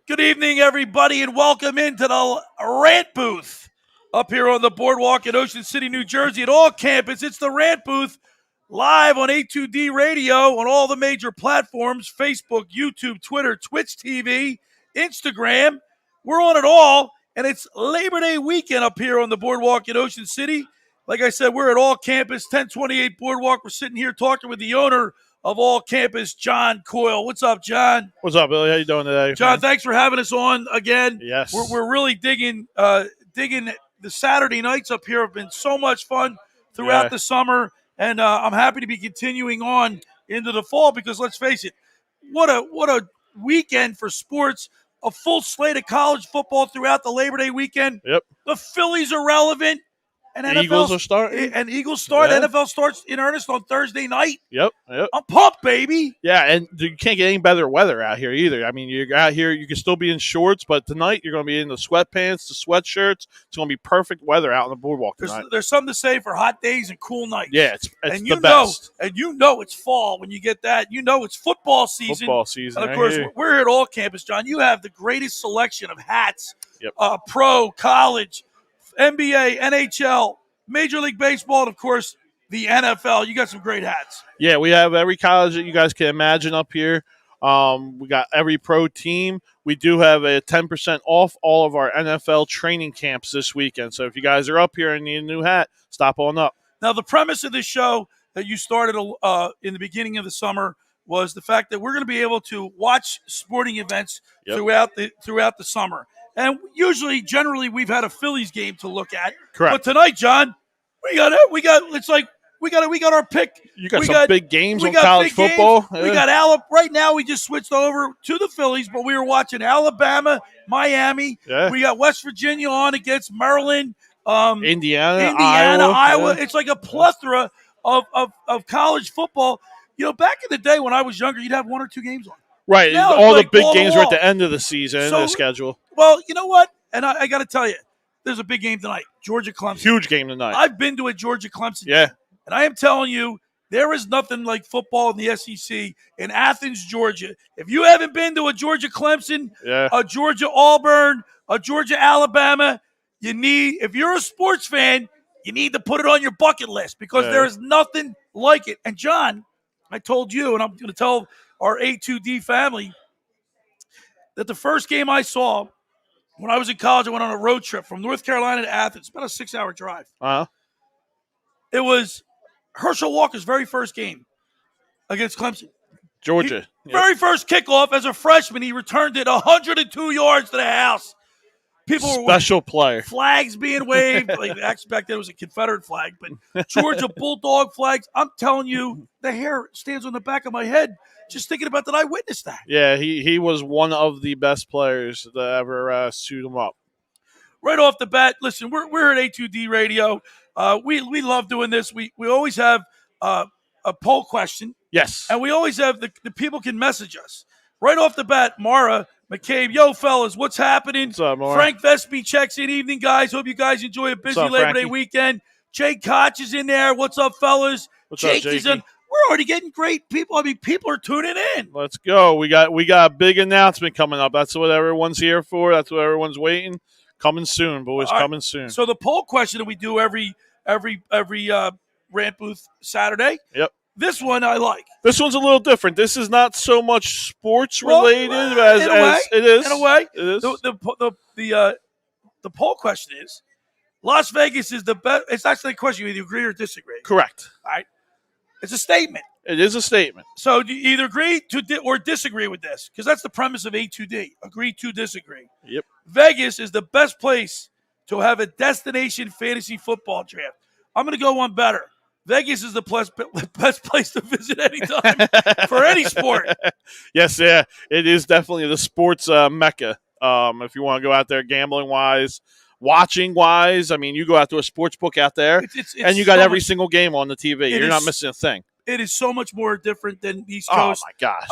Good evening, everybody, and welcome into the Rant Booth up here on the boardwalk in Ocean City, New Jersey at all campus. It's the Rant Booth live on A2D Radio on all the major platforms, Facebook, YouTube, Twitter, Twitch TV, Instagram. We're on it all, and it's Labor Day weekend up here on the boardwalk in Ocean City. Like I said, we're at all campus, 1028 Boardwalk. We're sitting here talking with the owner of all campus, John Coyle. What's up, John? What's up, Billy? How you doing today, John, man? thanks for having us on again. Yes. We're really digging the Saturday nights up here have been so much fun throughout the summer, and I'm happy to be continuing on into the fall because let's face it, what a weekend for sports, a full slate of college football throughout the Labor Day weekend. Yep. The Phillies are relevant. And NFL, Eagles are starting. And Eagles start. Yeah. NFL starts in earnest on Thursday night. Yep. I'm pumped, baby. Yeah, and you can't get any better weather out here either. I mean, you're out here, you can still be in shorts, but tonight you're going to be in the sweatpants, the sweatshirts. It's going to be perfect weather out on the boardwalk tonight. There's something to say for hot days and cool nights. Yeah, it's and the best. And you know it's fall when you get that. You know it's football season. Football season. And, of course, we're at all campus, John. You have the greatest selection of hats, Yep. Pro, college, NBA, NHL, Major League Baseball, and, of course, the NFL. You got some great hats. Yeah, we have every college that you guys can imagine up here. We got every pro team. We do have a 10% off all of our NFL training camps this weekend. So if you guys are up here and need a new hat, stop on up. Now, the premise of this show that you started in the beginning of the summer was the fact that we're going to be able to watch sporting events throughout the summer. And generally, we've had a Phillies game to look at. Correct. But tonight, John, we got our pick. You got some big games on college football. Yeah. We got Alabama. Right now, we just switched over to the Phillies, but we were watching Alabama, Miami. Yeah. We got West Virginia on against Maryland, Indiana, Iowa. It's like a plethora of college football. You know, back in the day when I was younger, you'd have one or two games on. Right. Now all the big games are at the end of the season in the schedule. Well, you know what? And I got to tell you, there's a big game tonight. Georgia-Clemson. Huge game tonight. I've been to a Georgia-Clemson game. And I am telling you, there is nothing like football in the SEC in Athens, Georgia. If you haven't been to a Georgia-Clemson, a Georgia-Auburn, a Georgia-Alabama, if you're a sports fan, you need to put it on your bucket list because there is nothing like it. And, John, I told you, and I'm going to tell our A2D family, that the first game I saw when I was in college, I went on a road trip from North Carolina to Athens, about a 6-hour drive. It was Herschel Walker's very first game against Clemson. Georgia. Very first kickoff as a freshman, he returned it 102 yards to the house. Special player. Flags being waved. Like, actually, back then it was a Confederate flag, but Georgia Bulldog flags. I'm telling you, the hair stands on the back of my head just thinking about that. I witnessed that. Yeah, he was one of the best players that ever suit him up. Right off the bat, listen, we're at A2D Radio. We love doing this. We always have a poll question. Yes. And we always have the people can message us. Right off the bat, Mara McCabe, yo, fellas, what's happening? What's up, Mara? Frank Vespi checks in. Evening, guys. Hope you guys enjoy a busy Labor Day weekend. Jake Koch is in there. What's up, fellas? What's up, Jake? We're already getting great people. I mean, people are tuning in. Let's go. We got a big announcement coming up. That's what everyone's here for. That's what everyone's waiting. Coming soon, boys. Coming soon. So the poll question that we do every Rant Booth Saturday. Yep. This one I like. This one's a little different. This is not so much sports related as it is. In a way, it is. The poll question is: Las Vegas is the best. It's actually a question you either agree or disagree. Correct. All right. It's a statement. It is a statement. So do you either agree to or disagree with this? Because that's the premise of A2D. Agree to disagree. Yep. Vegas is the best place to have a destination fantasy football draft. I'm going to go one better. Vegas is the best place to visit anytime for any sport. Yes, yeah. It is definitely the sports mecca. If you want to go out there gambling-wise, watching-wise, I mean, you go out to a sports book out there, and you got every single game on the TV. You're not missing a thing. It is so much more different than the East Coast. Oh, my gosh.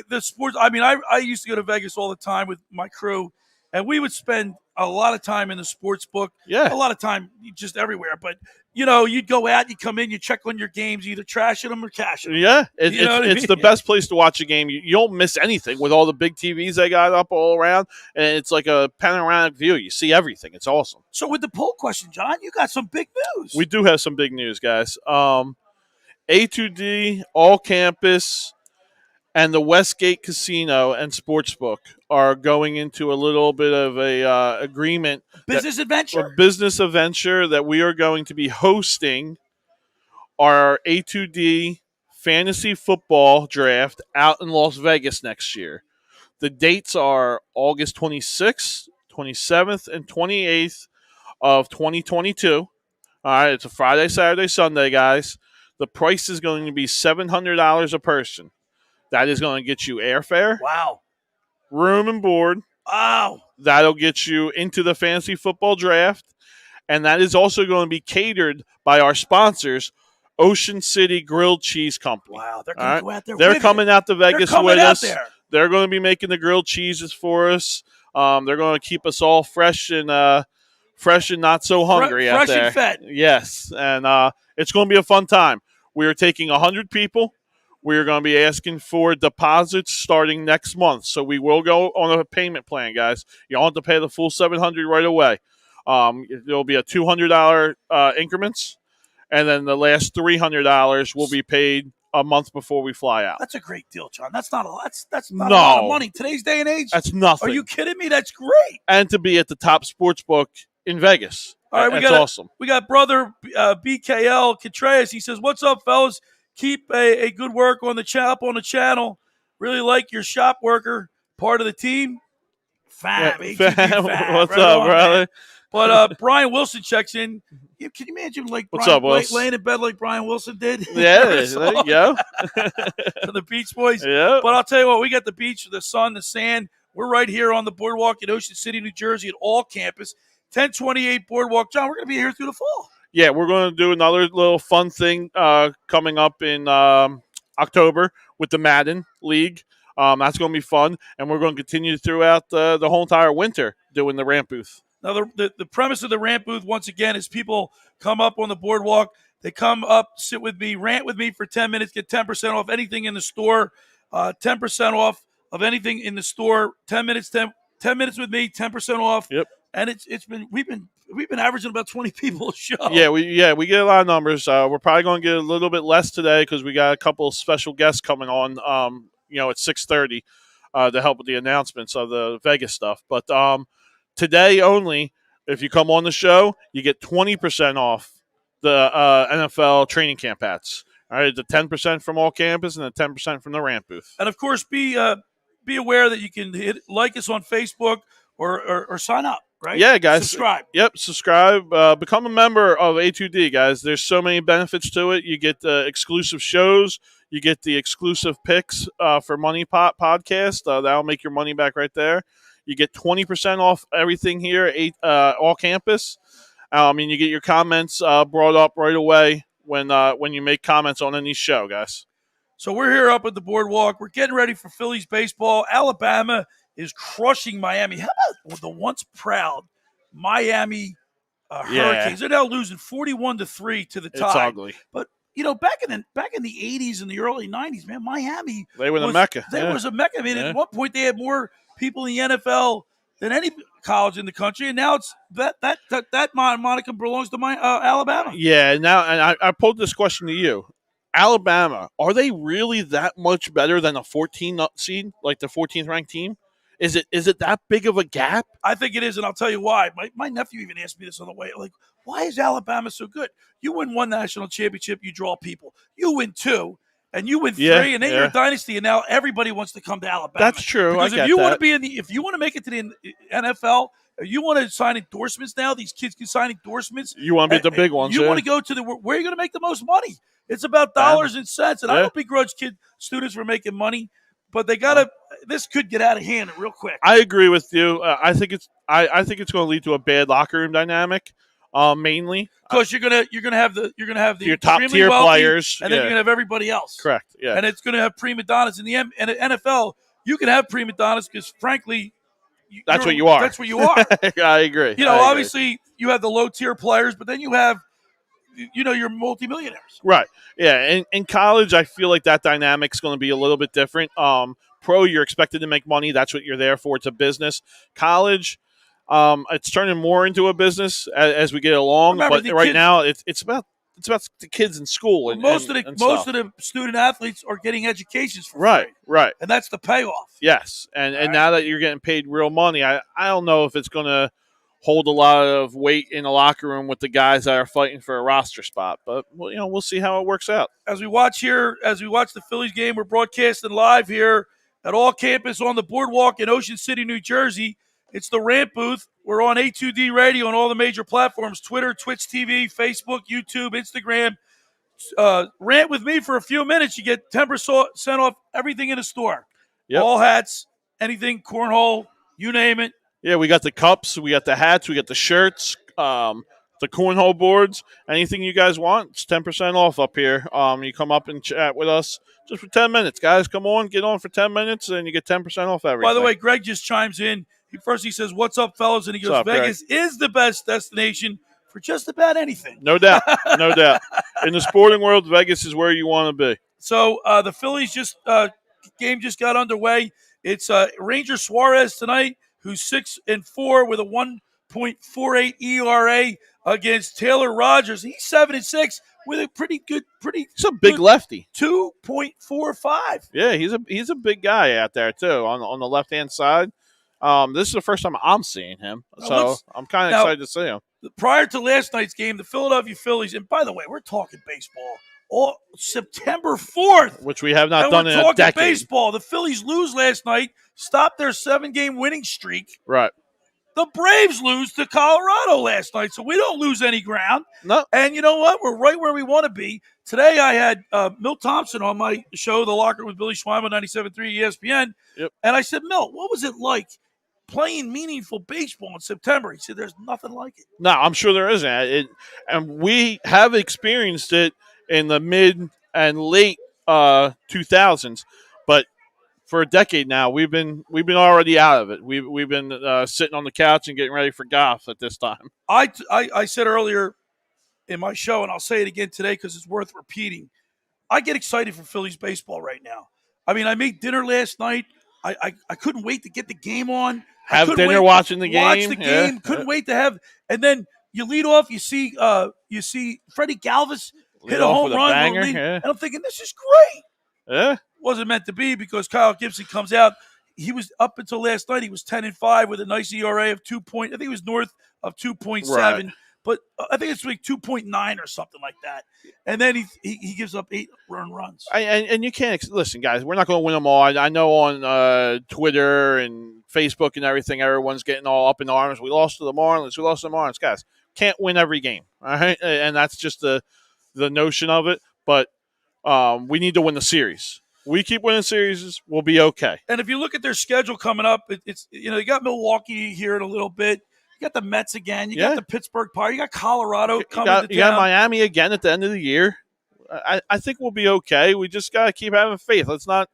The sports, I mean, I used to go to Vegas all the time with my crew, and we would spend a lot of time in the sports book. Yeah. A lot of time just everywhere. But you'd go out, you come in, you check on your games, either trashing them or cashing them. Yeah, it's the best place to watch a game. You don't miss anything with all the big TVs they got up all around, and it's like a panoramic view. You see everything. It's awesome. So with the poll question, John, you got some big news. We do have some big news, guys. A2D, All Campus, and the Westgate Casino and Sportsbook are going into a little bit of a agreement. Business adventure that we are going to be hosting our A2D fantasy football draft out in Las Vegas next year. The dates are August 26th, 27th, and 28th of 2022. All right, it's a Friday, Saturday, Sunday, guys. The price is going to be $700 a person. That is going to get you airfare. Wow. Room and board. Wow. That'll get you into the fantasy football draft. And that is also going to be catered by our sponsors, Ocean City Grilled Cheese Company. Wow, they're going to go out there. They're coming out to Vegas with us. There. They're going to be making the grilled cheeses for us. They're going to keep us all fresh and not so hungry out there. Fresh and fed. Yes, and it's going to be a fun time. We are taking 100 people. We are going to be asking for deposits starting next month. So we will go on a payment plan, guys. You don't have to pay the full $700 right away. There'll be a $200 increments, and then the last $300 will be paid a month before we fly out. That's a great deal, John. That's not a lot of money. Today's day and age, that's nothing. Are you kidding me? That's great. And to be at the top sports book in Vegas. All right, that's awesome. We got brother BKL Contreras. He says, "What's up, fellas? Keep a good work on the channel. Really like your shop worker, part of the team. Fab. What's up, brother? Man. But Brian Wilson checks in. Can you imagine What's up, Wilson? Laying in bed like Brian Wilson did? Yeah, there you go. For the Beach Boys. Yeah. But I'll tell you what, we got the beach, the sun, the sand. We're right here on the boardwalk in Ocean City, New Jersey at All Campus. 1028 Boardwalk. John, we're going to be here through the fall. Yeah, we're going to do another little fun thing coming up in October with the Madden League. That's going to be fun, and we're going to continue throughout the whole entire winter doing the ramp booth. Now, the premise of the ramp booth, once again, is people come up on the boardwalk. They come up, sit with me, rant with me for 10 minutes, get 10% off anything in the store, 10% off of anything in the store, 10 minutes with me, 10% off. Yep. And we've been averaging about 20 people a show. Yeah, we get a lot of numbers. We're probably going to get a little bit less today because we got a couple of special guests coming on. At 6:30 to help with the announcements of the Vegas stuff. But today only, if you come on the show, you get 20% off the NFL training camp hats. All right, the 10% from All Campus and the 10% from the ramp booth. And of course, be aware that you can like us on Facebook or sign up. Right? Yeah, guys. Subscribe. Yep, subscribe. Become a member of A2D, guys. There's so many benefits to it. You get the exclusive shows. You get the exclusive picks for Money Pot podcast. That'll make your money back right there. You get 20% off everything here at All Campus. You get your comments brought up right away when you make comments on any show, guys. So we're here up at the boardwalk. We're getting ready for Phillies baseball. Alabama is crushing Miami. How about the once proud Miami Hurricanes? They're now losing 41-3 to the Tide. It's ugly. But back in the 80s and the early 90s, man, Miami they were the Mecca. They was a Mecca. I mean, at one point they had more people in the NFL than any college in the country, and now it's that moniker belongs to Alabama. Yeah. Now, and I posed this question to you. Alabama, are they really that much better than a 14 seed, like the 14th ranked team? Is it that big of a gap? I think it is, and I'll tell you why. My nephew even asked me this on the way. Like, why is Alabama so good? You win one national championship, you draw people. You win two, and you win three, and then you're a dynasty, and now everybody wants to come to Alabama. That's true. Because if you want to be if you want to make it to the NFL, if you want to sign endorsements now, these kids can sign endorsements. You want to be the big ones. You want to go to where you're going to make the most money. It's about dollars and cents, and I don't begrudge students for making money. But they gotta. This could get out of hand real quick. I agree with you. I think it's going to lead to a bad locker room dynamic, mainly because you're gonna have your top tier players, and then you're gonna have everybody else. Correct. Yeah, and it's gonna have prima donnas in the NFL. You can have prima donnas because, frankly, that's what you are. That's what you are. I agree. Obviously you have the low tier players, but then you have you're multimillionaires. Right. Yeah. In college, I feel like that dynamic's going to be a little bit different. Pro, you're expected to make money. That's what you're there for. It's a business. College, it's turning more into a business as we get along. Remember, but right now, it's about the kids in school. Well, most of the student athletes are getting educations for free. Right. And that's the payoff. Yes. And now that you're getting paid real money, I don't know if it's going to hold a lot of weight in the locker room with the guys that are fighting for a roster spot. But we'll see how it works out. As we watch the Phillies game, we're broadcasting live here at All Campus on the boardwalk in Ocean City, New Jersey. It's the Rant Booth. We're on A2D Radio on all the major platforms: Twitter, Twitch TV, Facebook, YouTube, Instagram. Rant with me for a few minutes. You get 10% off everything in the store. Yep. All hats, anything, cornhole, you name it. Yeah, we got the cups, we got the hats, we got the shirts, the cornhole boards. Anything you guys want, it's 10% off up here. You come up and chat with us just for 10 minutes. Guys, come on, get on for 10 minutes, and you get 10% off everything. By the way, Greg just chimes in. He says, "What's up, fellas?" And he goes, "Vegas is the best destination for just about anything." No doubt. No doubt. In the sporting world, Vegas is where you want to be. So the Phillies game just got underway. It's Ranger Suarez tonight, who's 6-4 with a 1.48 ERA against Taylor Rogers. He's 7-6 with a He's a big lefty. 2.45. Yeah, he's a big guy out there too on the left hand side. This is the first time I'm seeing him, so I'm kind of excited to see him. Prior to last night's game, the Philadelphia Phillies, and by the way, we're talking baseball. All September 4th, which we have not done in a decade. Baseball. The Phillies lose last night, stopped their 7-game winning streak. Right. The Braves lose to Colorado last night, so we don't lose any ground. No. And you know what? We're right where we want to be. Today I had Milt Thompson on my show, The Locker with Billy Schwein on 97.3 ESPN. Yep. And I said, Milt, what was it like playing meaningful baseball in September? He said, there's nothing like it. No, I'm sure there isn't. And we have experienced it in the mid and late 2000s, but for a decade now, we've been already out of it. We've been sitting on the couch and getting ready for golf at this time. I said earlier in my show, and I'll say it again today because it's worth repeating. I get excited for Phillies baseball right now. I mean, I made dinner last night. I couldn't wait to get the game on. Have dinner watching the game. Watch the game. Couldn't wait to have. And then you lead off. You see Freddie Galvis hit a home run. And I'm thinking, this is great. Yeah. Wasn't meant to be because Kyle Gibson comes out. He was up until last night. He was 10-5 with a nice ERA of I think it was north of 2.7. Right. But I think it's like 2.9 or something like that. And then he gives up 8 runs. And you can't listen, guys. We're not going to win them all. I know on Twitter and Facebook and everything, everyone's getting all up in arms. We lost to the Marlins. We lost to the Marlins, guys. Can't win every game, all right? And that's just the notion of it. But we need to win the series. We keep winning series, we'll be okay. And if you look at their schedule coming up, it's you got Milwaukee here in a little bit. You got the Mets again. You got the Pittsburgh Pirates. You got Colorado coming to town. You got Miami again at the end of the year. I think we'll be okay. We just got to keep having faith. Let's not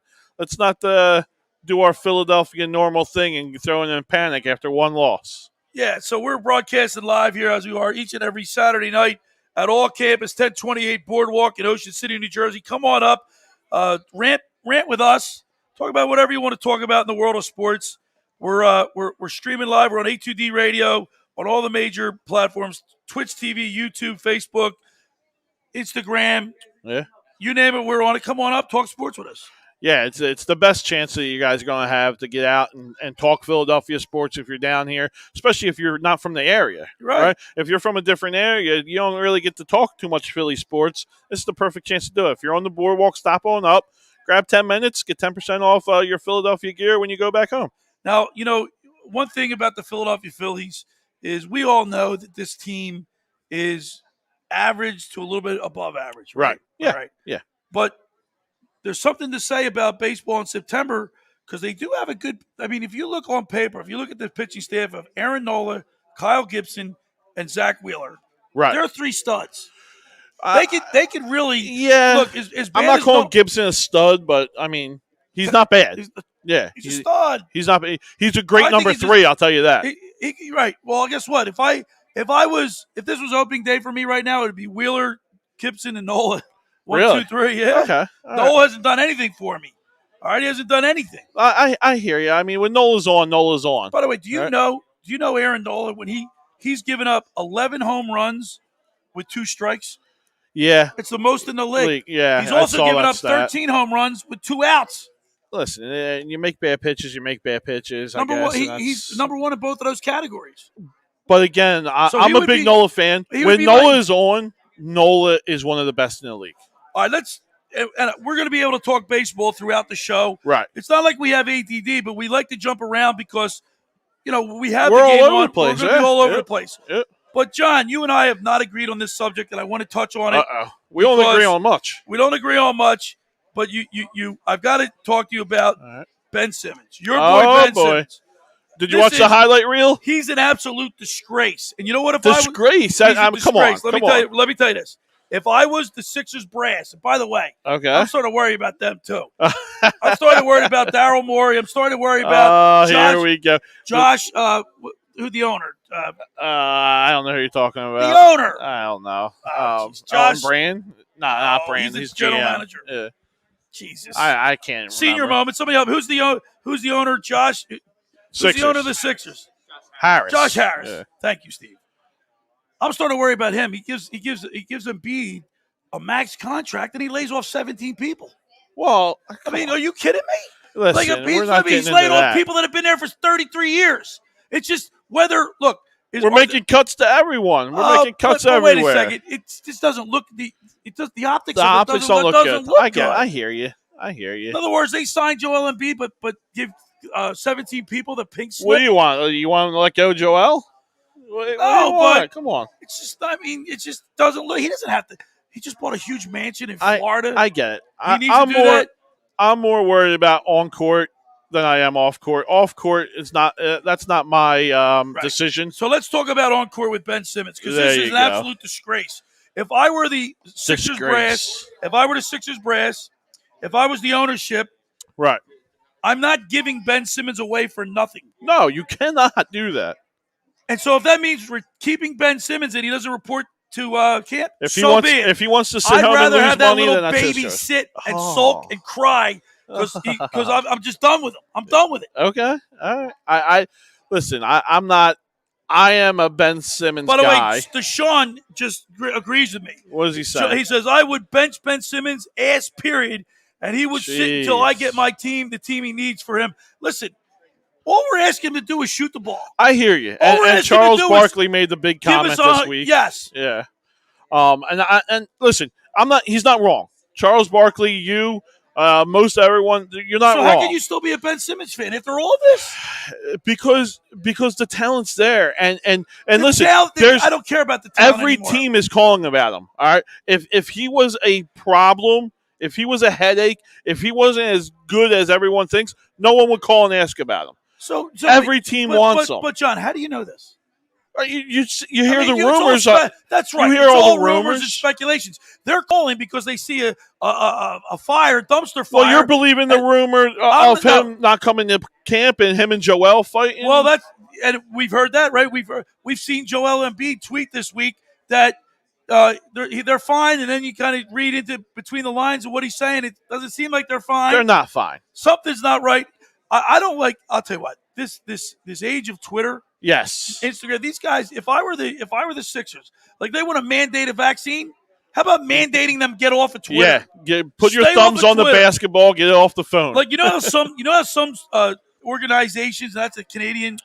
do our Philadelphia normal thing and throw in panic after one loss. Yeah, so we're broadcasting live here as we are each and every Saturday night at All Campus, 1028 Boardwalk in Ocean City, New Jersey. Come on up. Rant with us. Talk about whatever you want to talk about in the world of sports. We're streaming live. We're on A2D Radio on all the major platforms: Twitch TV, YouTube, Facebook, Instagram. Yeah, you name it, we're on it. Come on up, talk sports with us. Yeah, it's the best chance that you guys are going to have to get out and talk Philadelphia sports if you're down here, especially if you're not from the area. Right? If you're from a different area, you don't really get to talk too much Philly sports. This is the perfect chance to do it. If you're on the boardwalk, stop on up, grab 10 minutes, get 10% off your Philadelphia gear when you go back home. Now, one thing about the Philadelphia Phillies is we all know that this team is average to a little bit above average. Right. Yeah. Right. Yeah. But there's something to say about baseball in September because they do have a good – I mean, if you look on paper, if you look at the pitching staff of Aaron Nola, Kyle Gibson, and Zach Wheeler, right, they're 3 studs. They could really look. I'm not calling Gibson a stud, but I mean he's not bad. He's a stud. He's not. He's a great number 3. I'll tell you that. Right. Well, guess what? If if this was opening day for me right now, it would be Wheeler, Gibson, and Nola. 1, Really? 2, 3. Yeah. Okay. Nola hasn't done anything for me. All right, he hasn't done anything. I hear you. I mean, when Nola's on, Nola's on. By the way, do you know Aaron Nola when he's given up 11 home runs with 2 strikes? Yeah. It's the most in the league. Yeah. He's also given up 13 home runs with 2 outs. Listen, you make bad pitches, you make bad pitches. Number one, he's number 1 in both of those categories. But again, I'm a big Nola fan. When Nola is on, Nola is one of the best in the league. All right, and we're going to be able to talk baseball throughout the show. Right. It's not like we have ADD, but we like to jump around because, we have we're the game all over on. the place. We're going to be all over the place. Yep. But, John, you and I have not agreed on this subject, and I want to touch on it. We don't agree on much. We don't agree on much, but I've got to talk to you about Ben Simmons. Your boy, Ben Simmons. Did you watch the highlight reel? He's an absolute disgrace. And you know what? Disgrace? Come on. Let me tell you this. If I was the Sixers brass, and by the way, I'm starting to worry about them too. I'm starting to worry about Daryl Morey. I'm starting to worry about Josh. Here we go. Josh, who the owner? I don't know who you're talking about. The owner. I don't know. Josh Brand? No, not Brand. He's general manager. Yeah. Jesus. I can't Senior remember. moment. Somebody help. Who's the owner? Josh. Who's the owner of the Sixers? Harris. Josh Harris. Yeah. Thank you, Steve. I'm starting to worry about him. He gives Embiid a max contract and he lays off 17 people. Well, I mean, are you kidding me? Listen, he's laid off people that have been there for 33 years. It's just we're making cuts to everyone. We're making cuts everywhere. Wait a second. It just doesn't look the optics. The optics don't look good. Good. I hear you. In other words, they signed Joel Embiid, but give 17 people the pink slip. What do you want? You want to let go Joel? But come on. It's just. I mean, it just doesn't look. He doesn't have to. He just bought a huge mansion in Florida. I get it. He needs to do that. I'm more worried about on court than I am off court. Off court is not. That's not my decision. So let's talk about on court with Ben Simmons because this is an absolute disgrace. If I were the Sixers brass, if I was the ownership, right, I'm not giving Ben Simmons away for nothing. No, you cannot do that. And so if that means we're keeping Ben Simmons and he doesn't report to camp, if he wants to sit home and lose money, then that's his choice. I'd rather have that little baby sit and sulk and cry because I'm just done with him. I'm done with it. Okay, all right. I listen. I'm not. I am a Ben Simmons guy. By the way, Deshaun just agrees with me. What does he say? He says, I would bench Ben Simmons, period, and he would sit until I get the team he needs for him. Listen, all we're asking him to do is shoot the ball. I hear you. And Charles Barkley made the big comment this week. Yes. Yeah. And listen, he's not wrong. Charles Barkley, most everyone, you're not wrong. So how can you still be a Ben Simmons fan after all of this? Because the talent's there, and listen, I don't care about the talent every anymore. team is calling about him. All right, if he was a problem, if he was a headache, if he wasn't as good as everyone thinks, no one would call and ask about him. So every team wants him. But John, how do you know this? You hear the rumors. That's right. You hear all the rumors and speculations. They're calling because they see a dumpster fire. Well, you're believing the rumor of him not coming to camp and him and Joel fighting. Well, and we've heard that, right? We've seen Joel Embiid tweet this week that they're fine, and then you kind of read into between the lines of what he's saying. It doesn't seem like they're fine. They're not fine. Something's not right. I don't like. I'll tell you what. This age of Twitter. Yes. Instagram. These guys, if I were the Sixers, like they want to mandate a vaccine, how about mandating them get off of Twitter? Yeah. Put your thumbs on the basketball, get it off the phone. Like how some organizations, that's a Canadian,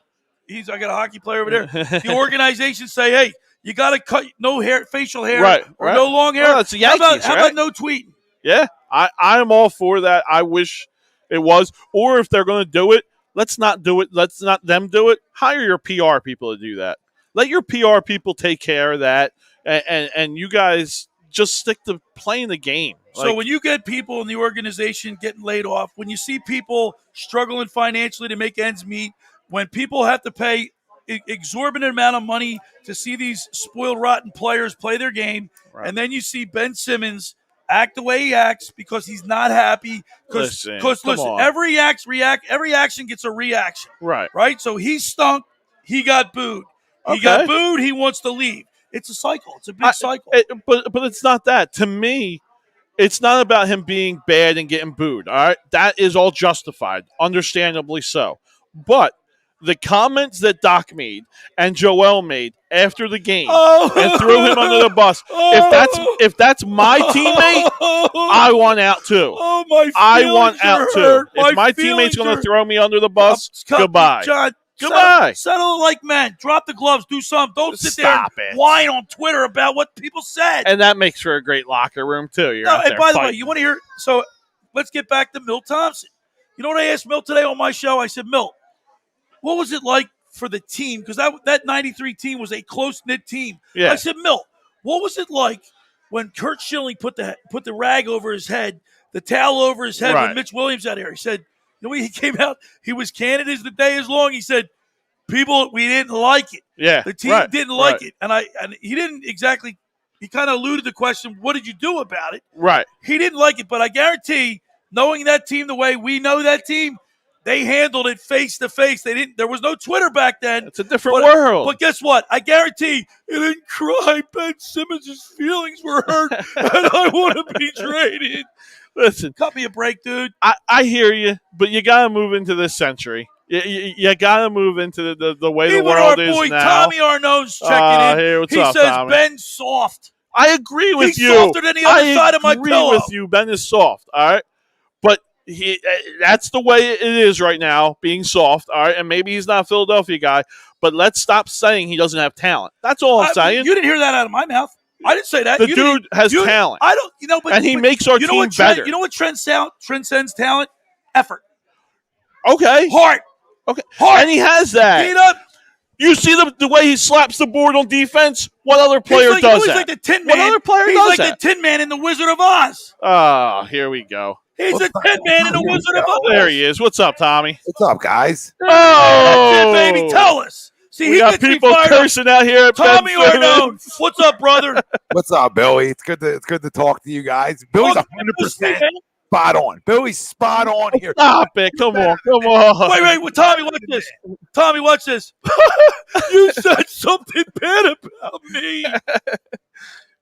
I got a hockey player over there. The organizations say, hey, you gotta cut no hair, facial hair, or no long hair. Well, it's the Yankees, how about no tweeting? Yeah. I am all for that. I wish it was. Or if they're gonna do it, let's not do it. Let's not them do it. Hire your PR people to do that. Let your PR people take care of that, and you guys just stick to playing the game. So when you get people in the organization getting laid off, when you see people struggling financially to make ends meet, when people have to pay exorbitant amount of money to see these spoiled, rotten players play their game, and then you see Ben Simmons act the way he acts because he's not happy. Because listen, every action gets a reaction. Right. Right. So he stunk. He got booed. He got booed. He wants to leave. It's a cycle. It's a big cycle. But it's not that. To me, it's not about him being bad and getting booed. All right, that is all justified, understandably so. But the comments that Doc made and Joel made after the game and threw him under the bus. If that's my teammate, I want out too. Oh, my! I want out too. If my teammate's going to throw me under the bus, goodbye. John, goodbye. Settle like men. Drop the gloves. Do something. Don't sit there and whine on Twitter about what people said. And that makes for a great locker room too. And by the way, you want to hear? So let's get back to Milt Thompson. You know what I asked Milt today on my show? I said, Milt, what was it like for the team? Because that 93 team was a close-knit team. Yeah. I said, Milt, what was it like when Curt Schilling put the rag over his head, the towel over his head when Mitch Williams out here? He said, you know, he came out, he was candid as the day is long. He said, people, we didn't like it. Yeah. The team didn't like it. And he didn't exactly, he kind of alluded to the question, what did you do about it? Right. He didn't like it, but I guarantee, knowing that team the way we know that team, they handled it face to face. There was no Twitter back then. It's a different world. But guess what? I guarantee it didn't cry. Ben Simmons' feelings were hurt, and I want to be traded. Listen, cut me a break, dude. I hear you, but you got to move into this century. You got to move into the way the world is now. Even our boy Tommy Arnone's checking in. Hey, what's he up, says Tommy? Ben's soft. I agree with you. He's softer than the other side of my pillow. I agree with you. Ben is soft, all right? But that's the way it is right now, being soft, all right? And maybe he's not a Philadelphia guy, but let's stop saying he doesn't have talent. That's all I'm saying. You didn't hear that out of my mouth. I didn't say that. The dude has talent. I don't, but he makes our team better. You know what transcends talent? Effort. Okay. Heart. Okay. Heart. And he has that. You see the way he slaps the board on defense? What other player does that? He's like the Tin Man. What other player does that? He's like the Tin Man in the Wizard of Oz. Oh, here we go. He's a Tin Man in the Wizard of Oz. There he is. What's up, Tommy? What's up, guys? Oh, that's it, baby. Tell us. See, we got people cursing out here at Tommy Arnone. What's up, brother? What's up, Billy? It's good to talk to you guys. Billy's 100% spot on. Billy's spot on here. Stop it. Come on. Wait. Tommy, watch this. Tommy, watch this. You said something bad about me.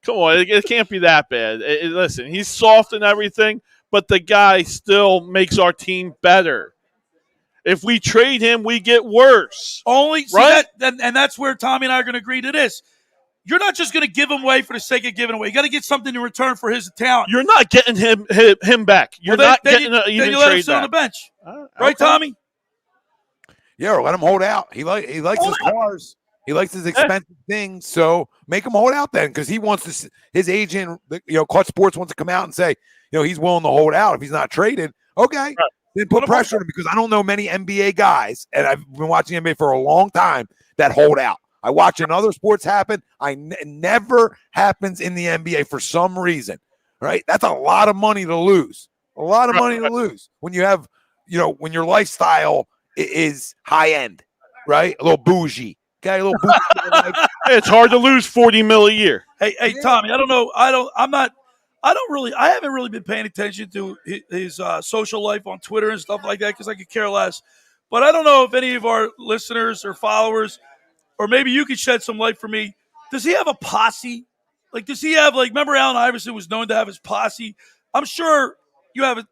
Come on. It can't be that bad. Listen, he's soft and everything, but the guy still makes our team better. If we trade him, we get worse. Right? And that's where Tommy and I are going to agree to this. You're not just going to give him away for the sake of giving away. You got to get something in return for his talent. You're not getting him back. You're not getting an even trade back. Then you let him sit on the bench. Right, Tommy? Yeah, or let him hold out. He likes his cars. He likes his expensive things. So make him hold out then, because he wants to. His agent, Clutch Sports wants to come out and say, he's willing to hold out if he's not traded. Okay. Right. Then put pressure on him, because I don't know many NBA guys, and I've been watching NBA for a long time, that hold out. I watch in other sports happen. It never happens in the NBA for some reason, right? That's a lot of money to lose. A lot of money to lose when you have, when your lifestyle is high end, right? A little bougie. Okay, a little bougie. It's hard to lose $40 million a year. Hey, Tommy, I don't know. I haven't really been paying attention to his social life on Twitter and stuff like that, because I could care less. But I don't know if any of our listeners or followers, or maybe you could shed some light for me. Does he have a posse? Does he have, remember Allen Iverson was known to have his posse? I'm sure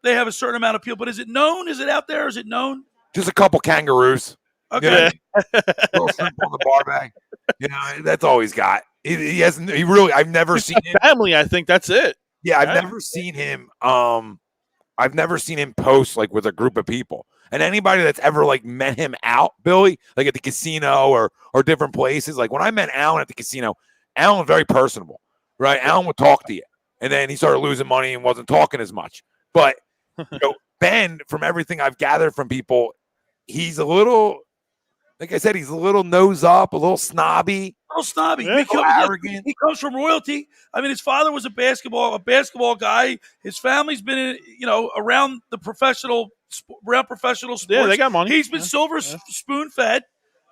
they have a certain amount of people, but is it known? Is it out there? Is it known? Just a couple kangaroos. Okay. Little shrimp on the bar bag. That's all he's got. I've never seen him. Family, I think that's it. Yeah, I've never seen him. I've never seen him post with a group of people. And anybody that's ever met him out, Billy, at the casino or different places. When I met Alan at the casino, Alan was very personable, right? Alan would talk to you, and then he started losing money and wasn't talking as much. But Ben, from everything I've gathered from people, he's a little, like I said, he's a little nose up, a little snobby. Yeah, arrogant. He comes from royalty. I mean, his father was a basketball guy. His family's been, around professional sports. Yeah, they got money. He's been silver spoon fed.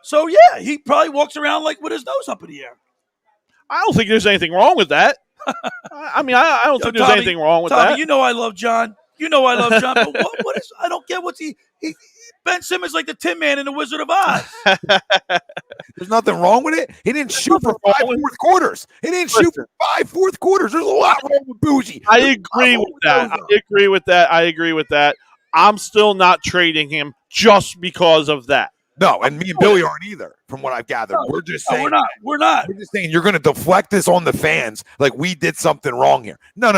So yeah, he probably walks around with his nose up in the air. I don't think there's anything wrong with that. I mean, I don't think there's anything wrong with that. I love John. But what is? I don't get what's he Ben Simmons like the Tin Man in the Wizard of Oz. There's nothing wrong with it. He didn't shoot for 5 fourth quarters. He didn't shoot for 5 fourth quarters. There's a lot wrong with Bougie. I agree with that. I'm still not trading him just because of that. No, and me and Billy aren't either, from what I've gathered. We're just saying we're not. We're just saying you're going to deflect this on the fans like we did something wrong here. No.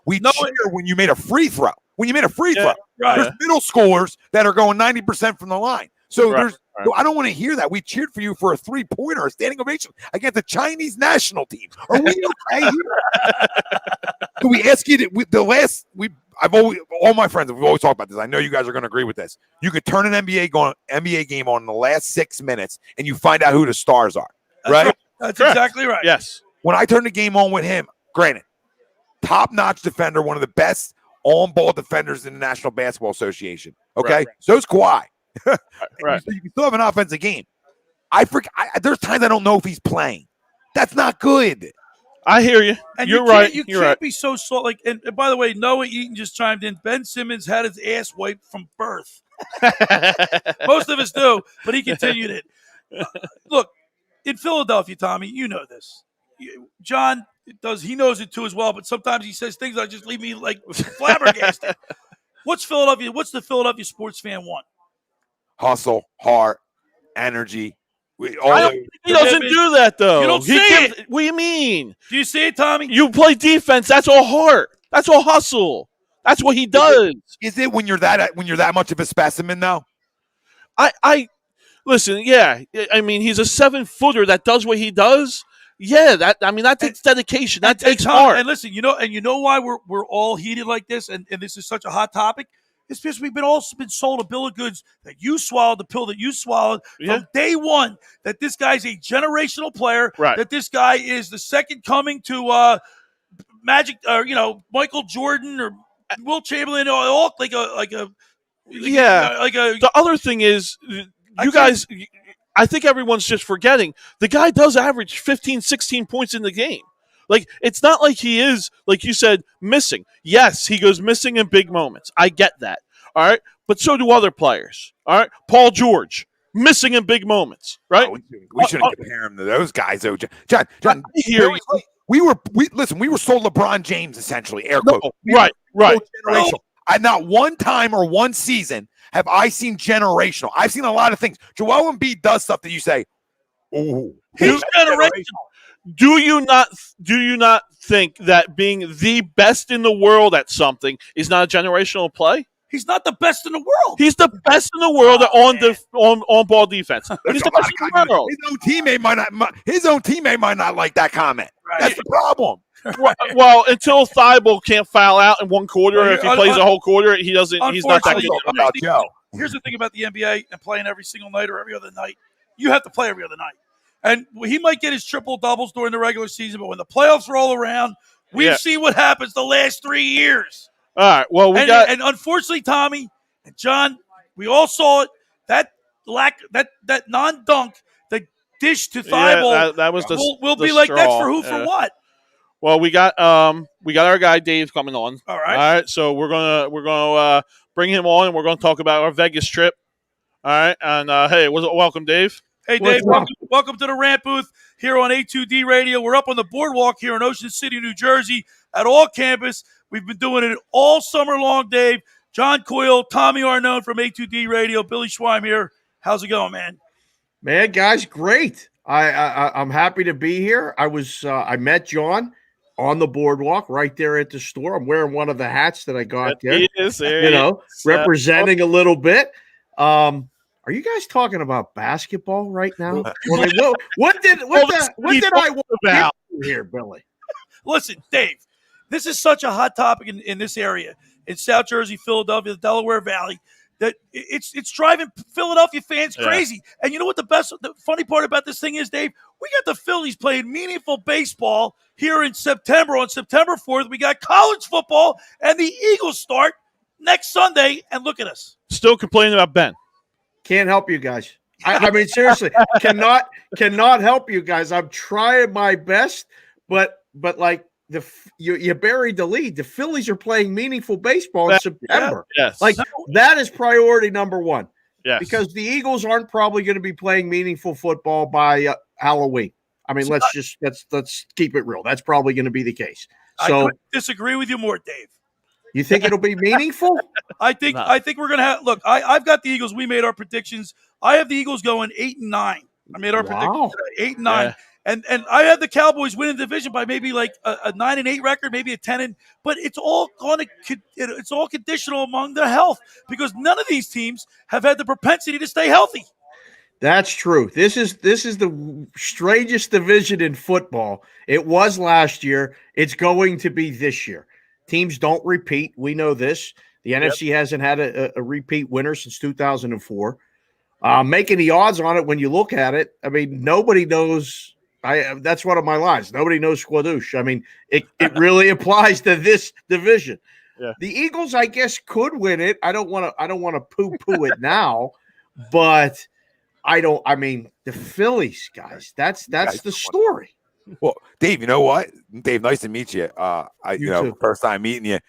We cheer when you made a free throw. When you made a free throw, there's middle schoolers that are going 90% from the line. So I don't want to hear that. We cheered for you for a 3-pointer, a standing ovation against the Chinese national team. Are we okay? Do we ask you to? All my friends, we've always talked about this. I know you guys are going to agree with this. You could turn an NBA game on in the last 6 minutes, and you find out who the stars are. Right? That's exactly right. Yes. When I turned the game on with him, granted, top-notch defender, one of the best on-ball defenders in the National Basketball Association. Okay, right. So is Kawhi. Right. You can still have an offensive game. There's times I don't know if he's playing. That's not good. I hear you. And you're right. You can't be so slow. Like, and by the way, Noah Eaton just chimed in. Ben Simmons had his ass wiped from birth. Most of us do, but he continued it. Look, in Philadelphia, Tommy, you know this. John does. He knows it too as well. But sometimes he says things that just leave me like flabbergasted. What's Philadelphia? What's the Philadelphia sports fan want? Hustle, heart, energy. He doesn't do that, though. You don't see it. What do you mean? Do you see it, Tommy? You play defense. That's all heart. That's all hustle. That's what he does. Is it when you're that much of a specimen, though? I listen. Yeah, I mean, he's a 7-footer that does what he does. Yeah, that takes dedication. That takes heart. And listen, you know why we're all heated like this, and this is such a hot topic. It's because we've been sold a bill of goods that you swallowed, the pill that you swallowed from day one, that this guy's a generational player, that this guy is the second coming to Magic, or Michael Jordan or Wilt Chamberlain, all like a. The other thing is, guys, I think everyone's just forgetting the guy does average 15, 16 points in the game. Like, it's not like he is, like you said, missing. Yes, he goes missing in big moments. I get that. All right? But so do other players. All right? Paul George, missing in big moments. Right? Oh, we shouldn't compare him to those guys, though. John, we were sold LeBron James, essentially, air quote. Right. Generational. Not one time or one season have I seen generational. I've seen a lot of things. Joel Embiid does stuff that you say, "Ooh, he's generational." Do you not think that being the best in the world at something is not a generational play? He's not the best in the world. He's the best in the world on ball defense. He's the best in the world. His own teammate might not like that comment. Right. That's the problem. Well, until Thibault can't foul out in one quarter, if he plays a whole quarter, he doesn't. He's not that good. Here's the thing about the NBA and playing every single night or every other night. You have to play every other night. And he might get his triple-doubles during the regular season, but when the playoffs roll around, we've seen what happens the last 3 years. All right. Well, and unfortunately, Tommy and John, we all saw it. That non-dunk, the dish to Thibault, that was will be straw. Like that's for who for what. Well, we got our guy Dave coming on. All right. All right. So we're gonna bring him on, and we're gonna talk about our Vegas trip. All right. And hey, welcome, Dave. Hey, Dave, welcome to the Rant Booth here on A2D Radio. We're up on the boardwalk here in Ocean City, New Jersey, at all campus. We've been doing it all summer long, Dave. John Coyle, Tommy Arnone from A2D Radio, Billy Schweim here. How's it going, man? Man, guys, great. I'm happy to be here. I met John on the boardwalk right there at the store. I'm wearing one of the hats that I got there. Representing a little bit. Are you guys talking about basketball right now? What did I want about here, Billy? Listen, Dave, this is such a hot topic in this area, in South Jersey, Philadelphia, the Delaware Valley, that it's driving Philadelphia fans crazy. And you know what the funny part about this thing is, Dave? We got the Phillies playing meaningful baseball here in September. On September 4th, we got college football, and the Eagles start next Sunday. And look at us. Still complaining about Ben. Can't help you guys. I mean, seriously, cannot help you guys. I'm trying my best, but like you buried the lead. The Phillies are playing meaningful baseball in September. Yes. Like that is priority number one. Yes. Because the Eagles aren't probably going to be playing meaningful football by Halloween. I mean, let's keep it real. That's probably going to be the case. So I couldn't disagree with you more, Dave. You think it'll be meaningful? I think we're gonna have. Look, I've got the Eagles. We made our predictions. I have the Eagles going 8-9. I made our predictions today, 8-9, Yeah. and I have the Cowboys winning the division by maybe like a 9-8 record, maybe a 10. But it's all it's all conditional among their health, because none of these teams have had the propensity to stay healthy. That's true. This is the strangest division in football. It was last year. It's going to be this year. Teams don't repeat. We know this. The NFC hasn't had a repeat winner since 2004. Making the odds on it, when you look at it, I mean, nobody knows. That's one of my lines. Nobody knows Squadouche. I mean, it really applies to this division. Yeah. The Eagles, I guess, could win it. I don't want to poo-poo it now, but I mean, the Phillies, guys, that's the story. Well, Dave, you know what? Dave, nice to meet you. First time meeting you.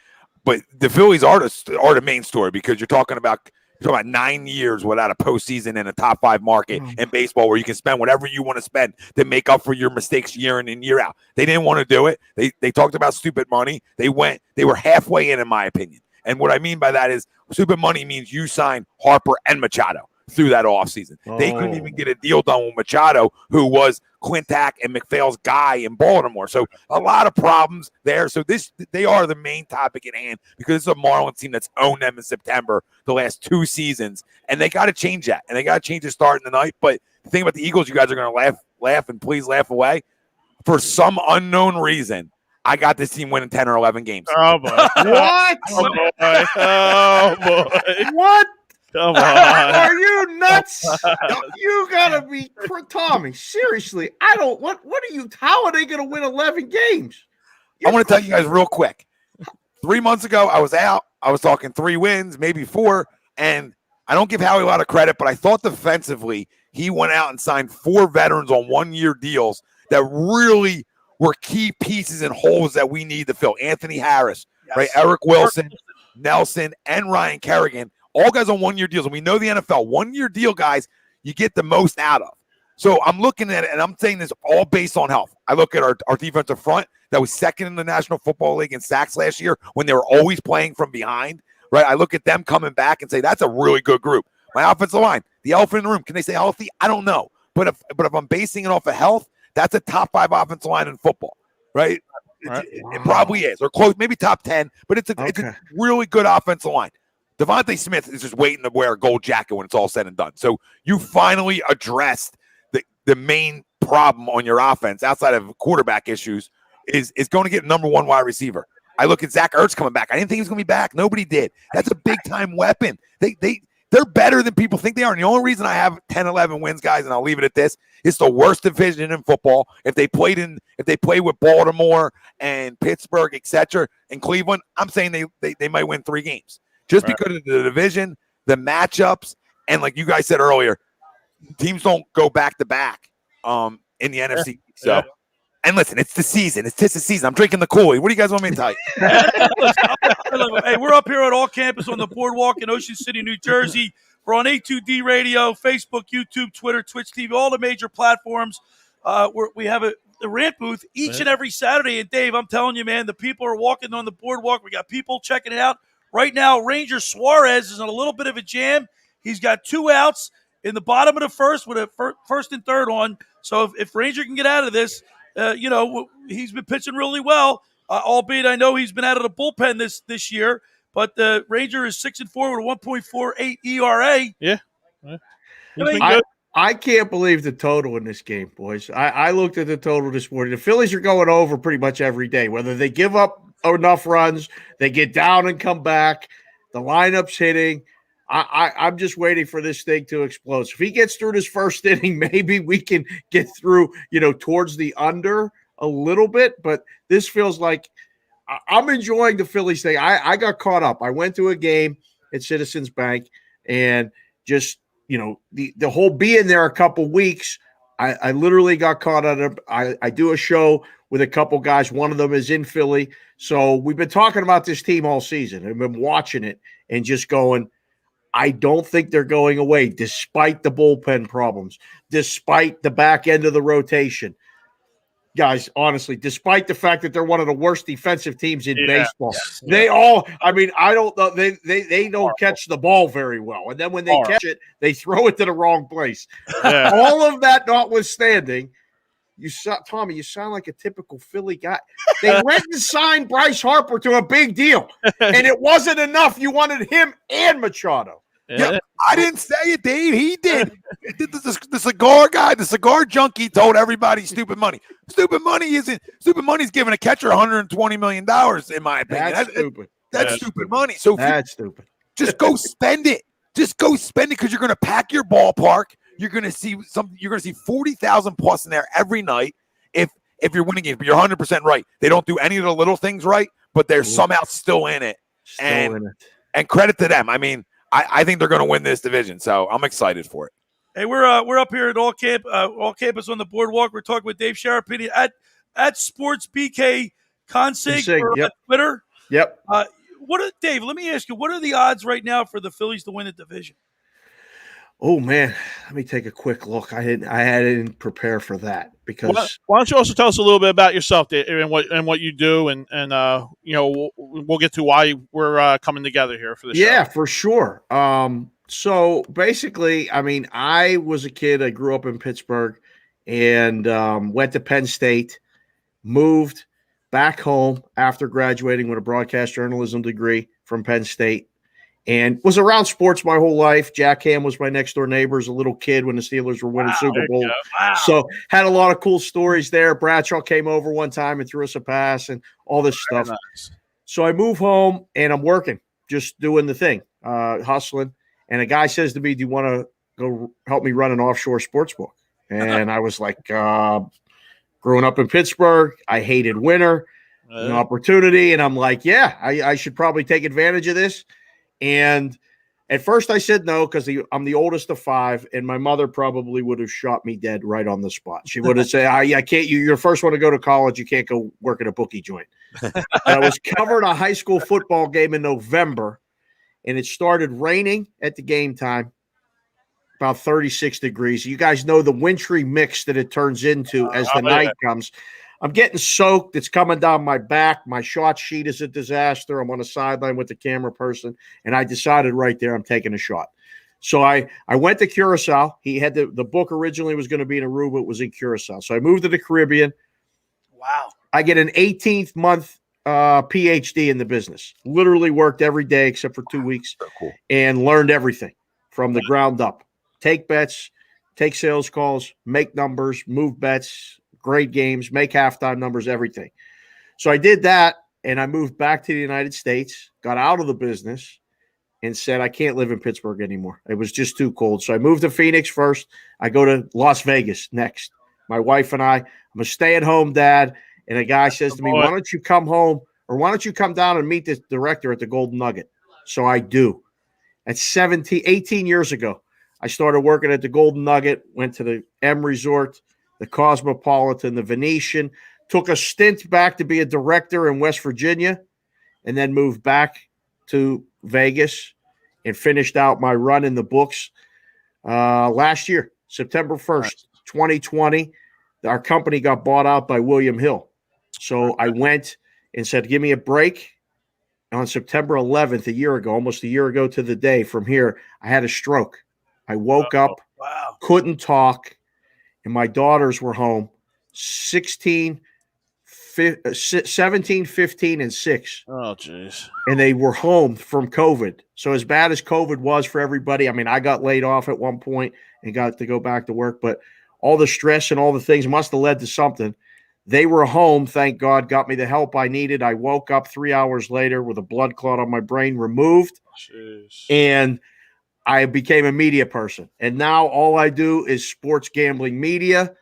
But the Phillies are the main story, because you're talking about 9 years without a postseason in a top 5 market in baseball, where you can spend whatever you want to spend to make up for your mistakes year in and year out. They didn't want to do it. They talked about stupid money. They were halfway in my opinion. And what I mean by that is stupid money means you sign Harper and Machado through that offseason. They couldn't even get a deal done with Machado, who was Quintac and McPhail's guy in Baltimore. So a lot of problems there. So they are the main topic at hand, because it's a Marlins team that's owned them in September the last 2 seasons, and they got to change that, and they got to change the start in the night. But the thing about the Eagles, you guys are going to laugh and please laugh away. For some unknown reason, I got this team winning 10 or 11 games. Oh boy! What? Oh boy! What? Come on. Are you nuts? You gotta be Tommy. Seriously, I don't. What are you? How are they gonna win 11 games? I want to tell you guys real quick. 3 months ago, I was out. I was talking 3 wins, maybe 4, and I don't give Howie a lot of credit, but I thought defensively he went out and signed 4 veterans on 1-year deals that really were key pieces and holes that we need to fill. Anthony Harris, right? Eric Wilson, Nelson, and Ryan Kerrigan. All guys on 1-year deals. And we know the NFL, 1-year deal, guys, you get the most out of. So I'm looking at it, and I'm saying this all based on health. I look at our defensive front that was second in the National Football League in sacks last year when they were always playing from behind, right? I look at them coming back and say, that's a really good group. My offensive line, the elephant in the room, can they stay healthy? I don't know. But if I'm basing it off of health, that's a top 5 offensive line in football, right? It probably is, or close, maybe top 10, but it's a really good offensive line. Devontae Smith is just waiting to wear a gold jacket when it's all said and done. So you finally addressed the main problem on your offense outside of quarterback issues is going to get number 1 wide receiver. I look at Zach Ertz coming back. I didn't think he was going to be back. Nobody did. That's a big-time weapon. They're better than people think they are. And the only reason I have 10, 11 wins, guys, and I'll leave it at this, it's the worst division in football. If they play with Baltimore and Pittsburgh, etc., and Cleveland, I'm saying they might win 3 games. Just because of the division, the matchups, and like you guys said earlier, teams don't go back-to-back in the NFC. So, and listen, it's the season. It's just the season. I'm drinking the Kool-Aid. What do you guys want me to tell you? Hey, we're up here at All Campus on the Boardwalk in Ocean City, New Jersey. We're on A2D Radio, Facebook, YouTube, Twitter, Twitch TV, all the major platforms. We have the rant booth each and every Saturday. And Dave, I'm telling you, man, the people are walking on the boardwalk. We got people checking it out. Right now, Ranger Suarez is in a little bit of a jam. He's got 2 outs in the bottom of the first with a first and third on. So if Ranger can get out of this, he's been pitching really well, albeit I know he's been out of the bullpen this year. But the Ranger is 6-4 with a 1.48 ERA. Yeah. I can't believe the total in this game, boys. I looked at the total this morning. The Phillies are going over pretty much every day, whether they give up enough runs, they get down and come back, the lineup's hitting. I'm just waiting for this thing to explode. So if he gets through this first inning, maybe we can get through, towards the under a little bit. But this feels like I'm enjoying the Phillies thing. I got caught up. I went to a game at Citizens Bank, and just, the whole being there a couple weeks, I literally got caught up. I do a show with a couple guys. One of them is in Philly. So we've been talking about this team all season. I've been watching it and just going, I don't think they're going away, despite the bullpen problems, despite the back end of the rotation. Guys, honestly, despite the fact that they're one of the worst defensive teams in baseball, they all, I mean, I don't know, they don't catch the ball very well. And then when they catch it, they throw it to the wrong place. Yeah. All of that notwithstanding, Tommy, you sound like a typical Philly guy. They went and signed Bryce Harper to a big deal, and it wasn't enough. You wanted him and Machado. Yeah, I didn't say it, Dave. He did. The cigar guy, the cigar junkie, told everybody stupid money. Stupid money's giving a catcher $120 million, in my opinion. That's stupid. That's stupid money. So that's stupid. Just go spend it. Just go spend it because you're going to pack your ballpark. You're going to see 40,000 plus in there every night. If you're winning games, but you're 100% right. They don't do any of the little things right, but they're somehow still in it. And credit to them. I mean, I think they're going to win this division, so I'm excited for it. Hey, we're up here at All Campus on the Boardwalk. We're talking with Dave Sharapini at Sports BK Consig or Twitter. Yep. Dave? Let me ask you, what are the odds right now for the Phillies to win the division? Oh man, let me take a quick look. I didn't prepare for that because. Why don't you also tell us a little bit about yourself, Dave, and what you do, and we'll get to why we're coming together here for the show. Yeah, for sure. So basically, I mean, I was a kid. I grew up in Pittsburgh, and went to Penn State, moved back home after graduating with a broadcast journalism degree from Penn State. And was around sports my whole life. Jack Ham was my next door neighbor as a little kid when the Steelers were winning Super Bowl. Wow. So had a lot of cool stories there. Bradshaw came over one time and threw us a pass and all this stuff. Nice. So I move home and I'm working, just doing the thing, hustling. And a guy says to me, "Do you want to go help me run an offshore sports book?" And I was like, growing up in Pittsburgh, I hated winter, an opportunity. And I'm like, yeah, I should probably take advantage of this. And at first I said no because I'm the oldest of 5, and my mother probably would have shot me dead right on the spot. She would have said, I can't. You're the first one to go to college. You can't go work at a bookie joint. I was covering a high school football game in November, and it started raining at the game time, about 36 degrees. You guys know the wintry mix that it turns into as the night comes. I'm getting soaked. It's coming down my back. My shot sheet is a disaster. I'm on a sideline with the camera person, and I decided right there I'm taking a shot. So I went to Curacao. He had the book originally was going to be in Aruba. It was in Curacao. So I moved to the Caribbean. Wow. I get an 18th month PhD in the business. Literally worked every day except for 2 weeks and learned everything from the ground up. Take bets, take sales calls, make numbers, move bets, grade games, make halftime numbers, everything. So I did that, and I moved back to the United States, got out of the business, and said, I can't live in Pittsburgh anymore. It was just too cold. So I moved to Phoenix first. I go to Las Vegas next. My wife and I'm a stay-at-home dad, and a guy says to me, why don't you come home, or why don't you come down and meet the director at the Golden Nugget? So I do. At 18 years ago, I started working at the Golden Nugget, went to the M Resort, the Cosmopolitan, the Venetian, took a stint back to be a director in West Virginia, and then moved back to Vegas and finished out my run in the books last year, September 1st, 2020. Our company got bought out by William Hill. So I went and said, give me a break. On September 11th, a year ago, almost a year ago to the day from here, I had a stroke. I woke up, couldn't talk, and my daughters were home, 17, 15, and 6. Oh, jeez. And they were home from COVID. So as bad as COVID was for everybody, I mean, I got laid off at one point and got to go back to work, but all the stress and all the things must have led to something. They were home, thank God, got me the help I needed. I woke up 3 hours later with a blood clot on my brain removed. Jeez. And I became a media person, and now all I do is sports gambling media.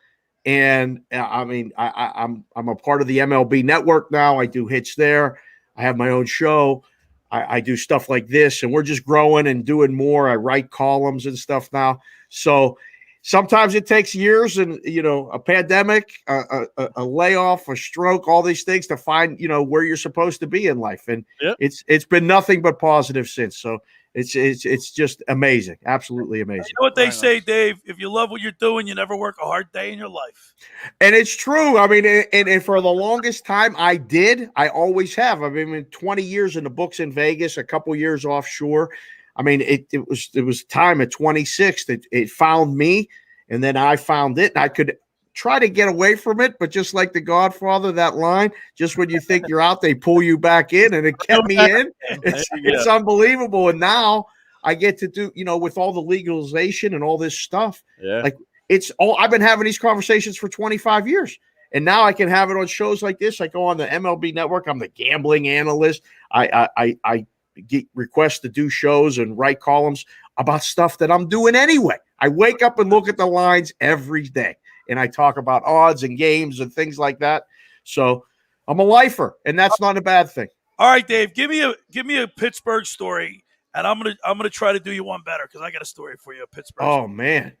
And I mean, I'm a part of the MLB network now. I do hits there. I have my own show. I do stuff like this, and we're just growing and doing more. I write columns and stuff now. So sometimes it takes years and, a pandemic, a layoff, a stroke, all these things to find, where you're supposed to be in life. And it's been nothing but positive since. So It's just amazing, absolutely amazing. You know what they say, Dave? If you love what you're doing, you never work a hard day in your life. And it's true. I mean, and for the longest time, I always have. I mean, 20 years in the books in Vegas, a couple years offshore. I mean, it was time at 26 that it found me, and then I found it. And I could try to get away from it, but just like The Godfather, that line, just when you think you're out, they pull you back in, and it kept me in. It's unbelievable. And now I get to do, with all the legalization and all this stuff, like I've been having these conversations for 25 years, and now I can have it on shows like this. I go on the MLB Network. I'm the gambling analyst. I get requests to do shows and write columns about stuff that I'm doing anyway. I wake up and look at the lines every day, and I talk about odds and games and things like that. So I'm a lifer, and that's not a bad thing. All right, Dave, give me a Pittsburgh story, and I'm gonna try to do you one better because I got a story for you, a Pittsburgh. Oh man,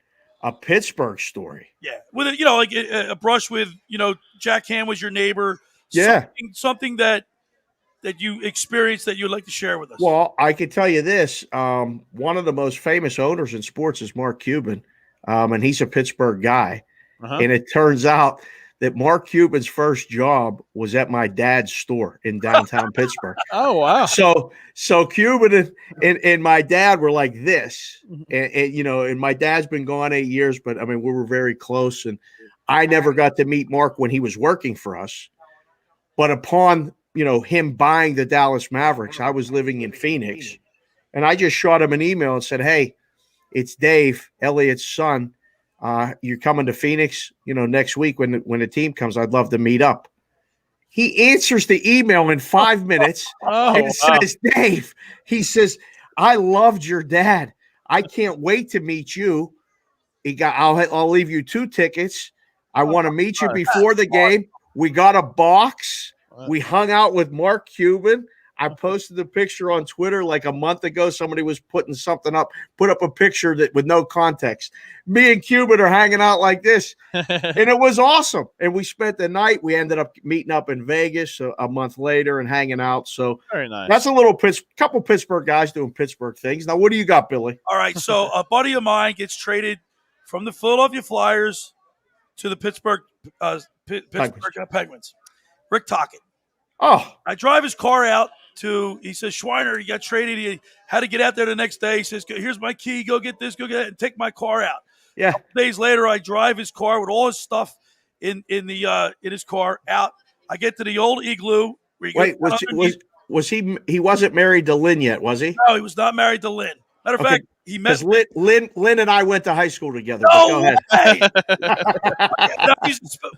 a Pittsburgh story. Yeah, with like a brush with Jack Ham was your neighbor. Yeah, something that you experienced that you'd like to share with us. Well, I can tell you this: one of the most famous owners in sports is Mark Cuban, and he's a Pittsburgh guy. And it turns out that Mark Cuban's first job was at my dad's store in downtown Pittsburgh. Oh, wow. So Cuban and my dad were like this. And my dad's been gone 8 years, but I mean, we were very close. And I never got to meet Mark when he was working for us. But upon, him buying the Dallas Mavericks, I was living in Phoenix. And I just shot him an email and said, hey, it's Dave, Elliot's son. You're coming to Phoenix, next week when the team comes. I'd love to meet up. He answers the email in 5 minutes and says, Dave, he says, I loved your dad. I can't wait to meet you. I'll leave you 2 tickets. I want to meet you before the game. We got a box. We hung out with Mark Cuban. I posted the picture on Twitter like a month ago. Somebody was putting something up, put up a picture with no context. Me and Cuban are hanging out like this, and it was awesome. And we spent the night. We ended up meeting up in Vegas a month later and hanging out. So very nice. That's couple Pittsburgh guys doing Pittsburgh things. Now, what do you got, Billy? All right. So a buddy of mine gets traded from the Philadelphia Flyers to the Pittsburgh Penguins. Rick Tocchet. Oh, I drive his car out. He says, Schweiner, he got traded. He had to get out there the next day. He says, here's my key. Go get this. Go get it and take my car out. Yeah. A couple days later, I drive his car with all his stuff in his car out. I get to the old igloo. Wait, was he wasn't married to Lynn yet, was he? No, he was not married to Lynn. Matter of fact, he met Lynn and I went to high school together. No way.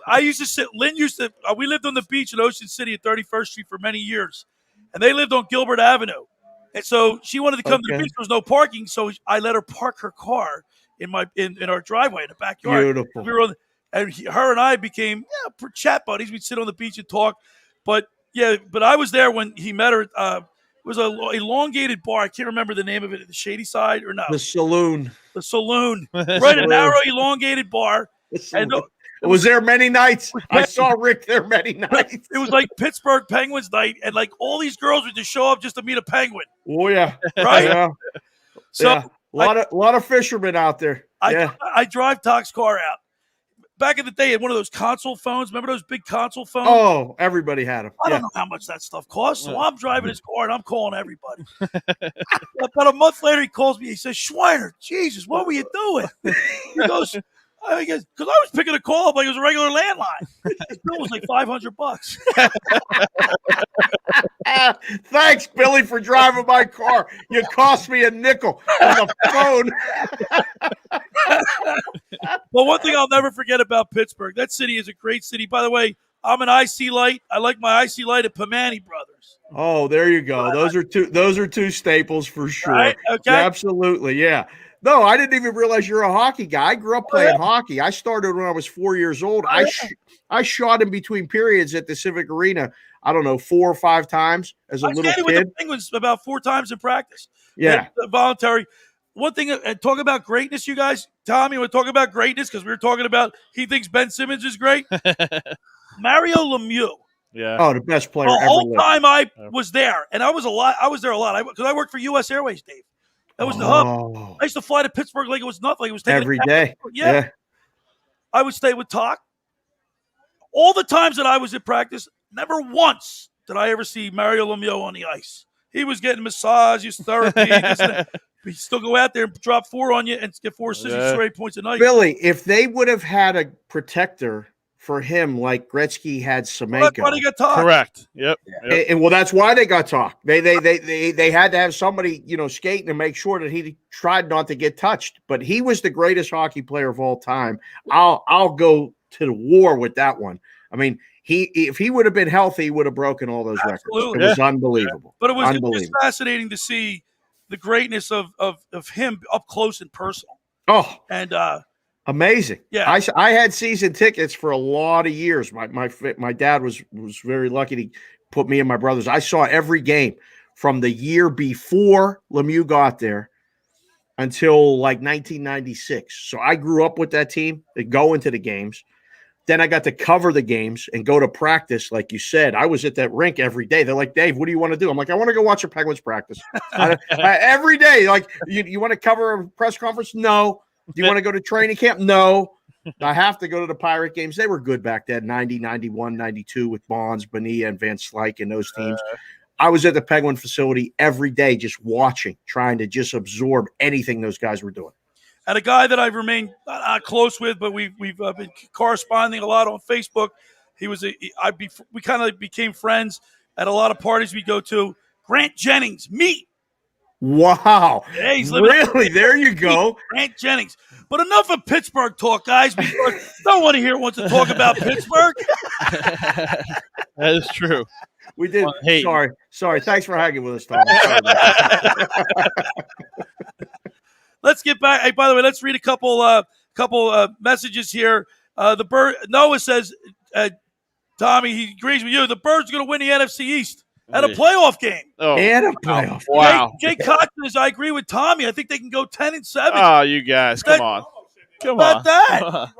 I used to sit. Lynn used to. We lived on the beach in Ocean City at 31st Street for many years. And they lived on Gilbert Avenue. And so she wanted to come to the beach. There was no parking, so I let her park her car in our driveway in the backyard. Beautiful. We were her and I became chat buddies. We'd sit on the beach and talk. But I was there when he met her. It was an elongated bar. I can't remember the name of it. The Shady Side or no? The Saloon. The Saloon. Right, a narrow, elongated bar. And was there many nights? I saw Rick there many nights. It was like Pittsburgh Penguins night, and like all these girls would just show up just to meet a penguin. Oh yeah, right. Yeah. So a lot of fishermen out there. I drive Tocc's car out. Back in the day, had one of those console phones. Remember those big console phones? Oh, everybody had them. I don't know how much that stuff costs. So I'm driving his car and I'm calling everybody. About a month later, he calls me. He says, Schweiner, Jesus, what were you doing? He goes, because I was picking a call up like it was a regular landline. His bill was like $500. Thanks, Billy, for driving my car. You cost me a nickel on the phone. Well, one thing I'll never forget about Pittsburgh, that city is a great city. By the way, I'm an IC Light. I like my IC Light at Pamani Brothers. Oh, there you go. Those are two staples for sure. Right? Okay. Yeah, absolutely, yeah. No, I didn't even realize you're a hockey guy. I grew up playing hockey. I started when I was 4 years old. I shot in between periods at the Civic Arena, I don't know, 4 or 5 times as a little kid. With the Penguins about 4 times in practice. Yeah. Voluntary. One thing, talk about greatness, you guys. Tommy, we're talking about greatness because we were talking about he thinks Ben Simmons is great. Mario Lemieux. Yeah. Oh, the best player ever. The whole lived. time I was there, and I was there a lot because I worked for U.S. Airways, Dave. That was the hub. I used to fly to Pittsburgh like it was nothing. It was taking every day. Yeah. I would stay with Talk. All the times that I was at practice, never once did I ever see Mario Lemieux on the ice. He was getting massages, therapy. He'd still go out there and drop 4 on you and get 4 assists, 8 points a night. Billy, if they would have had a protector for him like Gretzky had Semenko. Well, that's why they got Talk. Correct. Yep. And well, that's why they got Talk. They had to have somebody, skating to make sure that he tried not to get touched. But he was the greatest hockey player of all time. I'll go to the war with that one. I mean, if he would have been healthy, he would have broken all those records. It was unbelievable. But it was fascinating to see the greatness of him up close and personal. Oh, and amazing. Yeah, I had season tickets for a lot of years. My dad was very lucky to put me and my brothers. I saw every game from the year before Lemieux got there until like 1996. So I grew up with that team and go into the games. Then I got to cover the games and go to practice. Like you said, I was at that rink every day. They're like, Dave, what do you want to do? I'm like, I want to go watch the Penguins practice. Every day. Like, you want to cover a press conference? No. Do you want to go to training camp? No. I have to go to the Pirate games. They were good back then, 90, 91, 92 with Bonds, Bonilla, and Van Slyke and those teams. I was at the Penguin facility every day just watching, trying to just absorb anything those guys were doing. And a guy that I've remained not close with, but we've been corresponding a lot on Facebook. We kind of became friends at a lot of parties we go to. Grant Jennings, meet. Wow. Yeah, he's really? There you go. Grant Jennings. But enough of Pittsburgh talk, guys. We don't want to hear to talk about Pittsburgh. That is true. We did. Sorry. Thanks for hanging with us, Tom. Let's get back. Hey, by the way, let's read a couple messages here. The bird Noah says, Tommy, he agrees with you. The Birds are going to win the NFC East at a playoff game. And a playoff. Wow. Jay Cox says, I agree with Tommy. I think they can go 10-7. Oh, you guys, come on. About that.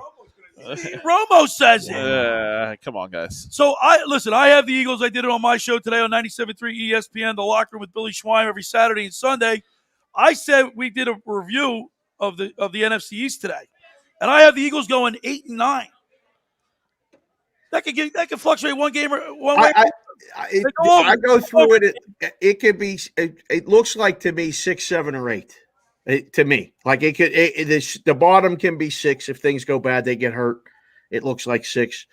Romo says it. Come on, guys. So I have the Eagles. I did it on my show today on 97.3 ESPN, The Locker Room with Billy Schwein every Saturday and Sunday. I said we did a review of the NFC East today, and I have the Eagles going 8-9. That could fluctuate one game or one way. I go through it. It could be. It looks like to me 6, 7, or 8. To me, like it could. The bottom can be 6 if things go bad. They get hurt. It looks like 6.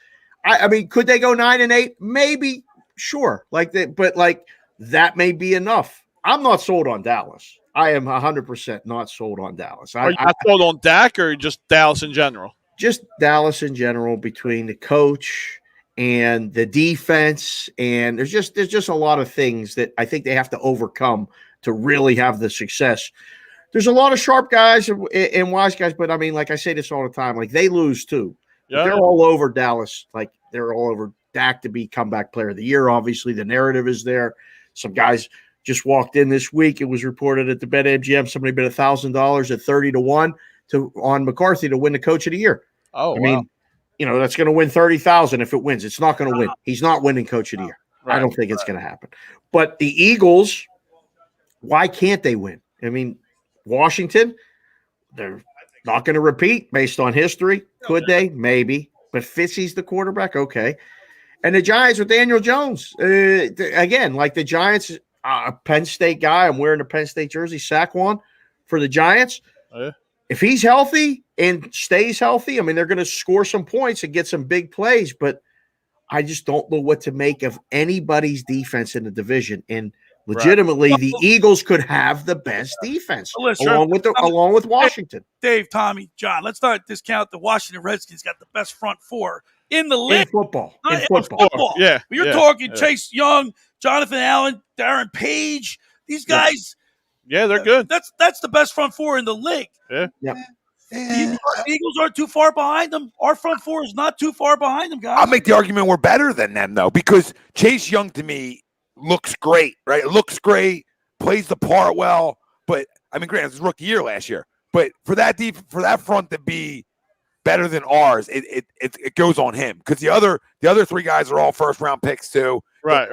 I mean, could they go 9 and 8? Maybe. Sure. But that may be enough. I'm not sold on Dallas. I am 100% not sold on Dallas. Are you not sold on Dak or just Dallas in general? Just Dallas in general, between the coach and the defense, and there's just a lot of things that I think they have to overcome to really have the success. There's a lot of sharp guys and wise guys, but I mean, like I say this all the time, like they lose too. Yeah. They're all over Dallas, like they're all over Dak to be comeback player of the year. Obviously, the narrative is there. Some guys just walked in this week. It was reported at the BetMGM somebody bet $1,000 at 30-1 on McCarthy to win the Coach of the Year. Oh, I mean, that's going to win $30,000 if it wins. It's not going to win. He's not winning Coach of the Year. Right. I don't think it's going to happen. But the Eagles, why can't they win? I mean, Washington, they're not going to repeat based on history. Could they? Maybe. But Fitzy's the quarterback. Okay. And the Giants with Daniel Jones. Again, like the Giants, a Penn State guy. I'm wearing a Penn State jersey, Saquon, for the Giants. Oh, yeah. If he's healthy and stays healthy, I mean, they're going to score some points and get some big plays, but I just don't know what to make of anybody's defense in the division. And legitimately, the Eagles could have the best defense along with Washington. Dave, Tommy, John, let's not discount the Washington Redskins got the best front four in the league. In football. Yeah. You're talking Chase Young, Jonathan Allen, Darren Page. These guys. Yeah, they're good. That's the best front four in the league. Yeah. The Eagles aren't too far behind them. Our front four is not too far behind them, guys. I'll make the argument we're better than them, though, because Chase Young, to me, looks great, right? It looks great, plays the part well. But, I mean, granted, it was rookie year last year. But for that front to be better than ours, it goes on him. Because the other three guys are all first-round picks, too. Right.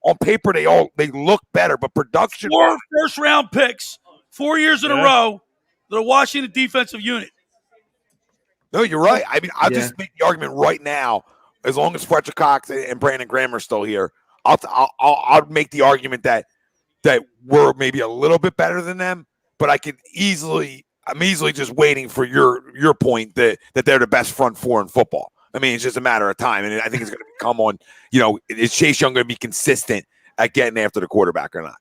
On paper, they look better, but production. 4 first-round picks, 4 years in a row, the Washington defensive unit. No, you're right. I mean, I'll just make the argument right now. As long as Fletcher Cox and Brandon Graham are still here, I'll make the argument that we're maybe a little bit better than them. But I'm easily just waiting for your point that they're the best front four in football. I mean, it's just a matter of time, and I think it's going to come on. Is Chase Young going to be consistent at getting after the quarterback or not?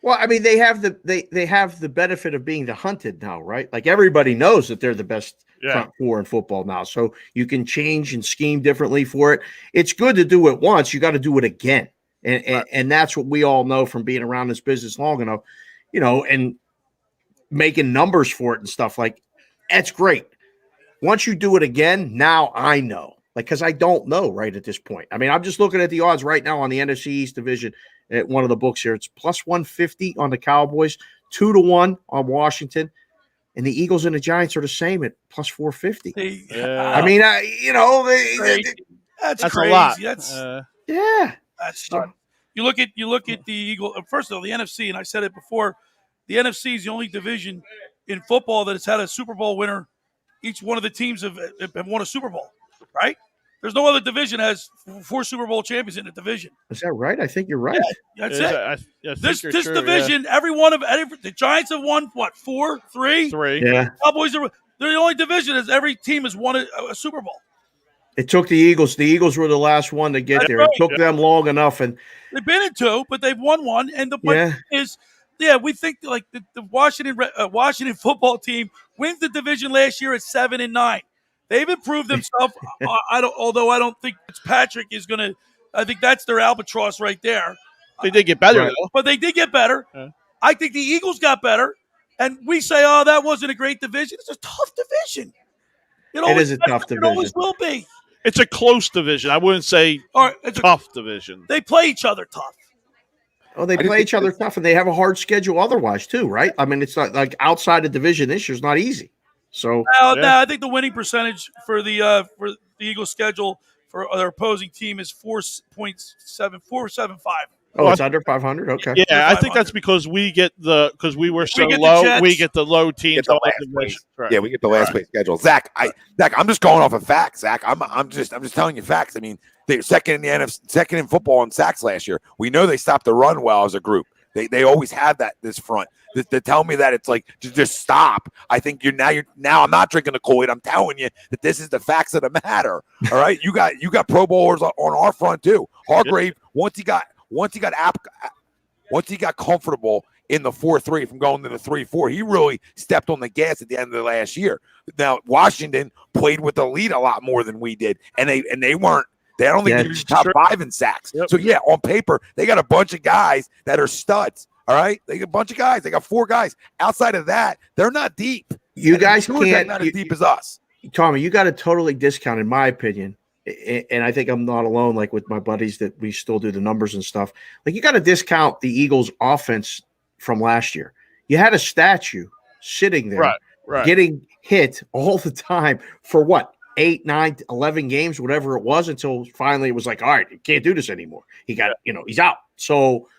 Well, I mean, they have the benefit of being the hunted now, right? Like everybody knows that they're the best front four in football now, so you can change and scheme differently for it. It's good to do it once. You got to do it again, and that's what we all know from being around this business long enough, and making numbers for it and stuff. Like, that's great. Once you do it again, now I know, because I don't know right at this point. I mean, I'm just looking at the odds right now on the NFC East division at one of the books here. It's plus 150 on the Cowboys, 2-1 on Washington, and the Eagles and the Giants are the same at plus 450. I mean, that's crazy. A lot. That's so, you look at the Eagles. First of all, the NFC, and I said it before, the NFC is the only division in football that has had a Super Bowl winner. Each one of the teams have won a Super Bowl, right? There's no other division that has 4 Super Bowl champions in the division. Is that right? I think you're right. Yeah, that's it. This division, every the Giants have won what, 4, 3? 3. Yeah. Cowboys they're the only division as every team has won a Super Bowl. It took the Eagles. The Eagles were the last one to get there. Right. It took them long enough, and they've been in 2, but they've won 1. And the point is, we think like the Washington football team wins the division last year at 7-9. They've improved themselves. Although I don't think Fitzpatrick is going to. I think that's their albatross right there. They did get better, though. But they did get better. Yeah. I think the Eagles got better. And we say, oh, that wasn't a great division. It's a tough division. It is a tough division. It always will be. It's a close division. I wouldn't say it's tough division. They play each other tough. Oh, they play each other tough, and they have a hard schedule otherwise, too, right? I mean, it's not like outside the division this year's not easy. So I think the winning percentage for the Eagles schedule for their opposing team is 4.75. Oh, it's under 500. Okay. Yeah, I think that's because we were so low. We get the low teams. Right. Yeah, we get the last place schedule. Zach, I'm just going off of facts. Zach, I'm just telling you facts. I mean, they're second in the NFC, second in football in sacks last year. We know they stopped the run well as a group. They always have this front. To tell me that it's like just stop. I think you're now. I'm not drinking the Kool-Aid. I'm telling you that this is the facts of the matter. All right, you got Pro Bowlers on our front too. Hargrave once he got comfortable in the 4-3 from going to the 3-4, he really stepped on the gas at the end of the last year. Now Washington played with the lead a lot more than we did, and they weren't. They don't think they're top 5 in sacks. Yep. So yeah, on paper they got a bunch of guys that are studs. All right, they got a bunch of guys. They got 4 guys. Outside of that, they're not deep. You guys can't not as deep as us. Tommy, you got to totally discount, in my opinion. And I think I'm not alone. Like with my buddies, that we still do the numbers and stuff. Like you got to discount the Eagles' offense from last year. You had a statue sitting there, right, getting hit all the time for what? 8, 9, 11 games, whatever it was, until finally it was like, all right, you can't do this anymore. He got, he's out. So.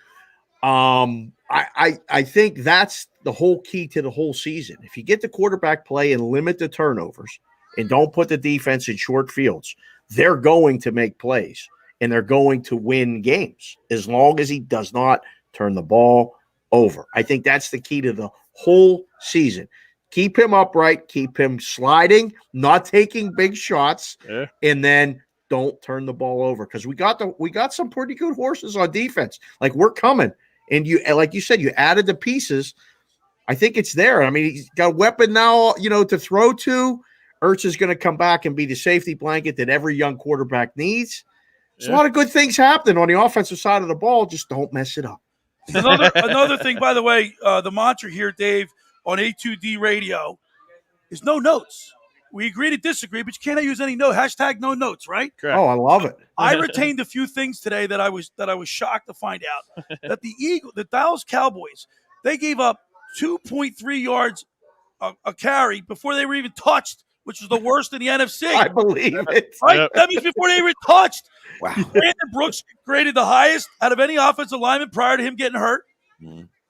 I think that's the whole key to the whole season. If you get the quarterback play and limit the turnovers and don't put the defense in short fields, they're going to make plays and they're going to win games as long as he does not turn the ball over. I think that's the key to the whole season. Keep him upright, keep him sliding, not taking big shots, and then don't turn the ball over, because we got some pretty good horses on defense. Like, we're coming. And you, like you said, you added the pieces. I think it's there. I mean, he's got a weapon now, to throw to. Ertz is going to come back and be the safety blanket that every young quarterback needs. There's a lot of good things happening on the offensive side of the ball. Just don't mess it up. Another thing, by the way, the mantra here, Dave, on A2D radio is no notes. We agree to disagree, but you cannot use any note. # no notes, right? Correct. Oh, I love it. I retained a few things today that I was shocked to find out that the Dallas Cowboys, they gave up 2.3 yards a carry before they were even touched, which was the worst in the NFC. I believe it. Right? Yep. That means before they were touched. Wow. Brandon Brooks graded the highest out of any offensive lineman prior to him getting hurt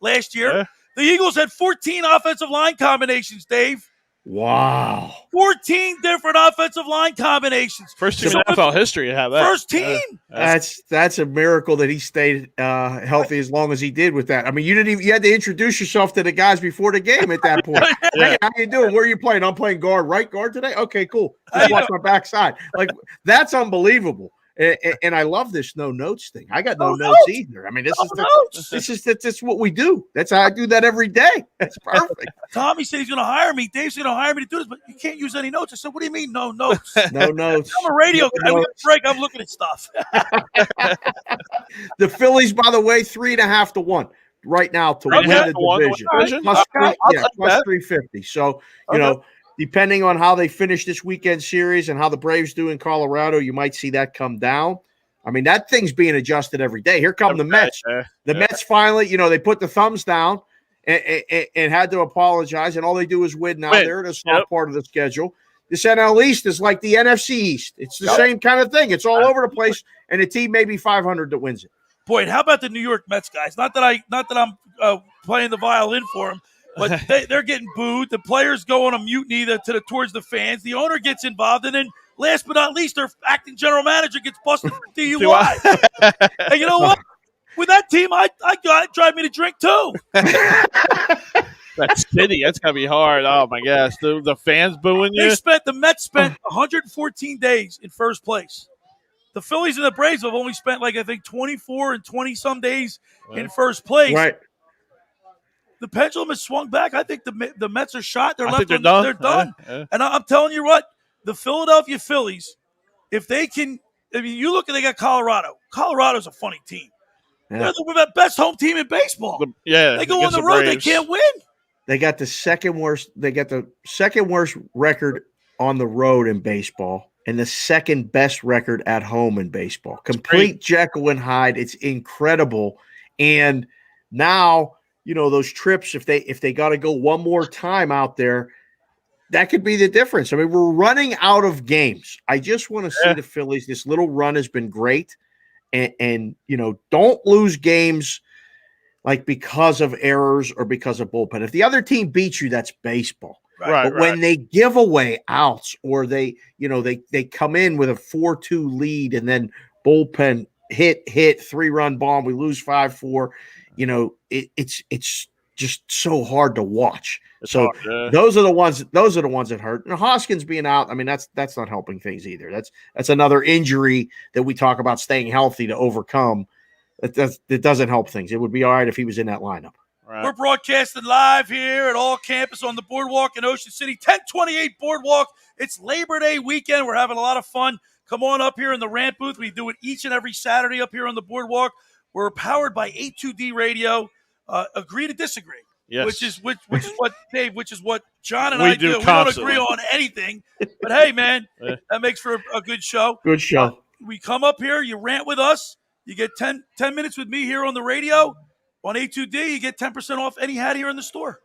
last year. The Eagles had 14 offensive line combinations, Dave. Wow. 14 different offensive line combinations. First team in NFL history to have that. First team. That's a miracle that he stayed healthy as long as he did with that. I mean, you had to introduce yourself to the guys before the game at that point. Hey, how you doing? Where are you playing? I'm playing right guard today. Okay, cool. Just watch my backside. Like, that's unbelievable. And I love this no notes thing. I got no notes either. I mean, this is what we do. That's how I do that every day. That's perfect. Tommy said he's going to hire me. Dave's going to hire me to do this, but you can't use any notes. I said, what do you mean no notes? No notes. I'm a radio guy. We got a break. I'm looking at stuff. The Phillies, by the way, 3.5 to 1 right now to win the division. Plus 350. So, you know, depending on how they finish this weekend series and how the Braves do in Colorado, you might see that come down. I mean, that thing's being adjusted every day. Here come the Mets. The Mets finally, you know, they put the thumbs down and had to apologize, and all they do is win now. They're in a soft part of the schedule. This NL East is like the NFC East. It's the same kind of thing. It's all over the place, and a team maybe 500 that wins it. Boy, and how about the New York Mets guys? Not that I'm playing the violin for them. But they're getting booed. The players go on a mutiny towards the fans. The owner gets involved. And then last but not least, their acting general manager gets busted for DUI. And you know what? With that team, I drive me to drink too. That city, that's going to be hard. Oh, my gosh. The fans booing you? The Mets spent 114 days in first place. The Phillies and the Braves have only spent, I think, 24 and 20-some days in first place. Right. The pendulum has swung back. I think the Mets are shot. They're done. They're done. And I'm telling you what, the Philadelphia Phillies, if they can, I mean, you look at they got Colorado. Colorado's a funny team. Yeah. They're the best home team in baseball. They go on the road. Braves. They can't win. They got the second worst. They got the second worst record on the road in baseball, and the second best record at home in baseball. Complete Jekyll and Hyde. It's incredible. And now, you know, those trips, if they got to go one more time out there, that could be the difference. I mean, we're running out of games. I just want to see the Phillies. This little run has been great. And you know, don't lose games like because of errors or because of bullpen. If the other team beats you, that's baseball. Right. But when they give away outs or they come in with a 4-2 lead and then bullpen hit 3-run bomb, we lose 5-4. You know, it's just so hard to watch. Those are the ones that hurt. And Hoskins being out, I mean, that's not helping things either. That's another injury that we talk about staying healthy to overcome. It doesn't help things. It would be all right if he was in that lineup. Right. We're broadcasting live here at All Campus on the Boardwalk in Ocean City, 1028 Boardwalk. It's Labor Day weekend. We're having a lot of fun. Come on up here in the rant booth. We do it each and every Saturday up here on the Boardwalk. We're powered by A2D Radio. Agree to disagree. Yes. Which is what Dave, which is what John and I do. We don't agree on anything. But hey, man, that makes for a good show. Good show. We come up here, you rant with us, you get 10 minutes with me here on the radio. On A2D, you get 10% off any hat here in the store.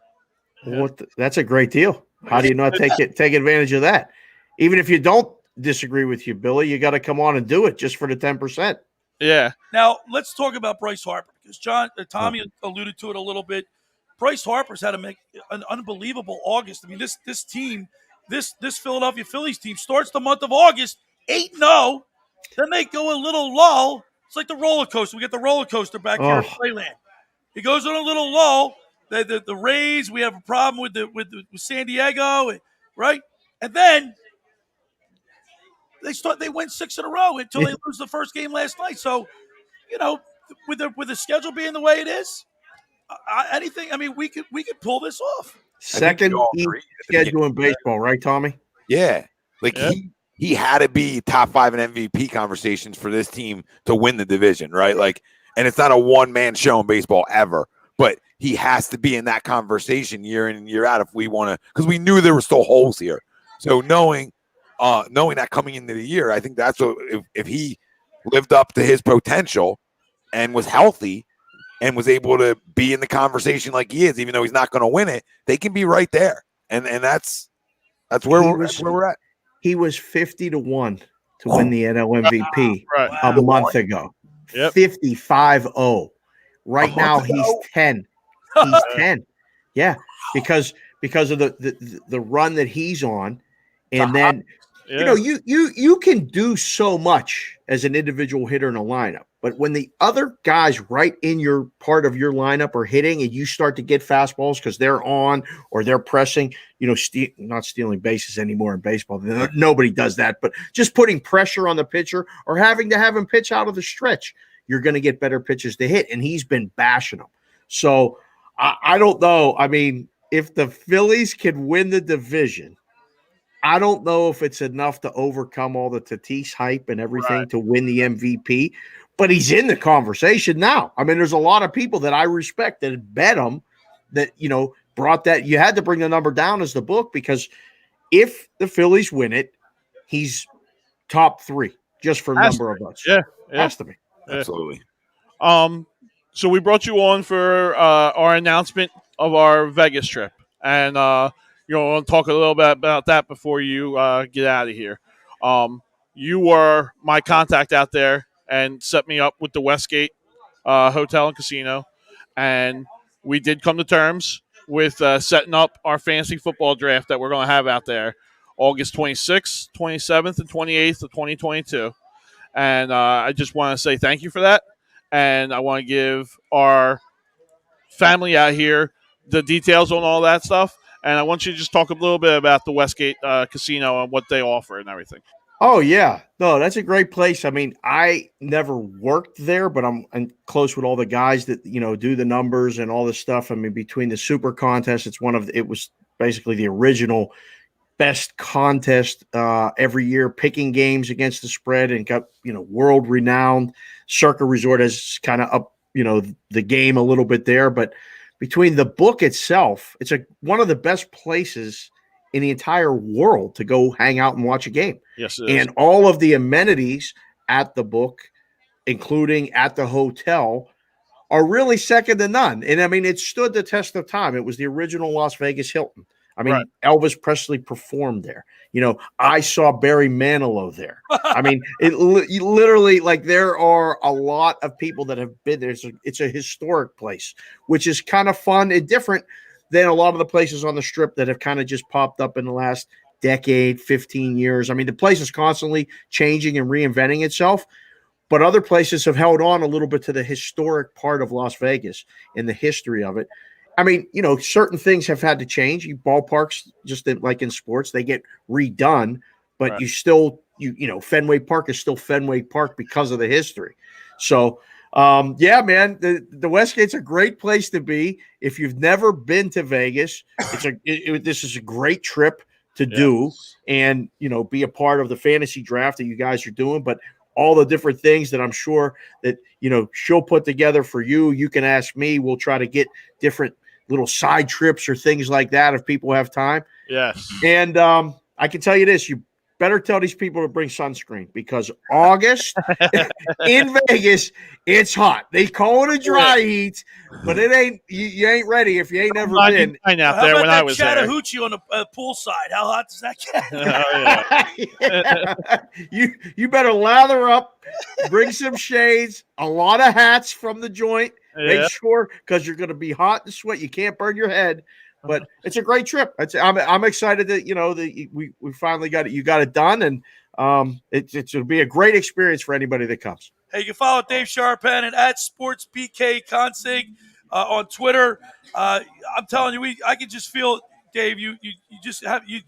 That's a great deal. How do you not take advantage of that? Even if you don't disagree with you, Billy, you got to come on and do it just for the 10%. Yeah. Now, let's talk about Bryce Harper because Tommy alluded to it a little bit. Bryce Harper's had to make an unbelievable August. I mean, this team, this Philadelphia Phillies team starts the month of August 8-0. Then they go a little lull. It's like the roller coaster. We get the roller coaster back here in Playland. He goes on a little lull. The Rays, we have a problem with San Diego, right? And then they win 6 in a row until they lose the first game last night. So, you know, with the schedule being the way it is, anything. I mean, we could pull this off. Second schedule in baseball, right, Tommy? Yeah, he had to be top 5 in MVP conversations for this team to win the division, right? Like, and it's not a one-man show in baseball ever, but he has to be in that conversation year in and year out if we want to, because we knew there were still holes here. So knowing that coming into the year, I think that's what if he lived up to his potential and was healthy and was able to be in the conversation like he is, even though he's not going to win it, they can be right there. And that's where we're at. He was 50-1 to win the NL MVP a month ago. Yep. 55-0. Right now he's 10. He's 10. Yeah, because of the run that he's on, and then you can do so much as an individual hitter in a lineup, but when the other guys right in your part of your lineup are hitting, and you start to get fastballs because they're on or they're pressing, not stealing bases anymore in baseball. Nobody does that, but just putting pressure on the pitcher or having to have him pitch out of the stretch, you're going to get better pitches to hit, and he's been bashing them. So I don't know. I mean, if the Phillies can win the division, I don't know if it's enough to overcome all the Tatis hype and everything to win the MVP, but he's in the conversation now. I mean, there's a lot of people that I respect that bet him that, brought that. You had to bring the number down as the book, because if the Phillies win it, he's top 3 just for number of votes. Yeah. Has to be. Absolutely. So we brought you on for our announcement of our Vegas trip, and I want to talk a little bit about that before you get out of here. You were my contact out there and set me up with the Westgate Hotel and Casino, and we did come to terms with setting up our fantasy football draft that we're going to have out there August 26th, 27th, and 28th of 2022. And I just want to say thank you for that. And I want to give our family out here the details on all that stuff. And I want you to just talk a little bit about the Westgate Casino and what they offer and everything. Oh, yeah. No, that's a great place. I mean, I never worked there, but I'm close with all the guys that, do the numbers and all this stuff. I mean, between the Super Contest, it was basically the original best contest every year, picking games against the spread, and got, world-renowned. Circa Resort has kind of up, the game a little bit there. But between the book itself, it's one of the best places in the entire world to go hang out and watch a game. Yes, it is. And all of the amenities at the book, including at the hotel, are really second to none. And I mean, it stood the test of time. It was the original Las Vegas Hilton. I mean, Elvis Presley performed there. I saw Barry Manilow there. I mean, it literally, like, there are a lot of people that have been there. It's a historic place, which is kind of fun and different than a lot of the places on the Strip that have kind of just popped up in the last decade, 15 years. I mean, the place is constantly changing and reinventing itself, but other places have held on a little bit to the historic part of Las Vegas and the history of it. I mean, certain things have had to change. Ballparks, just like in sports, they get redone, but you still, Fenway Park is still Fenway Park because of the history. So, yeah, man, the Westgate's a great place to be. If you've never been to Vegas, this is a great trip to do, and, be a part of the fantasy draft that you guys are doing, but all the different things that I'm sure that, she'll put together for you. You can ask me. We'll try to get different little side trips or things like that if people have time. Yes. And I can tell you this, you better tell these people to bring sunscreen, because August in Vegas, it's hot. They call it a dry heat, but it ain't. You ain't ready if you ain't never been. Out there when I was there. Chattahoochee on the poolside. How hot does that get? You better lather up, bring some shades, a lot of hats from the joint. Make sure, because you're going to be hot and sweat. You can't burn your head. But it's a great trip. I'm excited that that we finally got it. You got it done, and it'll be a great experience for anybody that comes. Hey, you can follow Dave Sharapan at SportsBKConsig on Twitter. I'm telling you, I can just feel, Dave. You just have you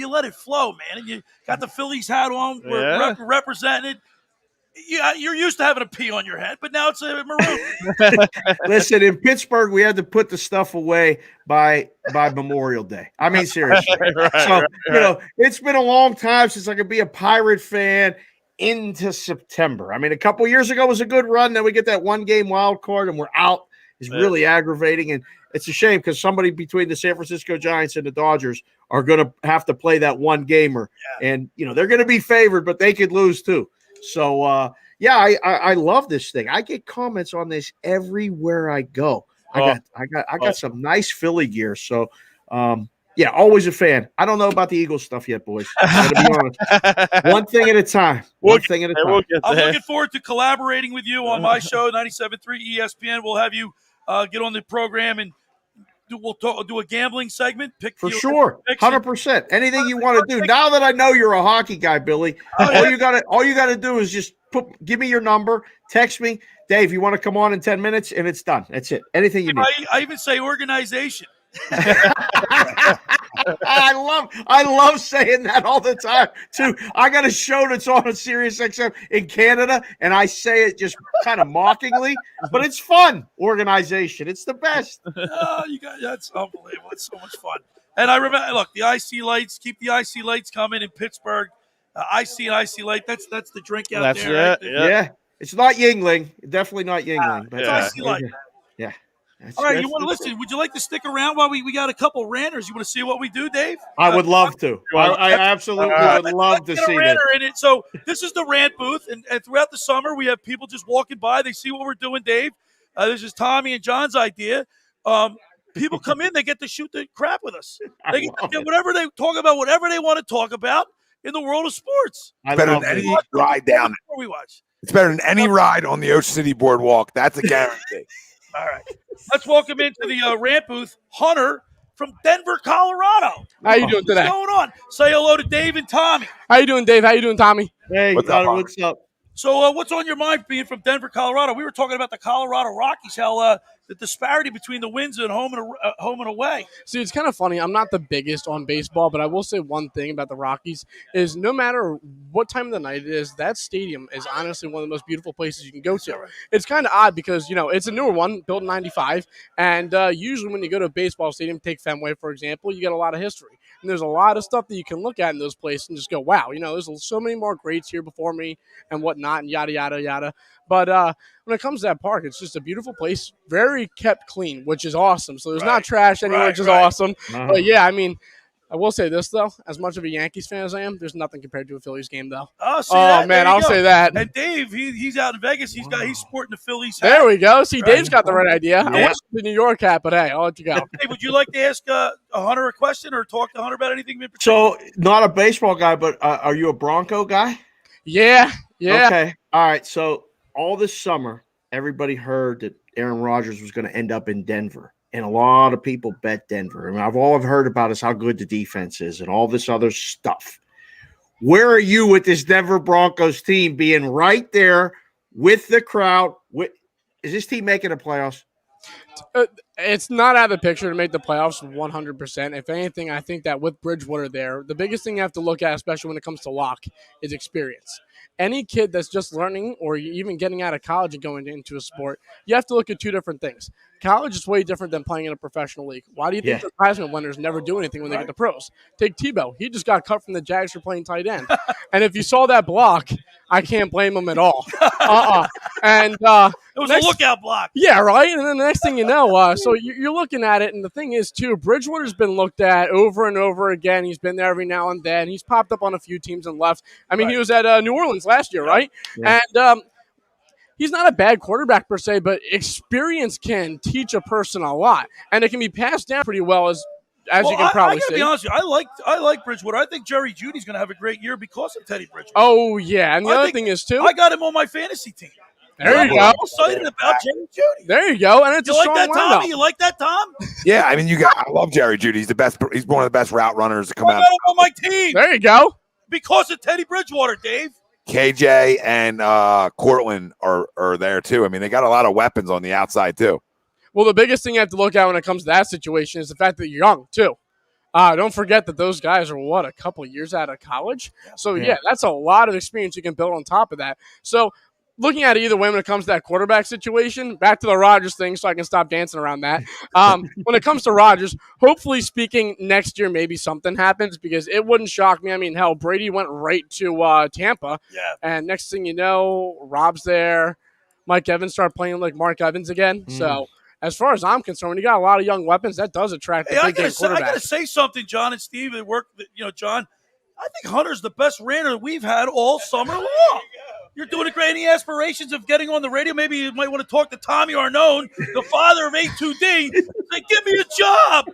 let it flow, man, and you got the Phillies hat on. We're represented. Yeah, you're used to having a P on your head, but now it's a maroon. Listen, in Pittsburgh, we had to put the stuff away by Memorial Day. I mean, seriously. It's been a long time since I could be a Pirate fan into September. I mean, a couple years ago was a good run. Then we get that one-game wild card, and we're out. It's really aggravating, and it's a shame because somebody between the San Francisco Giants and the Dodgers are going to have to play that one-gamer. Yeah. And, they're going to be favored, but they could lose too. So, I love this thing. I get comments on this everywhere I go. I got some nice Philly gear. So, always a fan. I don't know about the Eagles stuff yet, boys. I gotta be honest. One thing at a time. I'm looking forward to collaborating with you on my show, 97.3 ESPN. We'll have you get on the program and we'll do a gambling segment. Pick for sure, 100%. Anything you want to do. Now that I know you're a hockey guy, Billy, all you gotta do is just give me your number, text me, Dave. You want to come on in 10 minutes, and it's done. That's it. Anything you need. I even say organization. I love saying that all the time too. I got a show that's on Sirius XM in Canada, and I say it just kind of mockingly, but it's fun. Organization, it's the best. Oh, you guys, that's unbelievable. It's so much fun. And I remember, look, the IC Lights. Keep the IC Lights coming in Pittsburgh. IC and IC Light. That's the drink out there. Right? Yeah, it's not Yingling. Definitely not Yingling. But it's IC Light. Yeah. All right, you want to listen? Would you like to stick around while we got a couple ranters? You want to see what we do, Dave? I would love to. I absolutely would love to see that. In it. So this is the rant booth, and throughout the summer we have people just walking by. They see what we're doing, Dave. This is Tommy and John's idea. People come in, they get to shoot the crap with us. They get whatever they talk about, whatever they want to talk about in the world of sports. It's better than any ride down it. We watch. It's better than any ride on the Ocean City Boardwalk. That's a guarantee. All right. Let's welcome into the rant booth Hunter from Denver, Colorado. How you doing today? What's going on? Say hello to Dave and Tommy. How you doing, Dave? How you doing, Tommy? Hey, what's up? So what's on your mind being from Denver, Colorado? We were talking about the Colorado Rockies, how the disparity between the wins at home and away. See, it's kind of funny. I'm not the biggest on baseball, but I will say one thing about the Rockies is no matter what time of the night it is, that stadium is honestly one of the most beautiful places you can go to. Right. It's kind of odd because, it's a newer one, built in 95, and usually when you go to a baseball stadium, take Fenway, for example, you get a lot of history. And there's a lot of stuff that you can look at in those places and just go, wow, there's so many more greats here before me and whatnot and yada, yada, yada. But when it comes to that park, it's just a beautiful place, very kept clean, which is awesome. So there's not trash anywhere, which is awesome. Uh-huh. But, yeah, I will say this, though. As much of a Yankees fan as I am, there's nothing compared to a Phillies game, though. Man, I'll say that. And Dave, he's out in Vegas. He's sporting the Phillies hat. There we go. See, Dave's got the right idea. Yeah. I watched the New York hat, but, hey, I'll let you go. Hey, would you like to ask Hunter a question or talk to Hunter about anything in particular? So, not a baseball guy, but are you a Bronco guy? Yeah. Okay. All right. So, all this summer, everybody heard that Aaron Rodgers was going to end up in Denver. And a lot of people bet Denver. All I've heard about is how good the defense is and all this other stuff. Where are you with this Denver Broncos team being right there with the crowd? Is this team making the playoffs? It's not out of the picture to make the playoffs 100%. If anything, I think that with Bridgewater there, the biggest thing you have to look at, especially when it comes to Locke, is experience. Any kid that's just learning or even getting out of college and going into a sport, you have to look at two different things. College is way different than playing in a professional league. Why do you think the Heisman winners never do anything when they get to pros? Take Tebow. He just got cut from the Jags for playing tight end. And if you saw that block, I can't blame him at all. And it was a lookout block. Yeah, right? And then the next thing you know, so you're looking at it, and the thing is, too, Bridgewater's been looked at over and over again. He's been there every now and then. He's popped up on a few teams and left. He was at New Orleans last year, right? Yeah. And he's not a bad quarterback per se, but experience can teach a person a lot, and it can be passed down pretty well as you can probably see. I gotta be honest with you, I like Bridgewater. I think Jerry Jeudy's going to have a great year because of Teddy Bridgewater. Oh yeah, and the other thing is too, I got him on my fantasy team. There you go. I'm excited about Jerry Jeudy. There you go, and it's you a like strong that, lineup. Tommy? You like that, Tom? Yeah, I love Jerry Jeudy. He's the best. He's one of the best route runners to come out. I got him on my team. There you go. Because of Teddy Bridgewater, Dave. KJ and Cortland are there too. They got a lot of weapons on the outside too. Well, the biggest thing you have to look at when it comes to that situation is the fact that you're young too. Don't forget that those guys are, a couple of years out of college? So, yeah, that's a lot of experience you can build on top of that. So, looking at it either way when it comes to that quarterback situation, back to the Rodgers thing so I can stop dancing around that. When it comes to Rodgers, hopefully speaking, next year maybe something happens because it wouldn't shock me. Hell, Brady went right to Tampa. Yeah. And next thing you know, Rob's there. Mike Evans started playing like Mark Evans again. So, as far as I'm concerned, when you got a lot of young weapons, that does attract the big-game quarterback. I got to say something, John and Steve. It worked, John. I think Hunter's the best ranter we've had all summer long. You're doing a great. Any aspirations of getting on the radio? Maybe you might want to talk to Tommy Arnone, the father of A2D. Say, give me a job.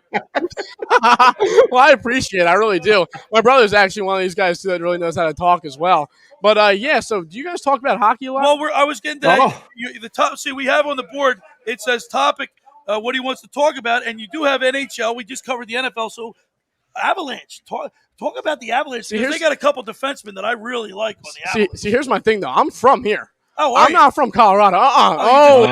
Well, I appreciate it. I really do. My brother's actually one of these guys, too, that really knows how to talk as well. But, so do you guys talk about hockey a lot? Well, I was getting to that. The top. See, we have on the board, it says topic what he wants to talk about. And you do have NHL. We just covered the NFL. So Avalanche. Talk about the Avalanche. Because they got a couple defensemen that I really like on the Avalanche. See, here's my thing, though. I'm from here. Oh, I'm not from Colorado.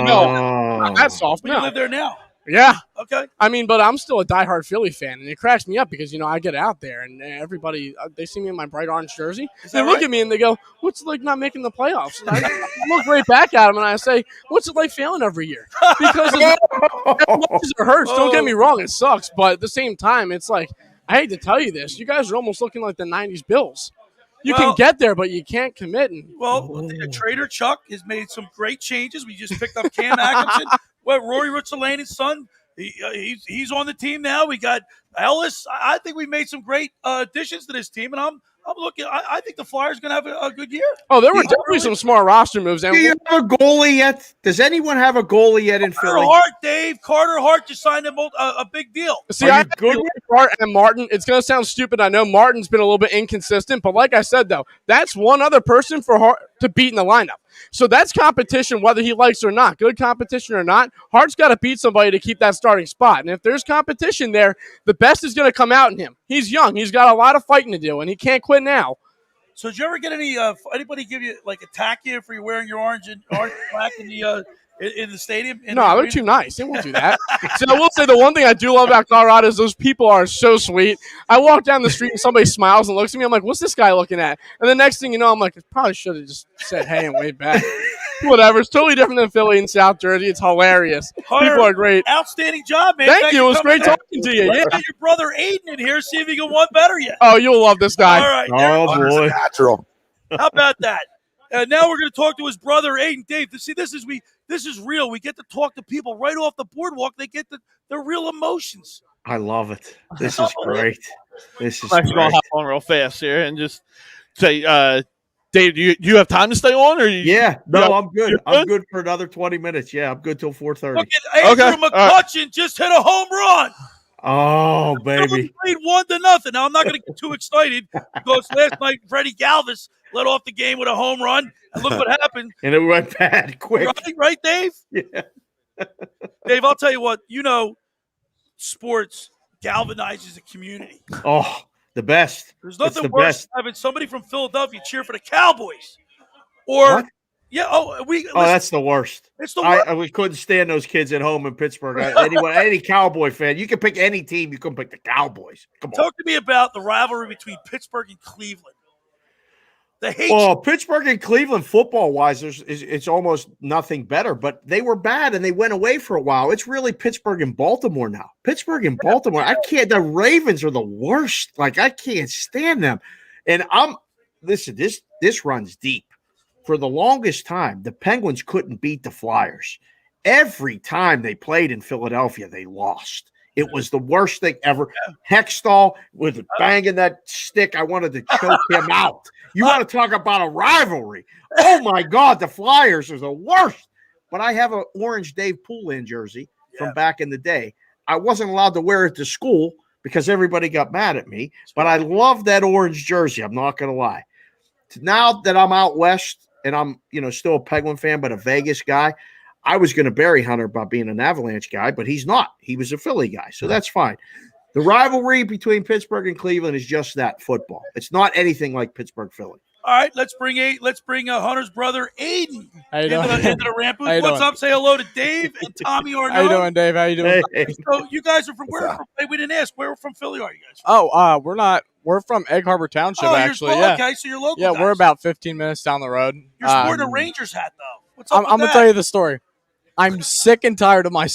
No. Not that soft. You live there now. Yeah. Okay. I mean, but I'm still a diehard Philly fan, and it cracks me up because, I get out there, and everybody, they see me in my bright orange jersey. They look at me, and they go, what's it like not making the playoffs? And I look right back at them, and I say, what's it like failing every year? Because as much as it hurts, don't get me wrong, it sucks. But at the same time, it's like, I hate to tell you this, you guys are almost looking like the 90s Bills. You can get there, but you can't commit. Trader Chuck has made some great changes. We just picked up Cam Atkinson. Rory Ruotsalainen's son, he's on the team now. We got Ellis. I think we made some great additions to this team, and I'm looking. I think the Flyers are going to have a good year. Oh, there were definitely some smart roster moves. Do you have a goalie yet? Does anyone have a goalie yet in Philly? Carter Hart just signed a big deal. See, I good with Hart and Martin. It's going to sound stupid. I know Martin's been a little bit inconsistent, but like I said, though, that's one other person for Hart to beat in the lineup. So that's competition, whether he likes or not. Good competition or not, Hart's got to beat somebody to keep that starting spot. And if there's competition there, the best is going to come out in him. He's young. He's got a lot of fighting to do, and he can't quit now. So did you ever get anybody give you, attack you for you wearing your orange black in the stadium? No, they're too nice. They won't do that. So I will say the one thing I do love about Colorado is those people are so sweet. I walk down the street and somebody smiles and looks at me. I'm like, what's this guy looking at? And the next thing you know, I'm like, I probably should have just said hey and waved back. Whatever. It's totally different than Philly and South Jersey. It's hilarious. Hunter, people are great. Outstanding job, man. Thank you. It was great talking to you. Let's get your brother Aiden in here, see if he can one better you. Oh, you'll love this guy. All right. Oh, boy. Natural. How about that? Now we're going to talk to his brother Aiden. Dave, see, this is real. We get to talk to people right off the boardwalk. They get the real emotions. I love it. This is great. This is great. I'll hop on real fast here and just say, Dave, do you have time to stay on? I'm good. I'm good for another 20 minutes. Yeah, I'm good till 4:30. Look at Andrew McCutcheon just hit a home run. Oh, baby. Played 1-0. Now, I'm not going to get too excited because last night Freddie Galvis led off the game with a home run. And look what happened. And it went bad quick. Right, Dave? Yeah. Dave, I'll tell you what. Sports galvanizes a community. Oh, the best. There's nothing worse than having somebody from Philadelphia cheer for the Cowboys. Or what? Yeah, that's the worst. It's the worst. We couldn't stand those kids at home in Pittsburgh. Any Cowboy fan, you can pick any team. You couldn't pick the Cowboys. Come on. Talk to me about the rivalry between Pittsburgh and Cleveland. Pittsburgh and Cleveland, football-wise, it's almost nothing better. But they were bad, and they went away for a while. It's really Pittsburgh and Baltimore now. Pittsburgh and Baltimore. The Ravens are the worst. I can't stand them. And listen, this runs deep. For the longest time, the Penguins couldn't beat the Flyers. Every time they played in Philadelphia, they lost. It was the worst thing ever. Hextall was banging that stick. I wanted to choke him out. You want to talk about a rivalry? Oh, my God, the Flyers are the worst. But I have an orange Dave Poulin jersey from back in the day. I wasn't allowed to wear it to school because everybody got mad at me. But I love that orange jersey. I'm not going to lie. Now that I'm out west and I'm still a Penguin fan but a Vegas guy, I was going to bury Hunter by being an Avalanche guy, but he's not. He was a Philly guy, so that's fine. The rivalry between Pittsburgh and Cleveland is just that, football. It's not anything like Pittsburgh-Philly. All right, let's bring Hunter's brother Aiden into the ramp booth. What's doing? up? Say hello to Dave and Tommy Arnaud. How you doing, Dave? How you doing? Hey. So you guys are from where? We didn't ask. Where from Philly are you guys? We're not. We're from Egg Harbor Township, actually. Okay, so you're local. Yeah, guys. We're about 15 minutes down the road. You're sporting a Rangers hat, though. What's up I'm going to tell you the story. I'm sick and tired of my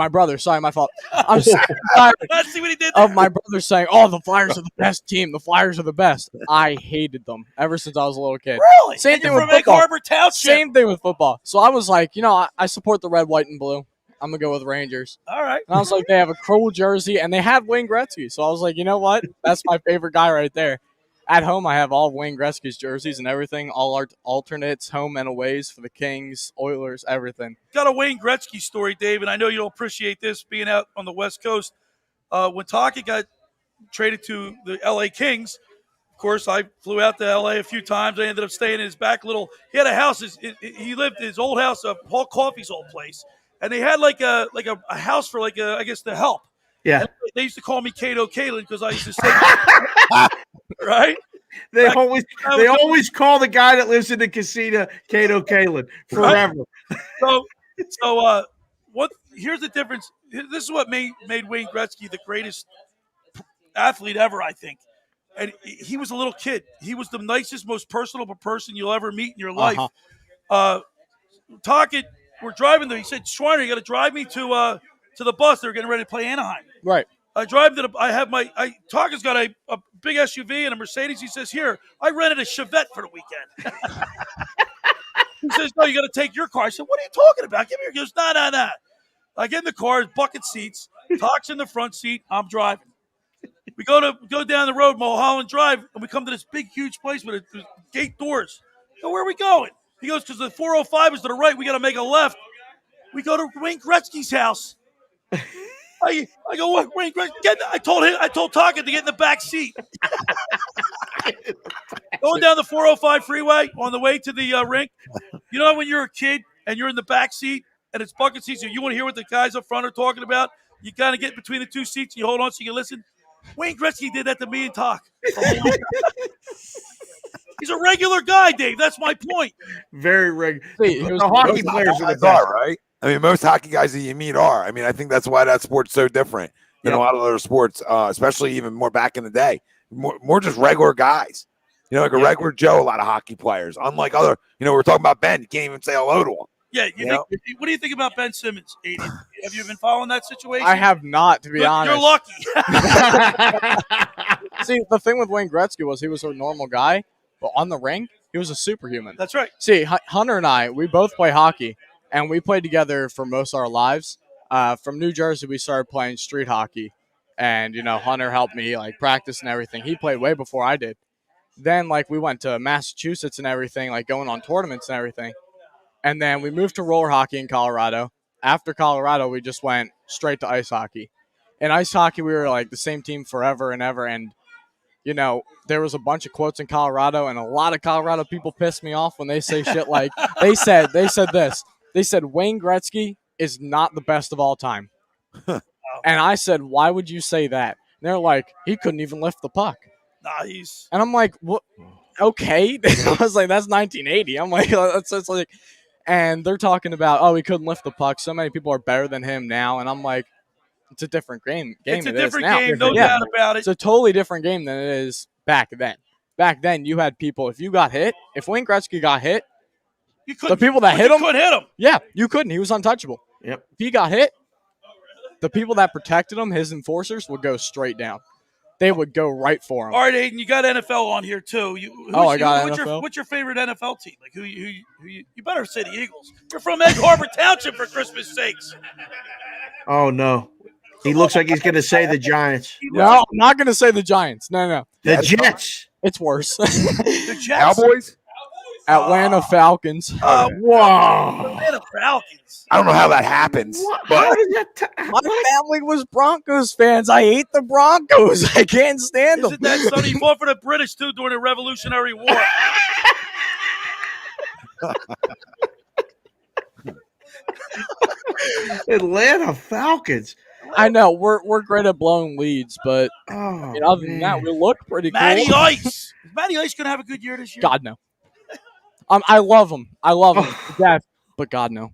brother. Sorry, my fault. I'm sick and tired Let's see what he did there. of my brother saying, "Oh, the Flyers are the best team. The Flyers are the best." I hated them ever since I was a little kid. Really? Same and thing you're with from Egg football. Harbor Township. Same thing with football. So I was like, I support the red, white, and blue. I'm going to go with Rangers. All right. And I was like, they have a cool jersey, and they have Wayne Gretzky. So I was like, you know what? That's my favorite guy right there. At home, I have all of Wayne Gretzky's jerseys and everything, all our alternates, home and aways for the Kings, Oilers, everything. Got a Wayne Gretzky story, Dave, and I know you'll appreciate this being out on the West Coast. When Taka got traded to the L.A. Kings, of course, I flew out to L.A. a few times. I ended up staying in his back little – he had a house. He lived in his old house, Paul Coffey's old place. and they had like a house for I guess the help. Yeah. And they used to call me Kato Kalin because I used to say right. They always call the guy that lives in the casino Kato Kalin forever. Right? So what? Here's the difference. This is what made Wayne Gretzky the greatest athlete ever, I think. And he was a little kid. He was the nicest, most personable person you'll ever meet in your life. Talking, we're driving there. He said, "Schweiner, you got to drive me to the bus. They're getting ready to play Anaheim." Right. I drive to I have Talker's got a big SUV and a Mercedes. He says, "Here, I rented a Chevette for the weekend." He says, "No, you got to take your car." I said, "What are you talking about? Give me your." He goes, "No. I get in the car, bucket seats. Talk's in the front seat. I'm driving. We go down the road, Mulholland Drive, and we come to this big, huge place with gate doors. So where are we going? He goes, because the 405 is to the right. We got to make a left. We go to Wayne Gretzky's house. I go, what, Wayne Gretzky? I told Talker to get in the back seat. Going down the 405 freeway on the way to the rink. You know when you're a kid and you're in the back seat and it's bucket seats and you want to hear what the guys up front are talking about? You kind of get between the two seats and you hold on so you can listen. Wayne Gretzky did that to me and Talk. He's a regular guy, Dave. That's my point. Very regular. The hockey players are the best, right? I mean, most hockey guys that you meet are. I mean, I think that's why that sport's so different than a lot of other sports, especially even more back in the day. More just regular guys. You know, like a regular Joe, a lot of hockey players. Unlike other, we're talking about Ben. You can't even say hello to him. Yeah, what do you think about Ben Simmons, Aiden? Have you been following that situation? I have not, to be honest. You're lucky. See, the thing with Wayne Gretzky was he was a normal guy, but on the ring, he was a superhuman. That's right. See, Hunter and I, we both play hockey, and we played together for most of our lives. From New Jersey, we started playing street hockey, and, Hunter helped me, practice and everything. He played way before I did. Then, we went to Massachusetts and everything, going on tournaments and everything. And then we moved to roller hockey in Colorado. After Colorado, we just went straight to ice hockey. In ice hockey, we were the same team forever and ever. And, there was a bunch of quotes in Colorado, and a lot of Colorado people piss me off when they say shit like, they said this. They said, Wayne Gretzky is not the best of all time. And I said, why would you say that? And they're like, he couldn't even lift the puck. Nice. And I'm like, what? Okay. I was like, that's 1980. I'm like, that's like. And they're talking about, he couldn't lift the puck. So many people are better than him now. And I'm like, it's a different game. It's a different game, no doubt about it. It's a totally different game than it is back then. Back then, you had people, if Wayne Gretzky got hit, the people that hit him, couldn't hit him. Yeah, you couldn't. He was untouchable. Yep. If he got hit, the people that protected him, his enforcers, would go straight down. They would go right for him. All right, Aiden, you got NFL on here too. I got NFL. What's your favorite NFL team? Who you better say the Eagles. You're from Egg Harbor Township, for Christmas sakes. Oh no, he looks like he's going to say the Giants. No, I'm not going to say the Giants. No. The Jets. It's worse. The Jets. Cowboys. Atlanta Falcons. Wow. Atlanta Falcons. I don't know how that happens, but My family was Broncos fans. I hate the Broncos. I can't stand them. Isn't that funny? He fought for the British too during the Revolutionary War. Atlanta Falcons. I know we're great at blowing leads, but other than that, we look pretty cool. Matty Ice. Is Matty Ice going to have a good year this year? God no. I love him. I love him to death, but God no.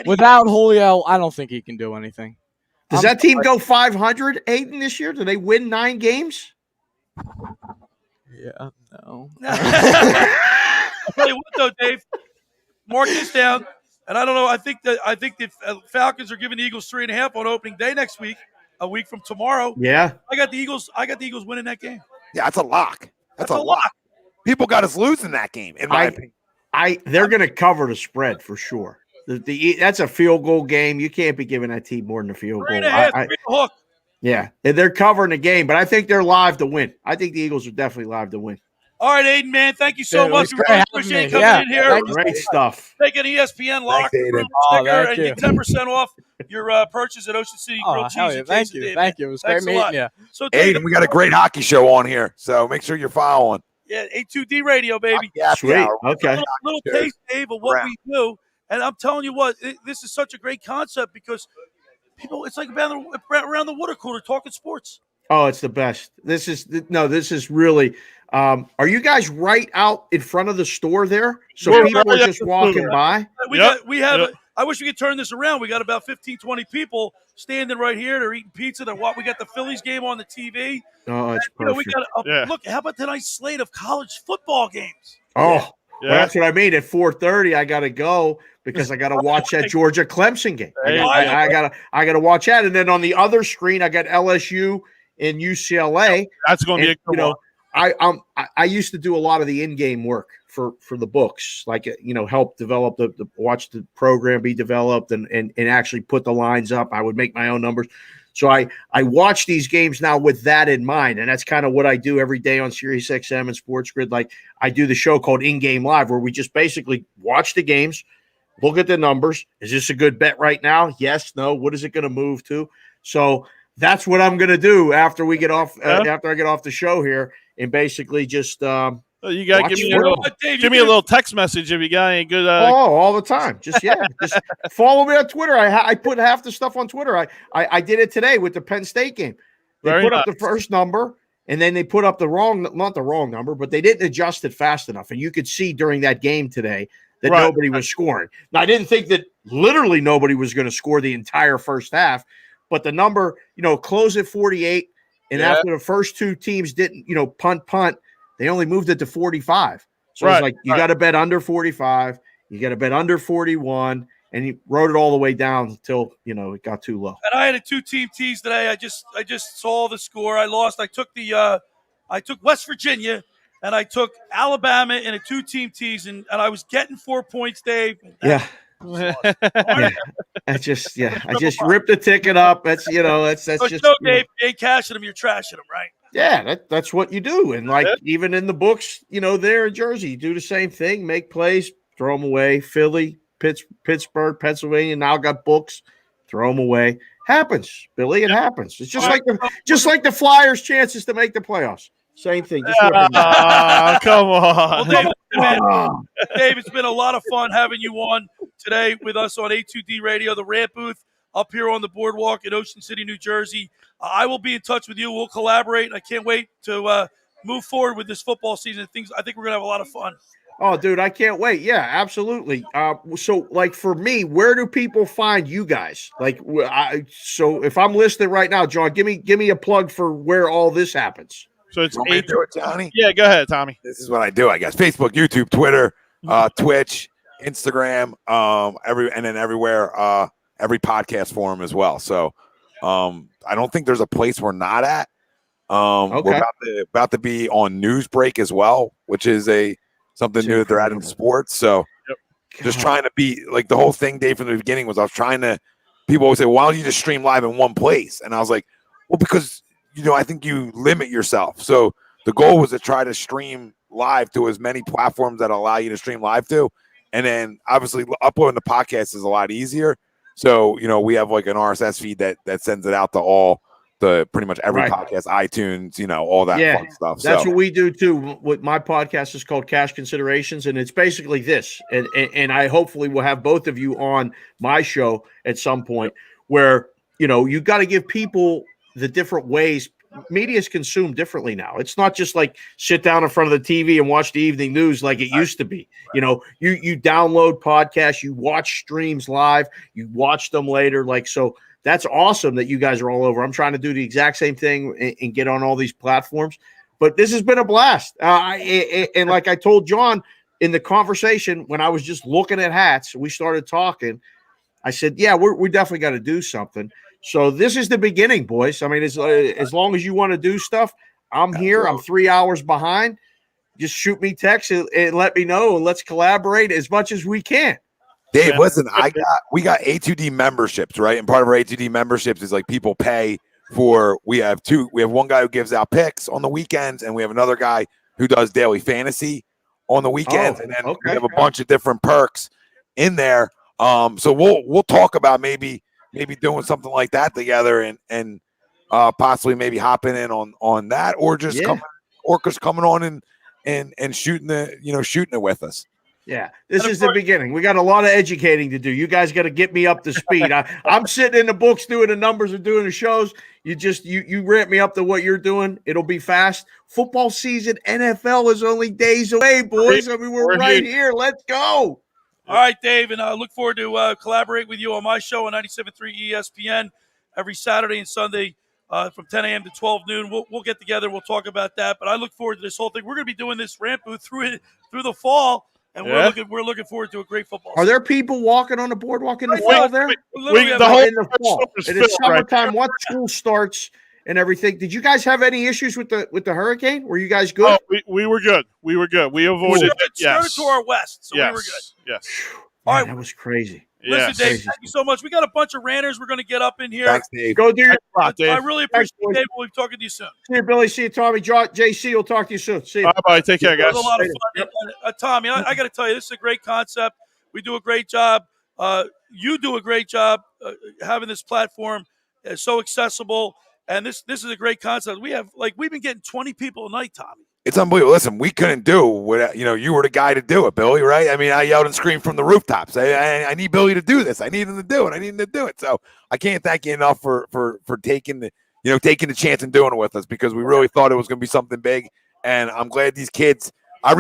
Without Julio, I don't think he can do anything. Does that team go 500, Aiden, this year? Do they win 9 games? Yeah, no. I'll tell you what, though, Dave. Mark this down. And I don't know. I think the Falcons are giving the Eagles 3.5 on opening day next week, a week from tomorrow. Yeah. I got the Eagles winning that game. yeah, that's a lock. That's a lock. People got us losing that game, in my opinion. They're going to cover the spread for sure. That's a field goal game. You can't be giving that team more than a field goal. 3.5, hook. Yeah, they're covering the game, but I think they're live to win. I think the Eagles are definitely live to win. All right, Aiden, man, thank you so much. We really appreciate you coming in here. Great stuff. Take an ESPN locker room sticker and get 10% off your purchase at Ocean City Grilled Cheese. Yeah. Thank you. Thank you. It was great meeting you. So, Aiden, we got a great hockey show on here, so make sure you're following. Yeah, A2D Radio, baby. Yeah, Sweet. Okay. Little taste, Dave, of what we do. And I'm telling you what, this is such a great concept because people, it's like around the water cooler talking sports. Oh, it's the best. This is really. Are you guys right out in front of the store there? So people are just walking by. I wish we could turn this around. We got about 15, 20 people standing right here. They're eating pizza. We got the Phillies game on the TV. Oh, it's perfect. Look, how about tonight's slate of college football games? Oh, well, that's what I mean. At 4:30, I got to go because I got to watch that Georgia Clemson game. I got to watch that, and then on the other screen, I got LSU and UCLA. That's going to be a good one. I used to do a lot of the in-game work for the books, like help develop watch the program be developed and actually put the lines up. I would make my own numbers. So I watch these games now with that in mind, and that's kind of what I do every day on SiriusXM and Sports Grid. Like I do the show called In Game Live, where we just basically watch the games, look at the numbers. Is this a good bet right now? Yes, no. What is it going to move to? So that's what I'm going to do after we get off. After I get off the show here, and basically just you got to give me a little text message if you got any good. All the time. Just follow me on Twitter. I put half the stuff on Twitter. I did it today with the Penn State game. They put up the first number, and then they put up not the wrong number, but they didn't adjust it fast enough. And you could see during that game today that nobody was scoring. Now, I didn't think that literally nobody was going to score the entire first half, but the number, closed at 48, and after the first two teams didn't, punt, they only moved it to 45. So it's like you got to bet under 45, you got to bet under 41, and he wrote it all the way down until it got too low. And I had a 2-team tease today. I just saw the score. I lost. I took I took West Virginia and I took Alabama in a 2-team tease, and I was getting 4 points, Dave. I just ripped the ticket up. That's that's just Dave, you ain't cashing them, you're trashing them, right? Yeah, that's what you do. And even in the books, there in Jersey, you do the same thing, make plays, throw them away. Philly, Pittsburgh, Pennsylvania now got books, throw them away. Happens, Billy. It happens. It's just like the Flyers' chances to make the playoffs. Same thing. Come on. Well, Dave, it's been a lot of fun having you on today with us on A2D Radio, the Rant Booth up here on the boardwalk in Ocean City, New Jersey. I will be in touch with you. We'll collaborate, and I can't wait to move forward with this football season. I think we're going to have a lot of fun. Oh, dude, I can't wait. Yeah, absolutely. So, for me, where do people find you guys? So if I'm listening right now, John, give me a plug for where all this happens. So it's Johnny. Yeah, go ahead, Tommy. This is what I do, I guess. Facebook, YouTube, Twitter, Twitch, Instagram, everywhere, every podcast forum as well. So I don't think there's a place we're not at. We're about to be on Newsbreak as well, which is something new that they're adding to sports. So just trying to be like the whole thing, Dave, from the beginning was people always say, why don't you just stream live in one place? And I was like, well, because I think you limit yourself. So the goal was to try to stream live to as many platforms that allow you to stream live to. And then obviously uploading the podcast is a lot easier. So, we have like an RSS feed that sends it out to all pretty much every podcast, iTunes, all that fun stuff. That's what we do too. What my podcast is called Cash Considerations. And it's basically this. And I hopefully will have both of you on my show at some point where, you got to give people the different ways media is consumed differently now. It's not just like sit down in front of the TV and watch the evening news like it used to be. You download podcasts, you watch streams live, you watch them later. So that's awesome that you guys are all over. I'm trying to do the exact same thing and get on all these platforms. But this has been a blast. And like I told John in the conversation when I was just looking at hats, we started talking. I said, yeah, we definitely got to do something. So this is the beginning, boys. I mean, as long as you want to do stuff, I'm here. I'm 3 hours behind. Just shoot me text and let me know, and let's collaborate as much as we can. Dave, listen, we got A2D memberships, right? And part of our A2D memberships is like people pay for. We have one guy who gives out picks on the weekends, and we have another guy who does daily fantasy on the weekends, and then we have a bunch of different perks in there. So we'll talk about maybe doing something like that together and possibly maybe hopping in on that or just coming on and shooting it with us. Yeah, this is the beginning. We got a lot of educating to do. You guys got to get me up to speed. I'm sitting in the books doing the numbers and doing the shows. You ramp me up to what you're doing. It'll be fast. Football season, NFL is only days away, boys. I mean, we're right here. Let's go. All right, Dave, and I look forward to collaborate with you on my show on 97.3 ESPN every Saturday and Sunday from 10 a.m. to 12 noon. We'll get together. We'll talk about that. But I look forward to this whole thing. We're going to be doing this ramp booth through the fall. And we're looking forward to a great football season. Are there people walking on the boardwalk in the fall there? In the fall. In the summertime, once school starts and everything. Did you guys have any issues with the hurricane? Were you guys good? Oh, we were good. We were good. We avoided it. Yes. To our west, so we were good. Yes. All right, that was crazy. Listen, Dave, thank you so much. We got a bunch of ranters we're going to get up in here. Thanks, Dave. Go do your Dave. I really appreciate it, Dave. We'll be talking to you soon. See you, Billy. See you, Tommy. JC will talk to you soon. See you. Bye. Take care, guys. It was a lot of fun. Tommy, I got to tell you, this is a great concept. We do a great job. You do a great job having this platform so accessible. And this is a great concept. We've been getting 20 people a night, Tommy. It's unbelievable. Listen, we couldn't do what you were the guy to do it, Billy, right? I mean, I yelled and screamed from the rooftops. I need Billy to do this. I need him to do it. I need him to do it. So I can't thank you enough for taking the chance and doing it with us, because we really thought it was going to be something big. And I'm glad these kids. I'll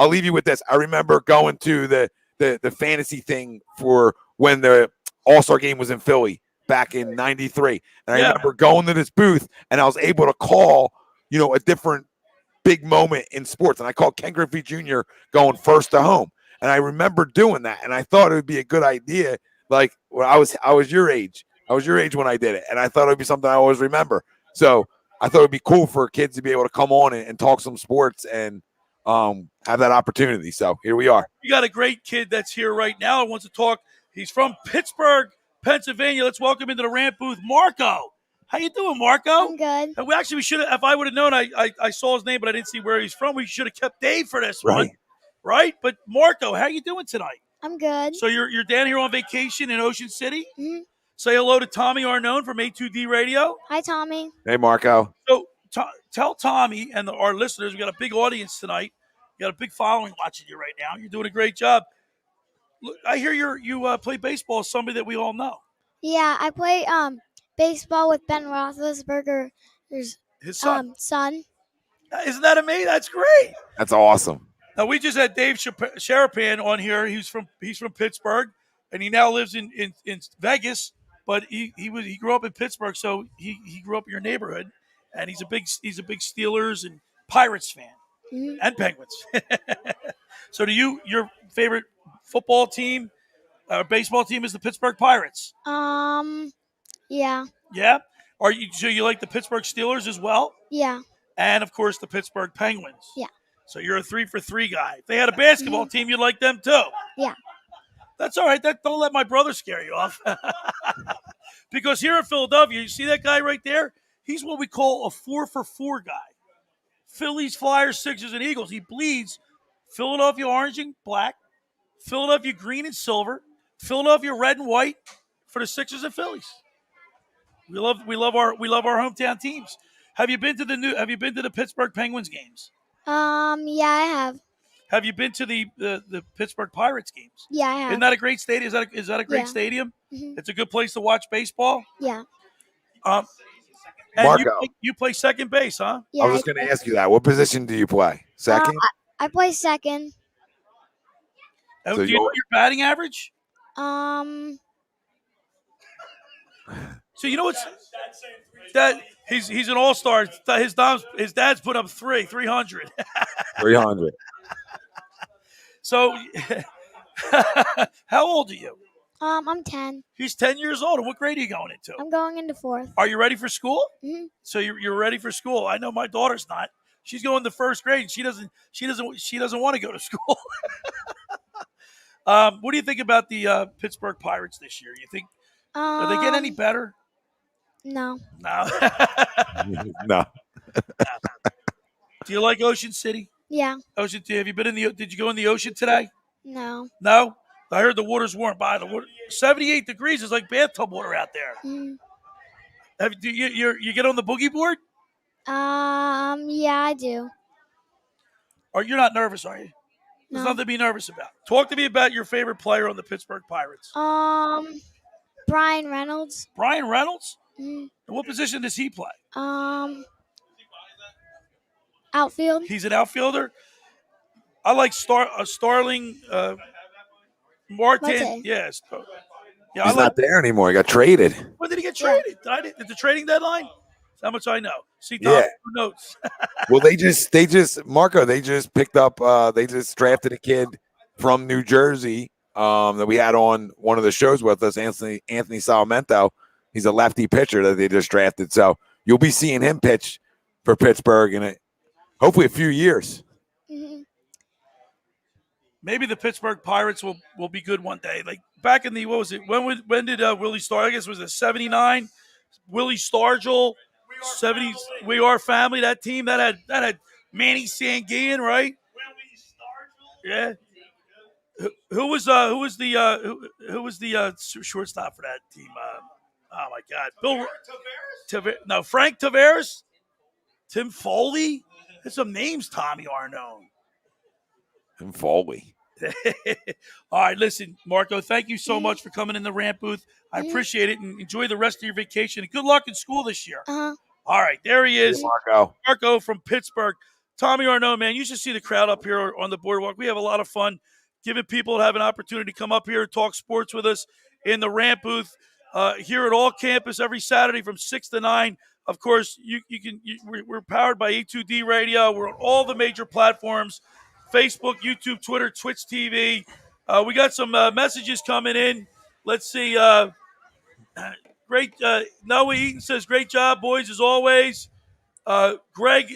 leave you with this. I remember going to the fantasy thing for when the All-Star game was in Philly back in '93, and I remember going to this booth and I was able to call a different big moment in sports, and I called Ken Griffey Jr. going first to home, and I remember doing that, and I thought it would be a good idea. Like when I was your age when I did it, and I thought it would be something I always remember. So I thought it would be cool for kids to be able to come on and talk some sports and have that opportunity. So here we are. You got a great kid that's here right now and wants to talk. He's from Pittsburgh, Pennsylvania. Let's welcome into the ramp booth, Marco. How you doing, Marco? I'm good. And we should have. If I would have known, I saw his name, but I didn't see where he's from. We should have kept Dave for this one, right? But Marco, how you doing tonight? I'm good. So you're down here on vacation in Ocean City. Mm-hmm. Say hello to Tommy Arnone from A2D Radio. Hi, Tommy. Hey, Marco. So tell Tommy and our listeners, we got a big audience tonight. You got a big following watching you right now. You're doing a great job. Look, I hear you play baseball with somebody that we all know. Yeah, I play baseball with Ben Roethlisberger's his son. Isn't that amazing? That's great. That's awesome. Now we just had Dave Sharapan on here. He's from Pittsburgh, and he now lives in Vegas. But he grew up in Pittsburgh, so he grew up in your neighborhood, and he's a big Steelers and Pirates fan, and Penguins. So your favorite football team or baseball team is the Pittsburgh Pirates? Yeah. Yeah? So you like the Pittsburgh Steelers as well? Yeah. And, of course, the Pittsburgh Penguins. Yeah. So you're a 3-for-3 guy. If they had a basketball team, you'd like them too. Yeah. That's all right. Don't let my brother scare you off. Because here in Philadelphia, you see that guy right there? He's what we call a 4-for-4 guy. Phillies, Flyers, Sixers, and Eagles. He bleeds Philadelphia orange and black, Philadelphia green and silver, Philadelphia red and white for the Sixers and Phillies. We love our hometown teams. Have you been to the Pittsburgh Penguins games? Yeah, I have. Have you been to the Pittsburgh Pirates games? Yeah, I have. Isn't that a great stadium? Is that a great stadium? Mm-hmm. It's a good place to watch baseball. Yeah. And Marco, you play second base, huh? Yeah, I was just going to ask you that. What position do you play? Second? I play second. Do you know your batting average? So you know what's that he's an all-star. His dad's put up 300. 300. So how old are you? I'm 10. He's 10 years old. And what grade are you going into? I'm going into 4th. Are you ready for school? Mm-hmm. So you're ready for school. I know my daughter's not. She's going to 1st grade. And she doesn't want to go to school. What do you think about the Pittsburgh Pirates this year? You think are they getting any better? No. No. No. Do you like Ocean City? Yeah. Ocean. Have you been did you go in the ocean today? No. No. I heard the water's warm. 78 degrees is like bathtub water out there. Do you get on the boogie board? Yeah, I do. Or you're not nervous, are you? There's nothing to be nervous about. Talk to me about your favorite player on the Pittsburgh Pirates. Brian Reynolds. Brian Reynolds? Mm-hmm. And what position does he play? Outfield. He's an outfielder. I like Starling Martin. Yes. Yeah, he's not there anymore. He got traded. When did he get traded? Did the trading deadline? That's how much I know. See, yeah. Who knows? Well, they just picked up. They just drafted a kid from New Jersey that we had on one of the shows with us, Anthony Salamento. He's a lefty pitcher that they just drafted. So you'll be seeing him pitch for Pittsburgh in hopefully a few years. Mm-hmm. Maybe the Pittsburgh Pirates will be good one day. Like back in the, what was it? When did Willie Stargell? I guess it was a 79. Willie Stargell, 70s. We Are Family. That team that had Manny Sanguillen, right? Yeah. Who was the shortstop for that team? Oh my God, Frank Tavares, Tim Foley. There's some names Tommy Arnone. And Foley. All right, listen, Marco, thank you so much for coming in the rant booth. I appreciate it, and enjoy the rest of your vacation. And good luck in school this year. Uh-huh. All right, there he is, Marco from Pittsburgh. Tommy Arnone, man, you should see the crowd up here on the boardwalk. We have a lot of fun giving people have an opportunity to come up here and talk sports with us in the rant booth here at All Campus every Saturday from 6 to 9. Of course, we're powered by A2D Radio. We're on all the major platforms. Facebook, YouTube, Twitter, Twitch TV. We got some messages coming in. Let's see. Great. Noah Eaton says, great job, boys, as always. Greg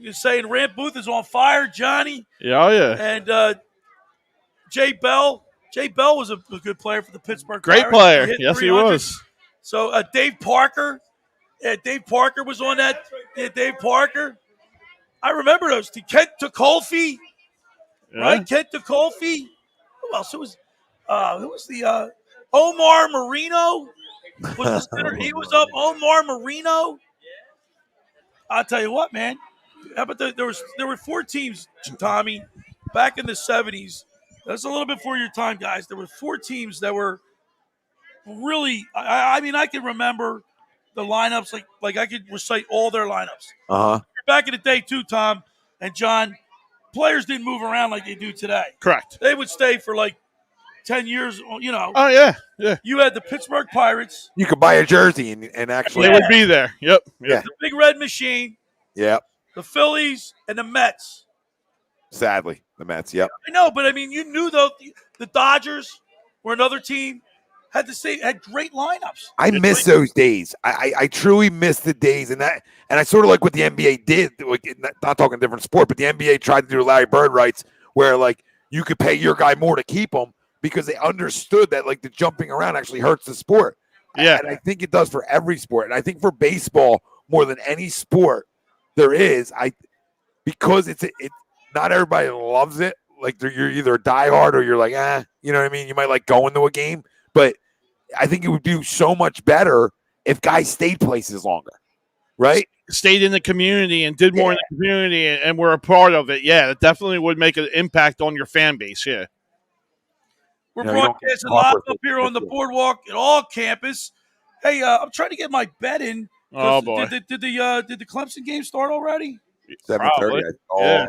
is saying Rant Booth is on fire, Johnny. Yeah, oh yeah. And Jay Bell. Jay Bell was a good player for the Pittsburgh Great Pirates. player. Yes, he was. So Dave Parker. Yeah, Dave Parker was on that. Yeah, Dave Parker. I remember those. Kent Tekulfi, right? Kent Tekulfi. Who else? Who was the Omar Marino? He was up. Omar Marino. I'll tell you what, man. How about there were 4 teams, Tommy, back in the 70s. That's a little bit before your time, guys. There were 4 teams that were really. I mean, I can remember the lineups like I could recite all their lineups. Back in the day, too, Tom and John, players didn't move around like they do today. Correct. They would stay for like 10 years, you know. Oh, yeah, yeah. You had the Pittsburgh Pirates. You could buy a jersey and actually. They would be there. Yep. Yeah. The Big Red Machine. Yep. The Phillies and the Mets. Sadly, the Mets, yep. I know, but I mean, you knew though the Dodgers were another team. Had great lineups. I miss those days. I truly miss the days, and I sort of like what the NBA did. Like, not talking different sport, but the NBA tried to do Larry Bird rights, where like you could pay your guy more to keep him because they understood that like the jumping around actually hurts the sport. Yeah, and I think it does for every sport, and I think for baseball more than any sport there is. Because it's not everybody loves it. Like you're either a diehard or you're like, you know what I mean? You might like going to a game. But I think it would be so much better if guys stayed places longer, right? Stayed in the community and did more in the community and were a part of it. Yeah, it definitely would make an impact on your fan base, yeah. We're broadcasting live up here on the boardwalk at All Campus. Hey, I'm trying to get my bet in. Oh, boy. Did the Clemson game start already? 7:30. Yeah.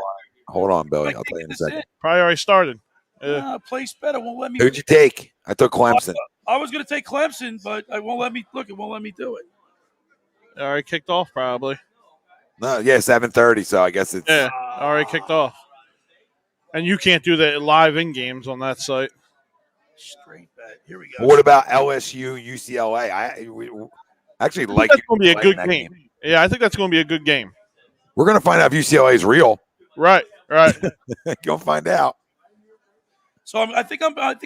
Hold on, Billy. I'll tell you in a second. Probably already started. Place bet. It won't let me. Who'd you take? I took Clemson. I was going to take Clemson, but it won't let me look. It won't let me do it. Already kicked off, probably. No, yeah, 7:30. So I guess it's already kicked off. And you can't do the live in games on that site. Straight bet. Here we go. What about LSU, UCLA? I actually like. That's going to be a good game. Yeah, I think that's going to be a good game. We're going to find out if UCLA is real. Right. Go find out. So I think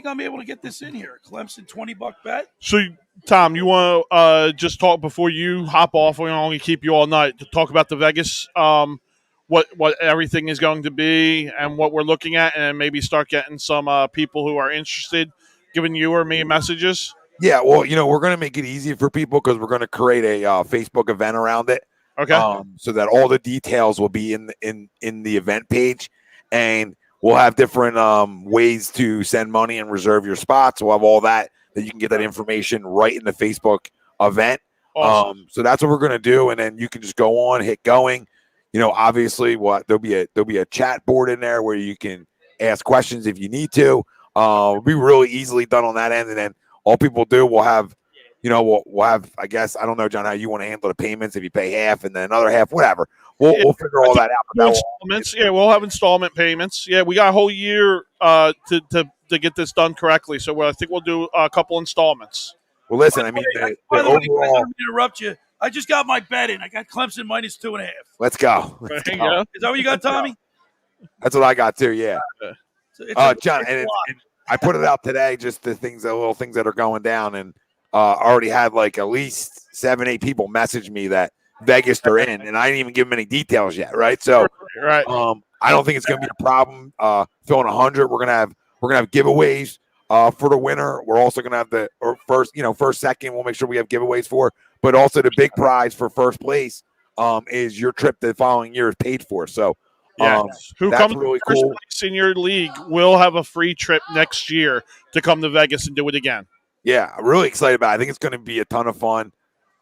I'm able to get this in here. Clemson $20 bet. So Tom, you want to just talk before you hop off? We don't only keep you all night to talk about the Vegas, what everything is going to be and what we're looking at, and maybe start getting some people who are interested, giving you or me messages. Yeah, well, we're going to make it easy for people because we're going to create a Facebook event around it. Okay. So that all the details will be in the event page, and we'll have different ways to send money and reserve your spots. We'll have all that you can get that information right in the Facebook event. Awesome. So that's what we're going to do. And then you can just go on, hit going. Obviously there'll be a chat board in there where you can ask questions if you need to. It'll be really easily done on that end. And then all people do, we'll have, we'll have, I guess, I don't know, John, how you want to handle the payments, if you pay half and then another half, whatever. We'll figure all that out. Installments. Yeah, we'll have installment payments. Yeah, we got a whole year to get this done correctly. So I think we'll do a couple installments. Well, listen, I mean, by the way, guys, let me interrupt you. I just got my bet in. I got Clemson minus 2.5. Let's go. There you go. go. Is that what you got, Tommy? That's what I got too. Yeah. John, and I put it out today. Just the little things that are going down, and already had like at least 7-8 people message me that Vegas they're in, and I didn't even give them any details yet. Right. So, right. I don't think it's going to be a problem. Filling 100, we're gonna have giveaways. For the winner, we're also going to have the first, second. We'll make sure we have giveaways for, but also the big prize for first place is your trip the following year is paid for. So, who that's comes really first cool. place in your league will have a free trip next year to come to Vegas and do it again. Yeah, I'm really excited about it. I think it's going to be a ton of fun.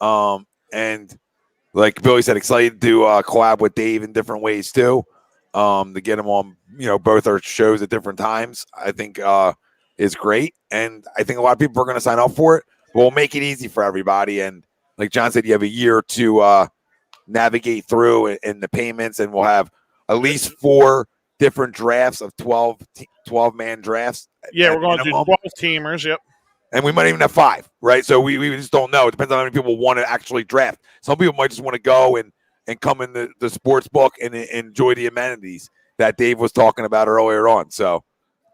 And like Billy said, excited to collab with Dave in different ways too. To get him on, both our shows at different times. I think is great, and I think a lot of people are going to sign up for it. We'll make it easy for everybody, and like John said, you have a year to navigate through in the payments, and we'll have at least 4 different drafts of 12-man drafts. Yeah, we're going to do 12 teamers. Yep, and we might even have 5. Right, so we just don't know. It depends on how many people want to actually draft. Some people might just want to go and come in the sports book and enjoy the amenities that Dave was talking about earlier on. So.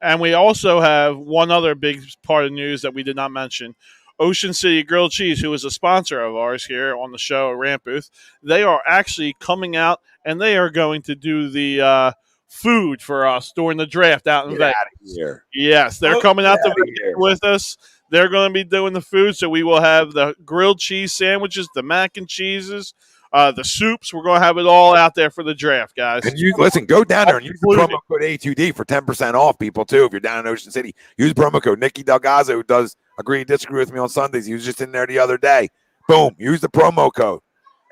And we also have one other big part of news that we did not mention. Ocean City Grilled Cheese, who is a sponsor of ours here on the show at Rant Booth, they are actually coming out and they are going to do the food for us during the draft out in Vegas. Yes, they're coming out to Vegas with us. They're going to be doing the food, so we will have the grilled cheese sandwiches, the mac and cheeses, the soups. We're going to have it all out there for the draft, guys. And you listen, go down there and use the promo code A2D for 10% off, people, too. If you're down in Ocean City, use promo code Nicky Delgazzo, who does agree and disagree with me on Sundays. He was just in there the other day. Boom, use the promo code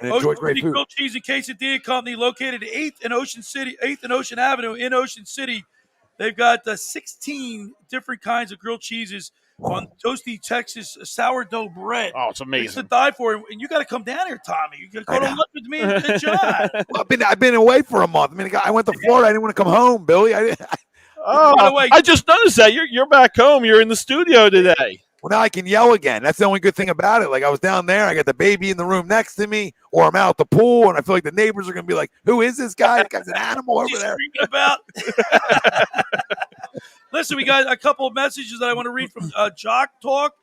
and enjoy great food. Grilled Cheese and Quesadilla Company, located at 8th and Ocean Avenue in Ocean City. They've got 16 different kinds of grilled cheeses on toasty Texas sourdough bread. Oh, it's amazing. It's to die for. And you got to come down here, Tommy. You got to go to lunch with me and John. Well, I've been away for a month. I mean, I went to Florida. I didn't want to come home, Billy. By the way, I just noticed that you're back home. You're in the studio today. Well, now I can yell again. That's the only good thing about it. Like, I was down there. I got the baby in the room next to me, or I'm out at the pool, and I feel like the neighbors are going to be like, who is this guy? This guy's an animal over there. About? Listen, we got a couple of messages that I want to read from Jock Talk.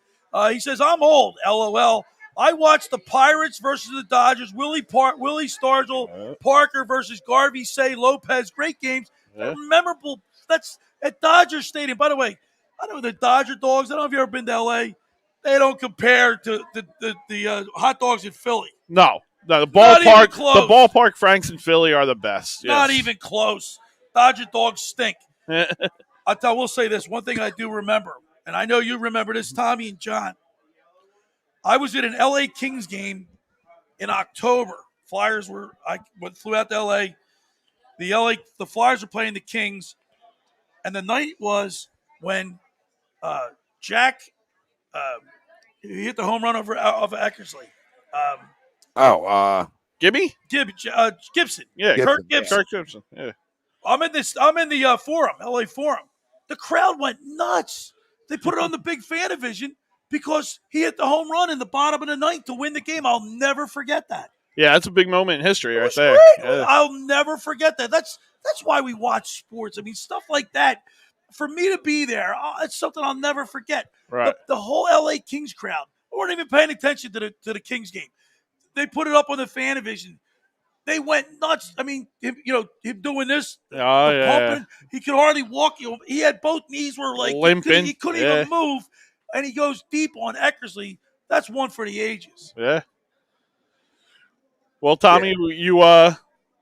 He says, I'm old, LOL. I watched the Pirates versus the Dodgers, Willie Stargell, Parker versus Garvey, Say, Lopez. Great games. Memorable. That's at Dodger Stadium. By the way, I know the Dodger dogs. I don't know if you've ever been to L.A. They don't compare to the hot dogs in Philly. No, the ballpark Franks in Philly are the best. Yes. Not even close. Dodger dogs stink. I will say this. One thing I do remember, and I know you remember this, Tommy and John. I was at an L.A. Kings game in October. I flew out to L.A. The Flyers were playing the Kings, and the night was when Jack he hit the home run off of Eckersley. Gibby? Gibson. Yeah, Kirk Gibson. Kirk Gibson. Yeah. I'm in the Forum, LA Forum. The crowd went nuts. They put it on the big Fanavision because he hit the home run in the bottom of the ninth to win the game. I'll never forget that. Yeah, that's a big moment in history right there. Yeah. I'll never forget that. That's why we watch sports. I mean, stuff like that. For me to be there, it's something I'll never forget. Right. The whole LA Kings crowd weren't even paying attention to the Kings game. They put it up on the Fanavision. They went nuts. I mean, him doing this, pumping. He could hardly walk. He had both knees were like limping. He couldn't even move, and he goes deep on Eckersley. That's one for the ages. Yeah. Well, Tommy, you want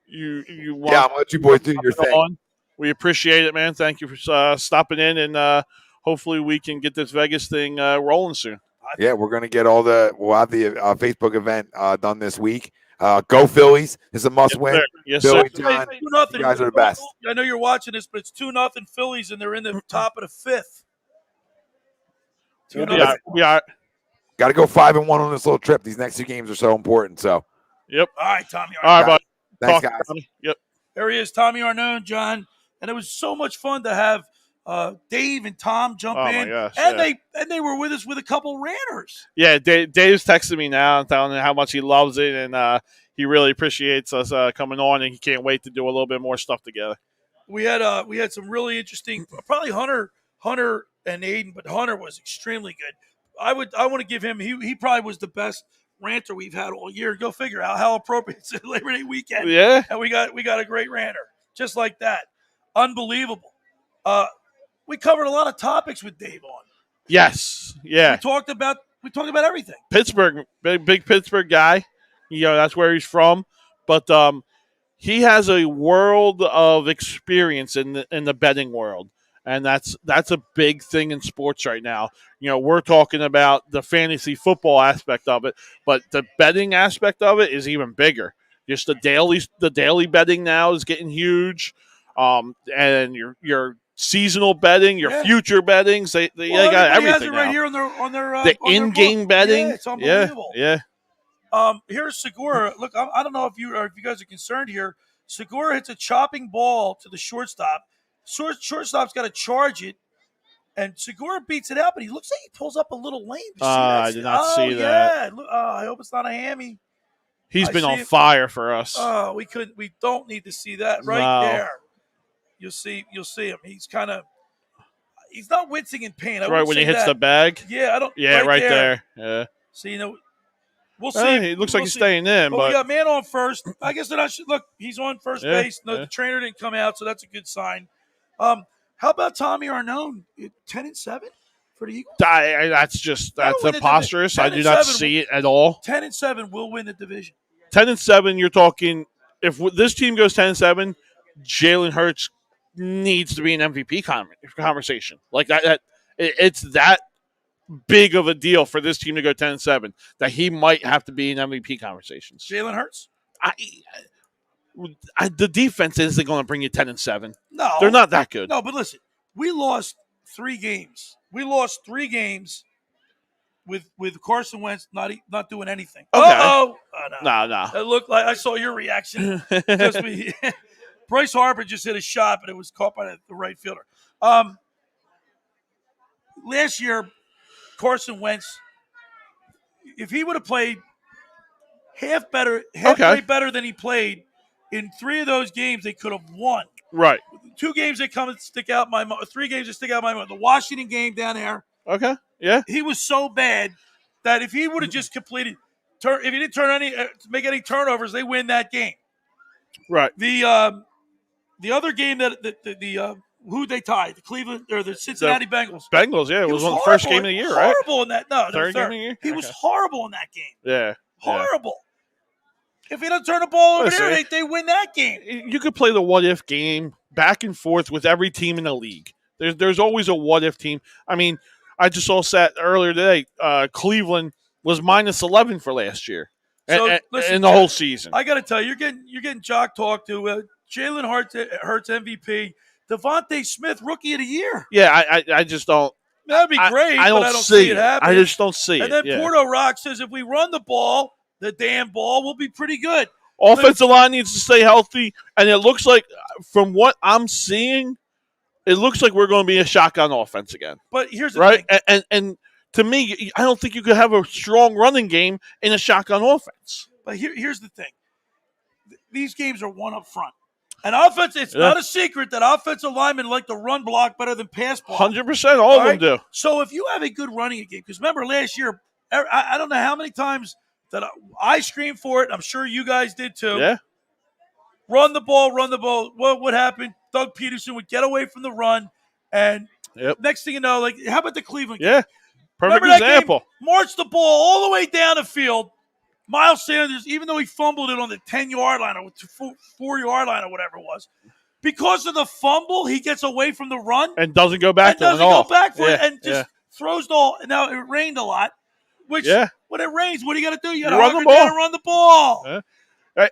I'll let you boys do your thing. We appreciate it, man. Thank you for stopping in, and hopefully we can get this Vegas thing rolling soon. Yeah, we're going to get we'll have the Facebook event done this week. Go Phillies. It's a must-win. Yes, Philly, sir. John, Hey, 2-0. you guys are the best. I know you're watching this, but it's 2-0 Phillies, and they're in the top of the fifth. We are. Got to go 5-1 on this little trip. These next 2 games are so important. So, yep. All right, Tommy. All right, bud. Thanks, guys. Tommy. Yep. There he is, Tommy Arnone, John, and it was so much fun to have Dave and Tom jump in, gosh, and they were with us with a couple ranters. Yeah, Dave's texting me now and telling me how much he loves it, and he really appreciates us coming on, and he can't wait to do a little bit more stuff together. We had some really interesting, probably Hunter and Aiden, but Hunter was extremely good. I want to give him. He probably was the best ranter we've had all year. Go figure out how appropriate it's Labor Day weekend. Yeah, and we got a great ranter just like that. Unbelievable. We covered a lot of topics with Dave on. Yes, yeah. We talked about everything. Pittsburgh, big Pittsburgh guy. That's where he's from. But he has a world of experience in the betting world, and that's a big thing in sports right now. We're talking about the fantasy football aspect of it, but the betting aspect of it is even bigger. Just the daily betting now is getting huge, and your seasonal betting, your future bettings, they got everything has it right now. here on their the in-game betting. Yeah, it's unbelievable. Yeah. Here's Segura. Look, I don't know if you guys are concerned here. Segura hits a chopping ball to the shortstop. Shortstop's got to charge it, and Segura beats it out, but he looks like he pulls up a little lame. I did not see that. Yeah. I hope it's not a hammy. He's been on fire for us. Oh, we don't need to see that there. You'll see him. He's not wincing in pain. Right when he hits the bag. Yeah, I don't. Yeah, right there. Yeah. So we'll see. He looks like he's staying in, but we got man on first. I guess look. He's on first base. No, the trainer didn't come out, so that's a good sign. How about Tommy Arnone? 10-7 for the Eagles. That's preposterous. I do not see it at all. 10-7 will win the division. 10-7. You're talking. If this team goes 10-7, Jalen Hurts needs to be an MVP conversation. Like that. It's that big of a deal for this team to go 10-7 that he might have to be in MVP conversations. Jalen Hurts. The defense isn't going to bring you 10-7. No, they're not that good. No, but listen, we lost 3 games. We lost 3 games with Carson Wentz not doing anything. Okay. No. It looked like I saw your reaction. Bryce Harper just hit a shot, but it was caught by the right fielder. Last year, Carson Wentz, if he would have played halfway better than he played in 3 of those games, they could have won. Right. 2 games that come and stick out my mind. 3 games that stick out my mind. The Washington game down there. Okay. Yeah. He was so bad that if he would have just completed, if he didn't make any turnovers, they win that game. Right. The other game that who they tied, the Cleveland or the Cincinnati Bengals. Bengals, yeah, it was one of the first game of the year, right? Horrible in that. No, third game of the year. He was horrible in that game. Yeah. Horrible. If he doesn't turn the ball over there, they win that game. You could play the what-if game back and forth with every team in the league. There's always a what-if team. I mean, I just saw earlier today, Cleveland was -11 for last year in the whole season. I got to tell you, you're getting jock talk to Jalen Hurts MVP, Devontae Smith Rookie of the Year. Yeah, I just don't. That'd be great. I don't see it happen. I just don't see it. And then Porto Rock says if we run the ball, the damn ball will be pretty good. Offensive line needs to stay healthy, and it looks like, from what I'm seeing, it looks like we're going to be a shotgun offense again. But here's the thing. And to me, I don't think you could have a strong running game in a shotgun offense. But here's the thing. These games are one up front. And offense, it's not a secret that offensive linemen like to run block better than pass block. 100%, all of them do. So if you have a good running game, because remember last year, I don't know how many times that I screamed for it. I'm sure you guys did too. Yeah. Run the ball. What happened? Doug Peterson would get away from the run, and next thing you know, like, how about the Cleveland game? Yeah, perfect example. March the ball all the way down the field. Miles Sanders, even though he fumbled it on the 10-yard line or 4-yard line or whatever it was, because of the fumble, he gets away from the run and doesn't go back and doesn't go back for it and just throws the ball. Now it rained a lot, which when it rains, what do you got to do? You got to run the ball.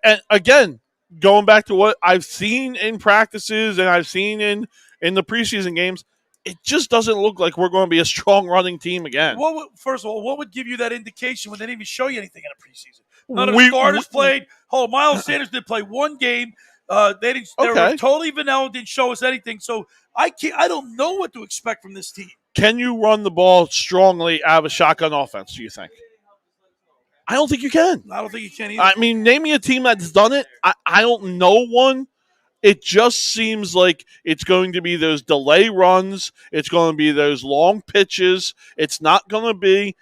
And again, going back to what I've seen in practices and I've seen in the preseason games, it just doesn't look like we're going to be a strong running team again. First of all, what would give you that indication when they didn't even show you anything in the preseason? None of the starters played. Miles Sanders did play one game. They didn't. They were totally vanilla. Didn't show us anything. So I don't know what to expect from this team. Can you run the ball strongly out of a shotgun offense? Do you think? I don't think you can. I don't think you can either. I mean, name me a team that's done it. I don't know one. It just seems like it's going to be those delay runs. It's going to be those long pitches. It's not going to be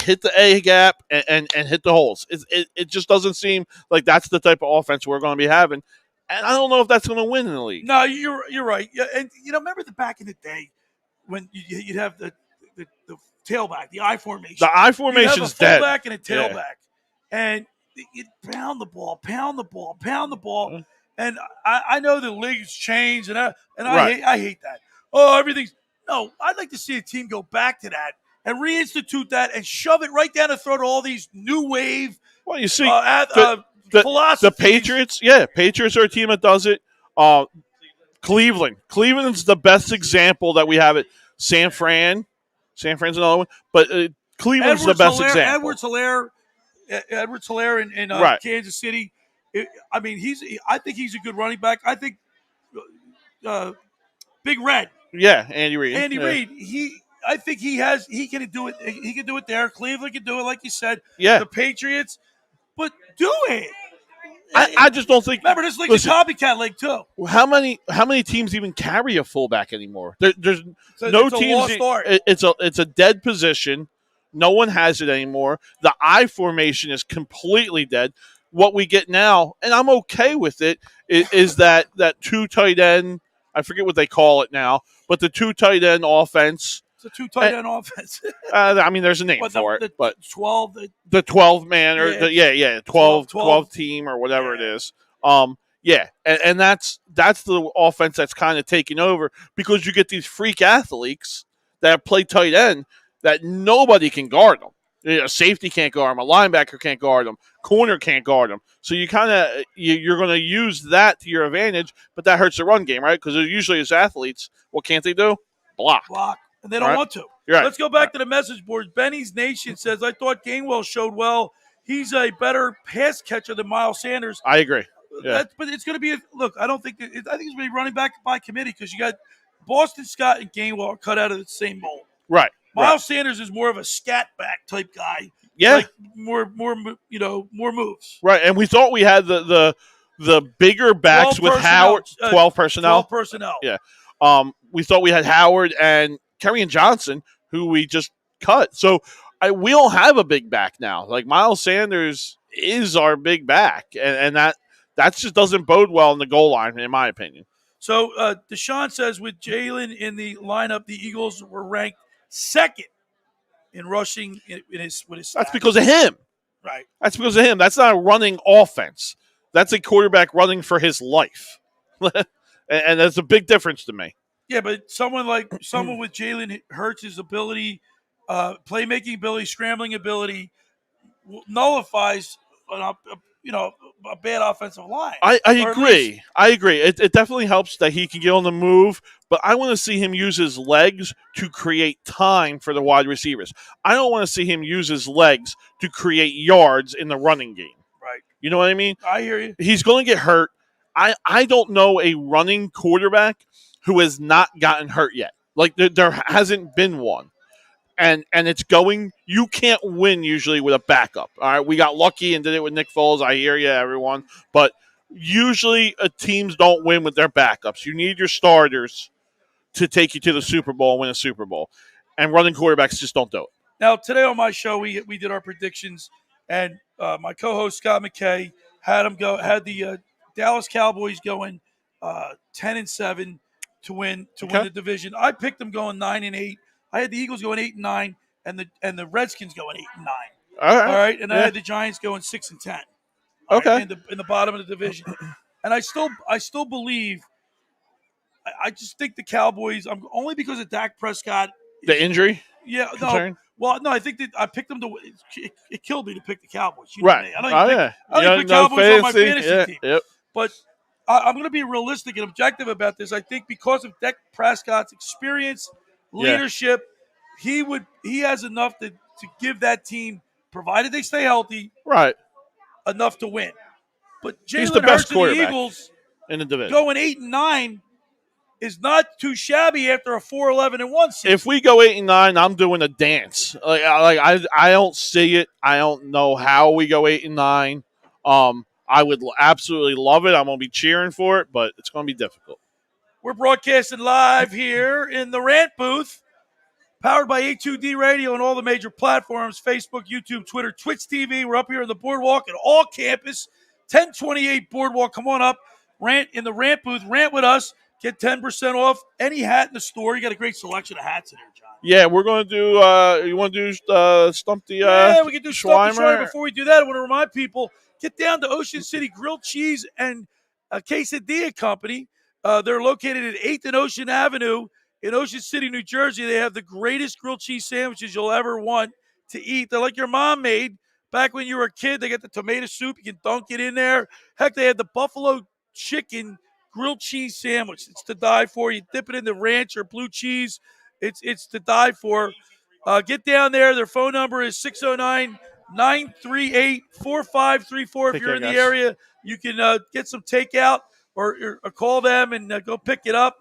hit the A gap and hit the holes. It just doesn't seem like that's the type of offense we're going to be having. And I don't know if that's going to win in the league. No, you're right. Yeah, and remember back in the day when you'd have the tailback, the I formation. The I formation is dead. Fullback and a tailback, and you pound the ball. And I know the league's changed, and I hate that. Oh, everything's no. I'd like to see a team go back to that and reinstitute that and shove it right down the throat of all these new wave. Well, you see, the Patriots. Yeah, Patriots are a team that does it. Cleveland's the best example that we have it. San Fran's another one, but Cleveland's the best example. Edwards Helaire in Kansas City. I think he's a good running back. I think Big Red. Yeah, Andy Reid. Reid. I think he can do it. He can do it there. Cleveland can do it, like you said. Yeah. The Patriots, but do it. I just don't think. Remember, this league's a copycat league too. How many teams even carry a fullback anymore? There's no teams. It's a dead position. No one has it anymore. The I formation is completely dead. What we get now, and I'm okay with it, is that two tight end. I forget what they call it now, but the two tight end offense. It's a two tight end offense. I mean, there's a name for it, but 12. The 12 man or 12 team or whatever it is. And that's the offense that's kind of taking over because you get these freak athletes that play tight end that nobody can guard them. A safety can't guard them. A linebacker can't guard them. Corner can't guard them. So you're going to use that to your advantage, but that hurts the run game, right? Because usually as athletes, what can't they do? Block. And they don't want to. Right. Let's go back to the message boards. Benny's Nation says, I thought Gainwell showed well. He's a better pass catcher than Miles Sanders. I agree. Yeah. But it's going to be I think it's going to be running back by committee because you got Boston Scott and Gainwell are cut out of the same mold. Right. Miles Sanders is more of a scat back type guy. Yeah. Like more moves. Right. And we thought we had the bigger backs with Howard. 12 personnel. 12 personnel. Yeah. We thought we had Howard and Kerryon Johnson, who we just cut. So we don't have a big back now. Like Miles Sanders is our big back, and that just doesn't bode well in the goal line, in my opinion. So Deshaun says with Jalen in the lineup, the Eagles were ranked second in rushing with his stats. That's because of him. Right. That's because of him. That's not a running offense. That's a quarterback running for his life. And that's a big difference to me. Yeah, but someone with Jalen Hurts' ability, playmaking ability, scrambling ability, nullifies a bad offensive line. I agree. I agree. It definitely helps that he can get on the move, but I want to see him use his legs to create time for the wide receivers. I don't want to see him use his legs to create yards in the running game. Right. You know what I mean? I hear you. He's going to get hurt. I don't know a running quarterback who has not gotten hurt yet. Like there hasn't been one. And it's going – you can't win usually with a backup. All right, we got lucky and did it with Nick Foles. I hear you, everyone. But usually teams don't win with their backups. You need your starters to take you to the Super Bowl and win a Super Bowl. And running quarterbacks just don't do it. Now, today on my show, we did our predictions. And my co-host, Scott McKay, had the Dallas Cowboys going 10-7 to win the division. I picked them going 9-8. I had the Eagles going 8-9, and the Redskins going 8-9. All right, and I had the Giants going 6-10. Okay, right, in the bottom of the division, and I still believe I just think the Cowboys. I'm only because of Dak Prescott. The injury. Yeah. Concern? No. Well, no. I think that I picked them to. It killed me to pick the Cowboys. You know Right. what I mean? I don't even pick Cowboys on my fantasy team. Yep. But I'm going to be realistic and objective about this. I think because of Dak Prescott's experience, leadership, he has enough to give that team, provided they stay healthy, right, enough to win. But he's the Jalen best Hurts and the quarterback Eagles in the division. going 8-9 is not too shabby after a 4-11-1 season. If we go 8-9, I'm doing a dance. I don't see it. I don't know how we go 8-9. I would absolutely love it. I'm going to be cheering for it, but it's going to be difficult. We're broadcasting live here in the Rant booth, powered by A2D Radio and all the major platforms, Facebook, YouTube, Twitter, Twitch TV. We're up here in the Boardwalk at all campus, 1028 Boardwalk. Come on up, Rant in the Rant booth. Rant with us. Get 10% off any hat in the store. You got a great selection of hats in there, John. Yeah, we're going to do you want to do Stump the Yeah, we can do Stump the Schweimer. Before we do that, I want to remind people, get down to Ocean City Grilled Cheese and Quesadilla Company. They're located at 8th and Ocean Avenue in Ocean City, New Jersey. They have the greatest grilled cheese sandwiches you'll ever want to eat. They're like your mom made back when you were a kid. They got the tomato soup. You can dunk it in there. Heck, they had the buffalo chicken grilled cheese sandwich. It's to die for. You dip it in the ranch or blue cheese. It's to die for. Get down there. Their phone number is 609-938-4534. If you're in the area, you can get some takeout or call them and go pick it up.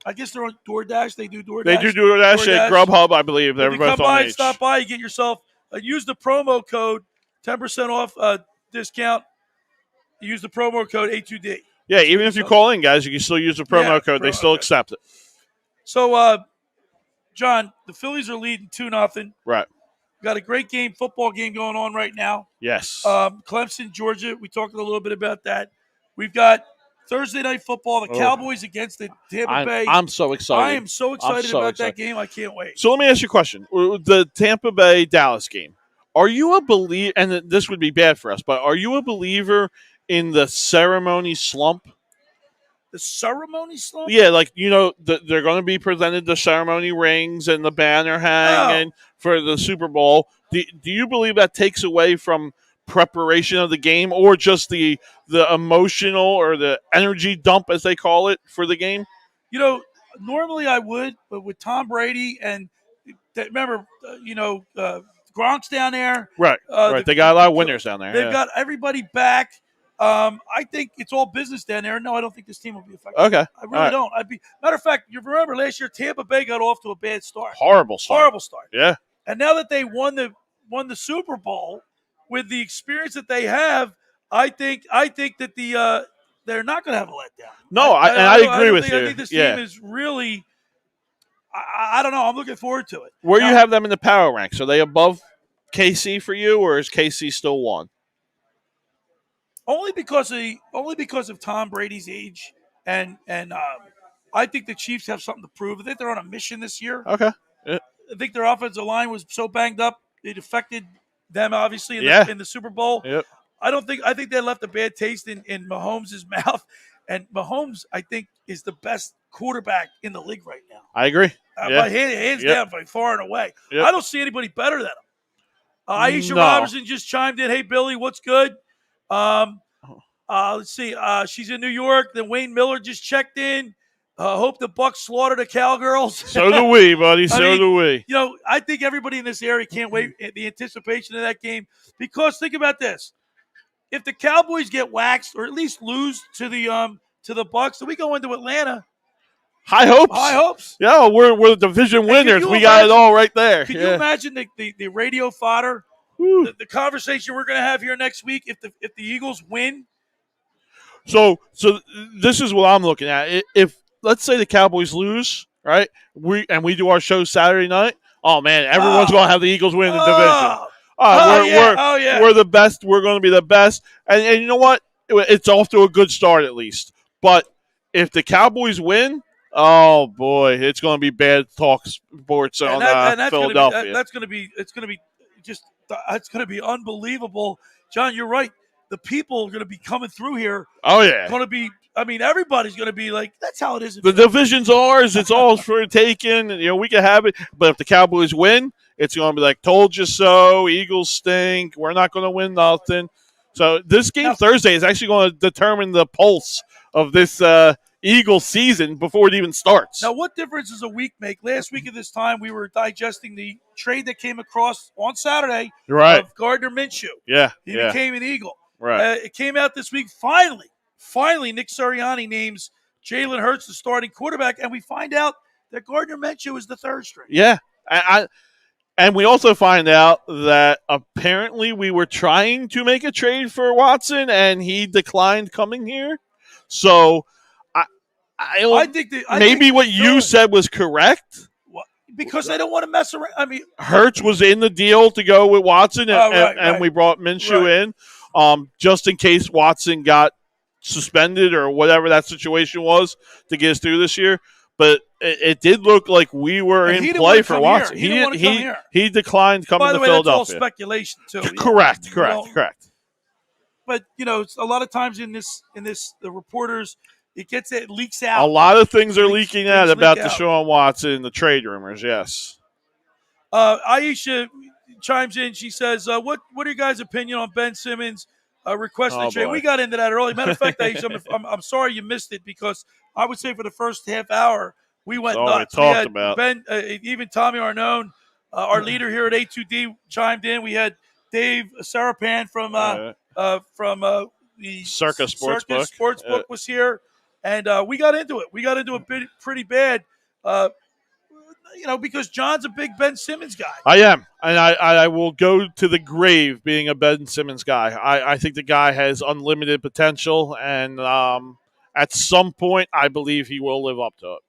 I guess they're on DoorDash. They do DoorDash. They do DoorDash at Grubhub, I believe. They're if you both come by on and stop by, you get yourself use the promo code 10% off discount. Use the promo code A2D. Yeah, even if you call in, guys, you can still use the promo code. They still accept it. So, John, the Phillies are leading 2-0. Right. We've got a great football game going on right now. Yes. Clemson, Georgia. We talked a little bit about that. We've got Thursday Night Football, the Cowboys against the Tampa Bay. I'm so excited. I am so excited about that game. I can't wait. So let me ask you a question. The Tampa Bay-Dallas game, are you a believer, and this would be bad for us, but are you a believer in the ceremony slump? The ceremony slump? Yeah, they're going to be presented the ceremony rings and the banner hanging for the Super Bowl. Do you believe that takes away from preparation of the game, or just the emotional or the energy dump, as they call it, for the game? Normally I would, but with Tom Brady and remember, Gronk's down there. Right, right. They got a lot of winners down there. They've got everybody back. I think it's all business down there. No, I don't think this team will be affected. Okay. I really don't. Matter of fact, you remember last year Tampa Bay got off to a bad start. Horrible start. Yeah. And now that they won the Super Bowl with the experience that they have, I think that they're not going to have a letdown. No, I agree with you. I think this team is really. I don't know. I'm looking forward to it. Where you have them in the power ranks? Are they above KC for you, or is KC still one? Only because of Tom Brady's age, and I think the Chiefs have something to prove. I think they're on a mission this year. Okay. Yeah. I think their offensive line was so banged up it affected them obviously in the Super Bowl. Yep. I think they left a bad taste in Mahomes' mouth, and Mahomes I think is the best quarterback in the league right now. I agree. By hands down, by far and away. Yep. I don't see anybody better than him. Aisha Robertson just chimed in. Hey, Billy, what's good? Let's see. She's in New York. Then Wayne Miller just checked in. Hope the Bucks slaughter the Cowgirls. So do we, buddy. So do we. I think everybody in this area can't wait the anticipation of that game, because think about this: if the Cowboys get waxed or at least lose to the Bucks, then we go into Atlanta. High hopes. High hopes. Yeah, we're division winners. We got it all right there. Could you imagine the radio fodder, the conversation we're going to have here next week if the Eagles win? So this is what I'm looking at. If let's say the Cowboys lose, right? We do our show Saturday night. Oh man, everyone's going to have the Eagles win the division. We're the best. We're going to be the best. And you know what? It's off to a good start at least. But if the Cowboys win, oh boy, it's going to be bad talk sports on Philadelphia. It's going to be unbelievable. John, you're right. The people are going to be coming through here. Oh yeah, going to be I mean, everybody's going to be like, that's how it is. The division's ours. It's all for taking. We can have it. But if the Cowboys win, it's going to be like, told you so. Eagles stink. We're not going to win nothing. So this game Thursday is actually going to determine the pulse of this Eagles season before it even starts. Now, what difference does a week make? Last week at this time, we were digesting the trade that came across on Saturday of Gardner Minshew. Yeah. He became an Eagle. Right. It came out this week. Finally, Nick Sirianni names Jalen Hurts the starting quarterback, and we find out that Gardner Minshew is the third string. Yeah. And we also find out that apparently we were trying to make a trade for Watson, and he declined coming here. So I think what you said was correct. Because they don't want to mess around. I mean, Hurts was in the deal to go with Watson, and we brought Minshew in just in case Watson got suspended or whatever that situation was to get us through this year. But it did look like we were in play for Watson. He declined coming to Philadelphia. By the way, that's all speculation too. Correct. But a lot of times in this, the reporters, it leaks out. A lot of things are leaking out about Deshaun Watson, the trade rumors. Yes. Aisha chimes in. She says, "What are your guys' opinion on Ben Simmons requesting a trade?" We got into that early. Matter of fact, Aisha, I'm sorry you missed it because I would say for the first half hour we went nuts. We had about. Ben, even Tommy Arnone, our leader here at A2D, chimed in. We had Dave Sarapan from the Circus Sportsbook was here. And we got into it. We got into it pretty bad, because John's a big Ben Simmons guy. I am, and I will go to the grave being a Ben Simmons guy. I think the guy has unlimited potential, and at some point, I believe he will live up to it.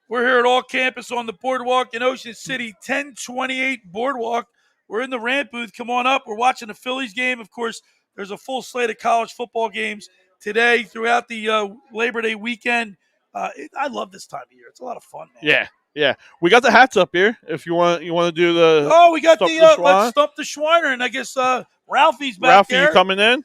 We're here at All Campus on the Boardwalk in Ocean City, 1028 Boardwalk. We're in the rant booth. Come on up. We're watching the Phillies game. Of course, there's a full slate of college football games today throughout the Labor Day weekend. I love this time of year. It's a lot of fun, man. Yeah. We got the hats up here. If you want to do the we got let's stump the Schweiner, and I guess Ralphie's back Ralphie, there. you coming in?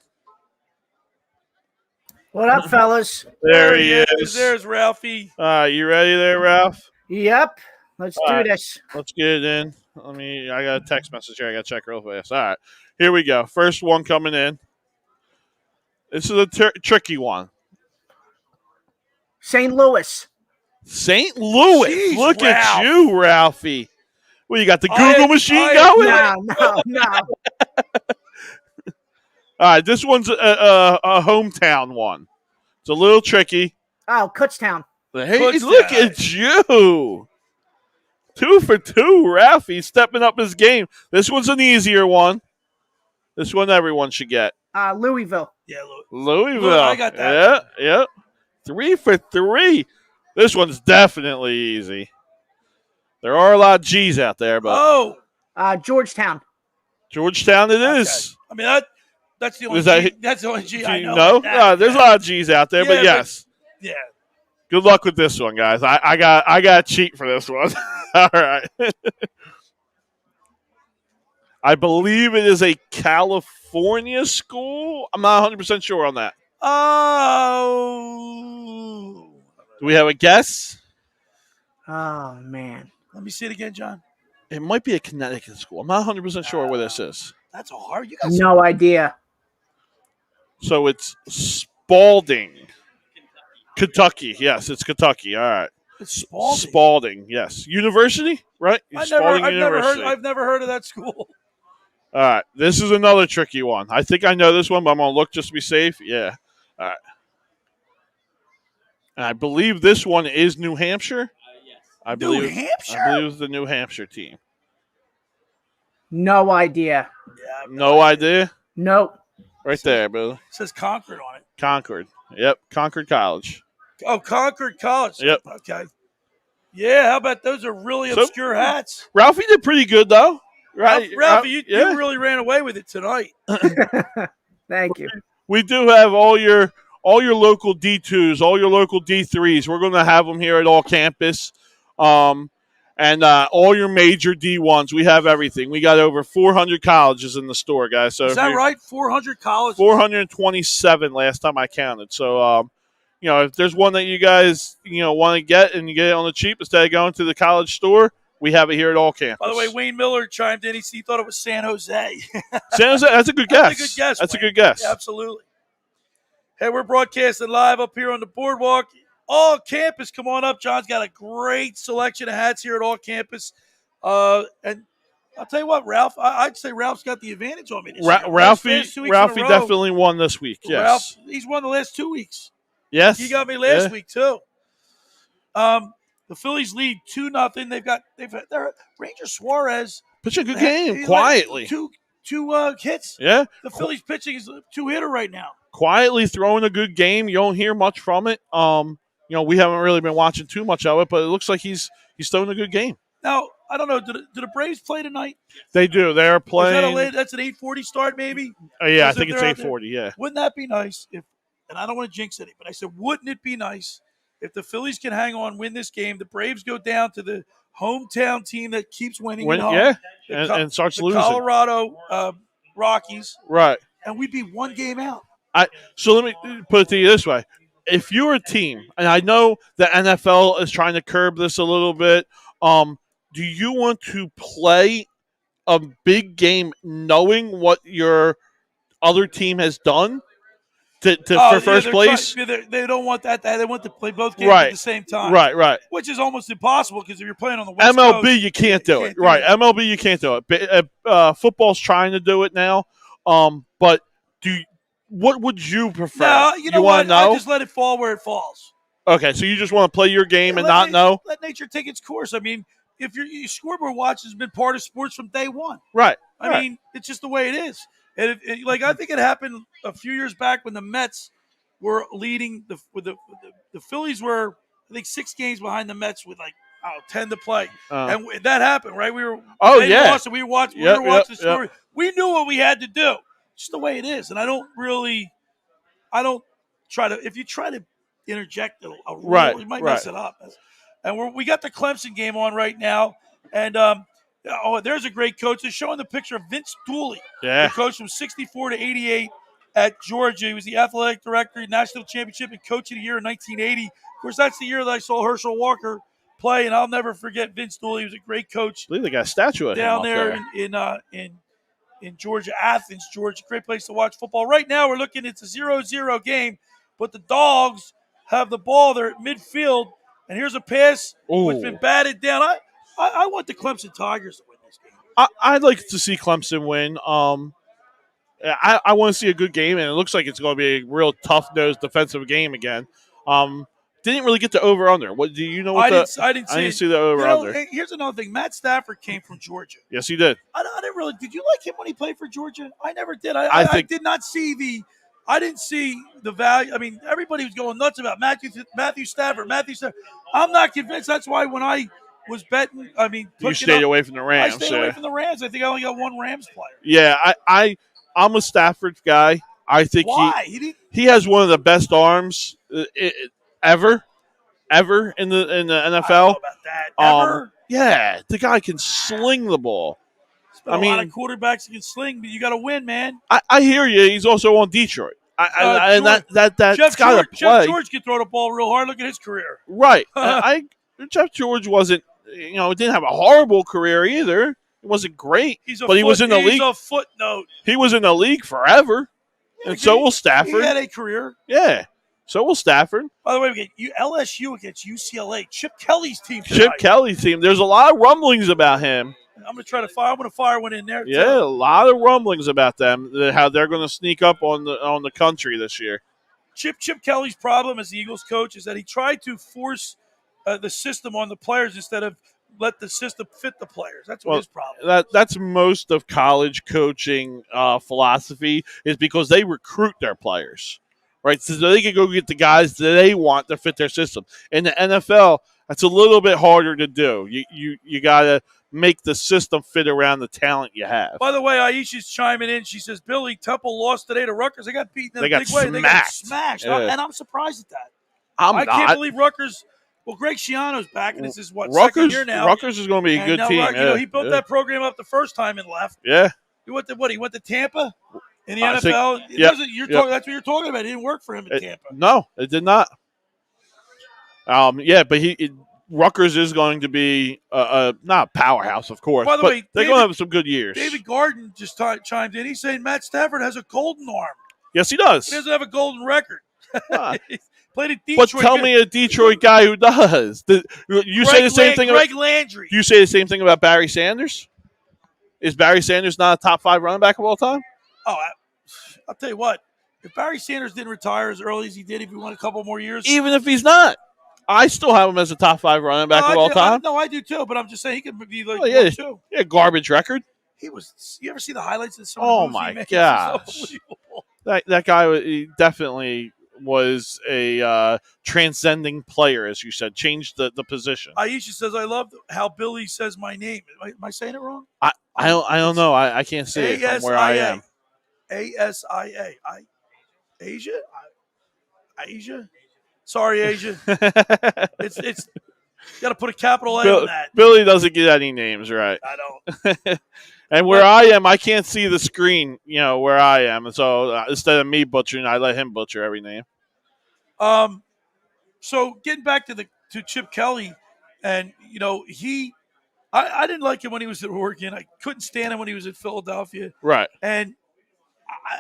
What up, fellas? There he is. There's Ralphie. You ready there, Ralph? Yep. Let's do this. Let's get it in. I got a text message here. I got to check real fast. All right. Here we go. First one coming in. This is a tricky one. St. Louis. St. Louis. Jeez, Look Ralph. at you, Ralphie. Well, you got the Google machine going? No. All right, this one's a hometown one. It's a little tricky. Oh, Kutztown. Hey, look at you. 2 for 2, Ralphie stepping up his game. This one's an easier one. This one everyone should get. Louisville. Yeah, Louisville. I got that. Yeah. 3 for 3. This one's definitely easy. There are a lot of G's out there, but Georgetown. Georgetown it is. I mean that's the only G. That's the only G I know. No, there's a lot of G's out there, but yes. Yeah. Good luck with this one, guys. I got to cheat for this one. All right. I believe it is a California school. I'm not 100% sure on that. Oh. Do we have a guess? Oh, man. Let me see it again, John. It might be a Connecticut school. I'm not 100% sure where this is. That's hard. You got no idea. So it's Spalding. Kentucky. Yes, it's Kentucky. All right. It's Spalding. Spalding, yes. University, right? I've never heard of that school. All right. This is another tricky one. I think I know this one, but I'm going to look just to be safe. Yeah. All right. And I believe this one is New Hampshire. Yes. New Hampshire? I believe it's the New Hampshire team. No idea. Yeah, no idea? Nope. Right there, Billy. It says Concord on it. Concord. Yep. Concord College. Oh, Concord College. Yep. Okay. Yeah, how about those are really obscure hats? Ralphie did pretty good, though. Right, Ralphie, you really ran away with it tonight. Thank you. We do have all your local D2s, all your local D3s. We're going to have them here at All Campus. And all your major D1s. We have everything. We got over 400 colleges in the store, guys. So is that right? 400 colleges? 427 last time I counted. So if there's one that you guys want to get and you get it on the cheap instead of going to the college store, we have it here at all campus. By the way, Wayne Miller chimed in. He thought it was San Jose. San Jose, that's a good guess. That's a good guess. That's Wayne. a good guess. Yeah, absolutely. Hey, we're broadcasting live up here on the boardwalk. All Campus, come on up. John's got a great selection of hats here at All Campus. And I'll tell you what, Ralph, I'd say Ralph's got the advantage on me this year. Ralphie definitely won this week, yes. Ralph, he's won the last 2 weeks. Yes. He got me last week, too. The Phillies lead 2-0. They've had Ranger Suarez pitching a good game quietly. Two hits. Yeah. The Phillies pitching is a 2-hitter right now. Quietly throwing a good game. You don't hear much from it. We haven't really been watching too much of it, but it looks like he's throwing a good game. Now, I don't know. Do the Braves play tonight? They do. They're playing. That's an 8:40 start, maybe? Yeah, I think it's 8:40, yeah. Wouldn't that be nice if, and I don't want to jinx it, but I said, wouldn't it be nice if the Phillies can hang on, win this game, the Braves go down to the hometown team that keeps winning at home, yeah, and starts losing. Colorado Rockies. Right. And we'd be one game out. So let me put it to you this way. If you're a team, and I know the NFL is trying to curb this a little bit, do you want to play a big game knowing what your other team has done for first place? They don't want that. They want to play both games at the same time. Right. Which is almost impossible because if you're playing on the West MLB, Coast, you can't do it. Right. MLB, you can't do it. Football's trying to do it now. But what would you prefer? No, you know what? Know? I just let it fall where it falls. Okay, so you just want to play your game and not know? Let nature take its course. I mean, if your scoreboard watch has been part of sports from day one. Right. I mean, it's just the way it is. And I think it happened a few years back when the Mets were leading. The Phillies were, I think, 6 games behind the Mets with 10 to play, and that happened, right? We were lost, and we were watching. We were watching the story. We knew what we had to do. Just the way it is, and I don't try to. If you try to interject a rule, you might mess it up. And we got the Clemson game on right now, and there's a great coach. They're showing the picture of Vince Dooley, the coach from 64 to 88 at Georgia. He was the athletic director, national championship, and coach of the year in 1980. Of course, that's the year that I saw Herschel Walker play, and I'll never forget Vince Dooley. He was a great coach. I believe they got a statue of down him there in Georgia, Athens, Georgia. Great place to watch football. Right now, we're looking. It's a 0-0 game, but the Dogs have the ball. They're at midfield, and here's a pass which has been batted down. I want the Clemson Tigers to win this game. I'd like to see Clemson win. I want to see a good game, and it looks like it's going to be a real tough-nosed defensive game again. Didn't really get the over/under. What do you know? I didn't see the over/under. Here's another thing. Matt Stafford came from Georgia. Yes, he did. I didn't really. Did you like him when he played for Georgia? I never did. I did not see the. I didn't see the value. I mean, everybody was going nuts about Matthew Stafford. I'm not convinced. That's why when I was betting, you stayed away from the Rams. I stayed away from the Rams. I think I only got one Rams player. Yeah, I'm a Stafford guy. I think he has one of the best arms ever in the NFL. I don't know about that. Ever? Yeah, the guy can sling the ball. A lot of quarterbacks that can sling, but you got to win, man. I hear you. He's also on Detroit. And that's got to play. Jeff George can throw the ball real hard. Look at his career. Right. Jeff George wasn't, didn't have a horrible career either. He wasn't great, he was in the league. He's a footnote. He was in the league forever, and so will Stafford. He had a career. Yeah. So will Stafford. By the way, we get LSU against UCLA. Chip Kelly's team tonight. Chip Kelly's team. There's a lot of rumblings about him. I'm going to fire one in there. Yeah, a lot of rumblings about them, how they're going to sneak up on the country this year. Chip Kelly's problem as the Eagles coach is that he tried to force the system on the players instead of let the system fit the players. That's his problem. That's most of college coaching philosophy is because they recruit their players, right? So they can go get the guys that they want to fit their system. In the NFL, that's a little bit harder to do. You got to make the system fit around the talent you have. By the way, Aisha's chiming in. She says, Billy, Temple lost today to Rutgers. They got beaten in a big way. They got smashed. Yeah. And I'm surprised at that. I can't believe Rutgers. Well, Greg Schiano's back, and this is second year now. Rutgers is going to be a good team. He built that program up the first time and left. Yeah. He went to Tampa in the NFL. That's what you're talking about. It didn't work for him in Tampa. No, it did not. Yeah, but Rutgers is going to be not a powerhouse, of course. By the way, they're going to have some good years. David Garden just chimed in. He's saying Matt Stafford has a golden arm. Yes, he does. He doesn't have a golden record. Played at Detroit. But tell me a Detroit guy who does. You say the same thing. Greg Landry. Do you say the same thing about Barry Sanders? Is Barry Sanders not a top 5 running back of all time? Oh, I'll tell you what. If Barry Sanders didn't retire as early as he did, if he won a couple more years, even if he's not, I still have him as a top 5 running back of all time. No, I do too. But I'm just saying he could be like yeah, too. Yeah, garbage record. He was. You ever see the highlights of some? Oh my gosh, that guy he definitely was a transcending player, as you said. Changed the position. Aisha says, "I love how Billy says my name." Am I saying it wrong? I don't know. I can't see it from where I am. ASIA. Asia. Asia. Sorry, Asia. it's got to put a capital A on that. Billy doesn't get any names right. I don't. And where I am, I can't see the screen, where I am. And so instead of me butchering, I let him butcher every name. So getting back to Chip Kelly, and I didn't like him when he was at Oregon. I couldn't stand him when he was at Philadelphia. Right. And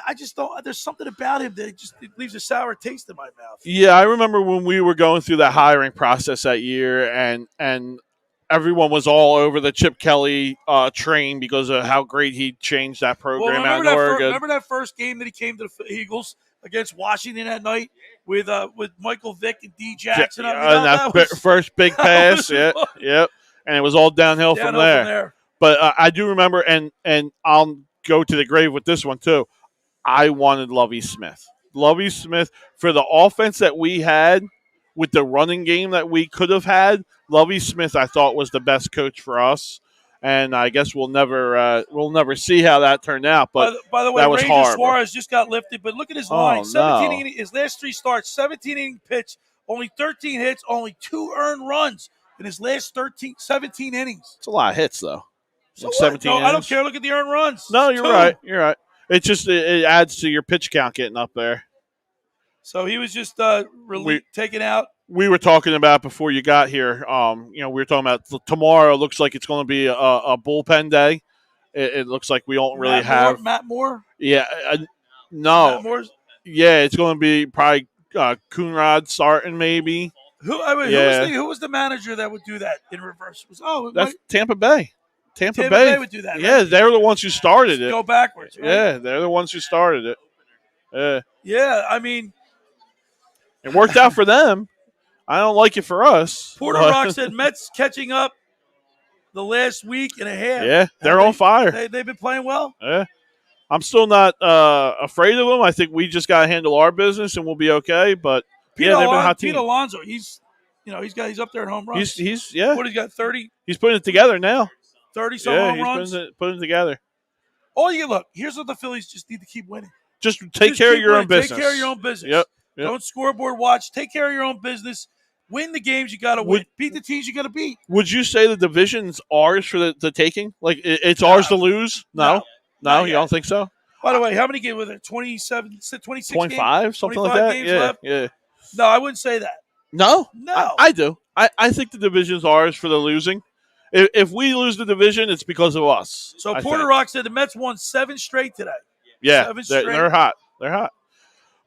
I just don't. There's something about him that it leaves a sour taste in my mouth. Yeah, I remember when we were going through that hiring process that year, and everyone was all over the Chip Kelly train because of how great he changed that program out in Oregon. Remember that first game that he came to the Eagles against Washington that night with Michael Vick and D. Jackson? And that first big pass, yep. And it was all downhill from there. But I do remember, and I'll go to the grave with this one too. I wanted Lovie Smith. Lovie Smith, for the offense that we had with the running game that we could have had, Lovie Smith I thought was the best coach for us. And I guess we'll never see how that turned out. But by the way, that was Ranger horrible. Suarez just got lifted. But look at his line: 17 innings, his last 3 starts, 17 inning pitch, only 13 hits, only 2 earned runs in his last 17 innings. It's a lot of hits, though. So 17 innings. I don't care. Look at the earned runs. No, you're right. You're right. It's just it adds to your pitch count getting up there. So he was just taken out. We were talking about before you got here. We were talking about tomorrow. Looks like it's going to be a bullpen day. It looks like we don't really have Matt Moore. Yeah, no. Matt Moore's? Yeah, it's going to be probably Coonrod starting maybe. Who was the manager that would do that in reverse? That's Tampa Bay. Tampa Bay would do that. Yeah, right? They're the ones who started it. Go backwards. Right? Yeah, they're the ones who started it. Yeah, I mean, it worked out for them. I don't like it for us. Porter Rock said Mets catching up the last week and a half. Yeah, they're on fire. They've been playing well. Yeah. I'm still not afraid of them. I think we just got to handle our business and we'll be okay. But they've been a hot team. Pete Alonso, he's up there in home runs. He's What, he's got 30? He's putting it together now. 30-some home runs. Putting it together. Here's what the Phillies just need to keep winning. Just take care of your own business. Take care of your own business. Yep. Don't scoreboard watch. Take care of your own business. Win the games you got to win. Beat the teams you got to beat. Would you say the division's ours for the taking? Like it's ours to lose? No, you don't think so? By the way, how many games were there? 27, 26 25, games? something like that? Games left? Yeah. No, I wouldn't say that. No? No. I do. I think the division's ours for the losing. If we lose the division, it's because of us. So Porter Rock said the Mets won 7 straight today. Yeah, they're hot. They're hot.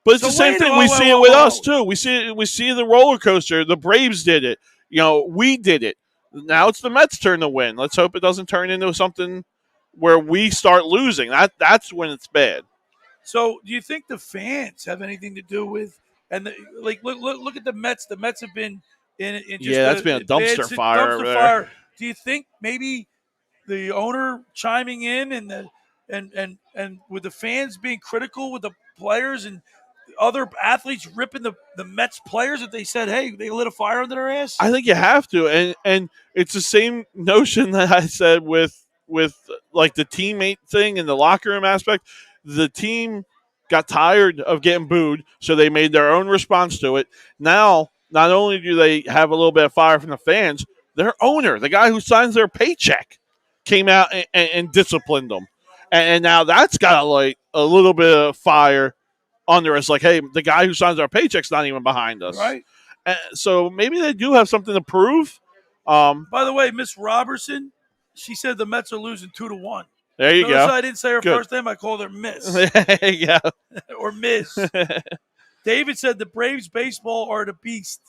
But it's the same thing. We see it with us too. We see the roller coaster. The Braves did it. We did it. Now it's the Mets' turn to win. Let's hope it doesn't turn into something where we start losing. That's when it's bad. So do you think the fans have anything to do with? And look at the Mets. The Mets have been in just that's been a dumpster fire. Do you think maybe the owner chiming in and with the fans being critical with the players and other athletes ripping the Mets players that they said, hey, they lit a fire under their ass? I think you have to, and it's the same notion that I said with like the teammate thing and the locker room aspect. The team got tired of getting booed, so they made their own response to it. Now, not only do they have a little bit of fire from the fans, their owner, the guy who signs their paycheck, came out and disciplined them. And now that's got like a little bit of fire under us. Like, hey, the guy who signs our paycheck's not even behind us. Right. So maybe they do have something to prove. By the way, Miss Robertson, she said the Mets are losing 2-1. There you go. I didn't say her Good. first name. I called her Miss. There you go. Or Miss. David said the Braves baseball are a beast.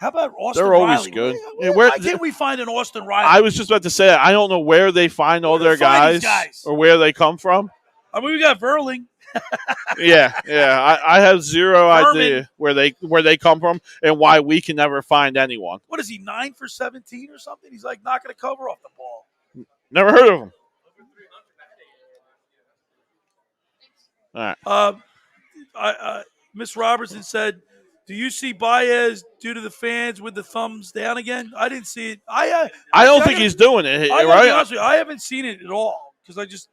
How about Austin They're always Riley? good. Why can't we find an Austin Riley? I was just about to say, I don't know where they find all their guys or where they come from. I mean, we got Verling. Yeah. I have zero idea where they come from and why we can never find anyone. What is he, 9 for 17 or something? He's like knocking a cover off the ball. Never heard of him. All right. Miss Robertson said, "Do you see Baez due to the fans with the thumbs down again?" I didn't see it. I don't think he's doing it. I right? Honest with you, I haven't seen it at all because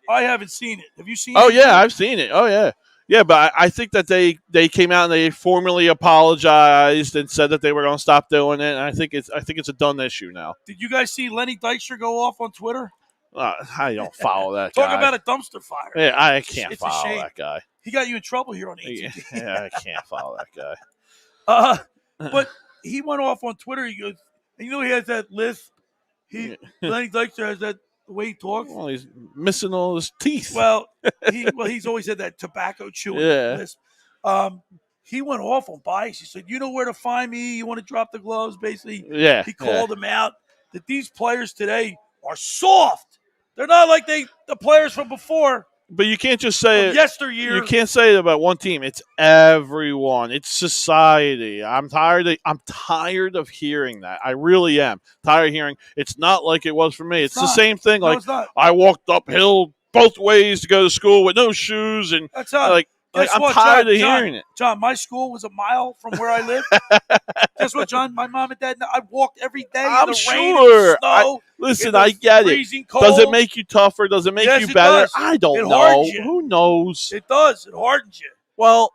I haven't seen it. Have you seen it? Oh yeah, I've seen it. Oh yeah. Yeah, but I think that they came out and they formally apologized and said that they were going to stop doing it. And I think it's a done issue now. Did you guys see Lenny Dykstra go off on Twitter? I don't follow that guy. Talk about a dumpster fire. Yeah, I can't follow that guy. He got you in trouble here on ATV. Yeah, I can't follow that guy. But he went off on Twitter. He goes, and he has that lisp. Lenny Dykstra has that. The way he talks. Well, he's missing all his teeth. Well, he's always had that tobacco chewing lisp. He went off on Baez. He said, "You know where to find me. You want to drop the gloves?" Basically, he called him out that these players today are soft. They're not like the players from before. But you can't just say it. Yesteryear. You can't say it about one team. It's everyone. It's society. I'm tired of hearing that. I really am tired of hearing it's not like it was for me. It's the same thing. No, like it's not. I walked uphill both ways to go to school with no shoes, and that's not. I'm tired of hearing it. John, my school was a mile from where I live. Guess what, John? My mom and dad, I walked every day in the rain and the snow. Listen, I get it. Cold. Does it make you tougher? Does it make you better? I don't know. Who knows? It does. It hardens you. Well,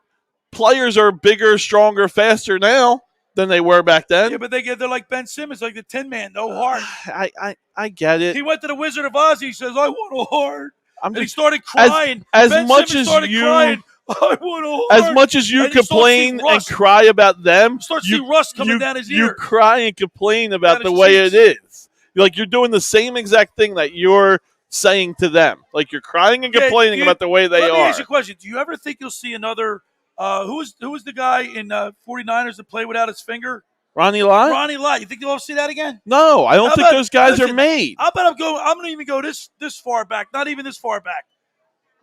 players are bigger, stronger, faster now than they were back then. Yeah, but they're like Ben Simmons, like the Tin Man, no heart. I get it. He went to the Wizard of Oz. He says, "I want a heart." He started crying. As much as you. Crying. I want a heart. As much as you complain and cry about them, you see rust coming down his ear. You cry and complain about the way it is. Like you're doing the same exact thing that you're saying to them. Like you're crying and complaining about the way they are. Let me ask you a question. Do you ever think you'll see another who was the guy in 49ers that played without his finger? Ronnie Lott? Ronnie Lott. You think you'll ever see that again? No, I don't think those guys are made. I bet I'm going to even go this far back. Not even this far back.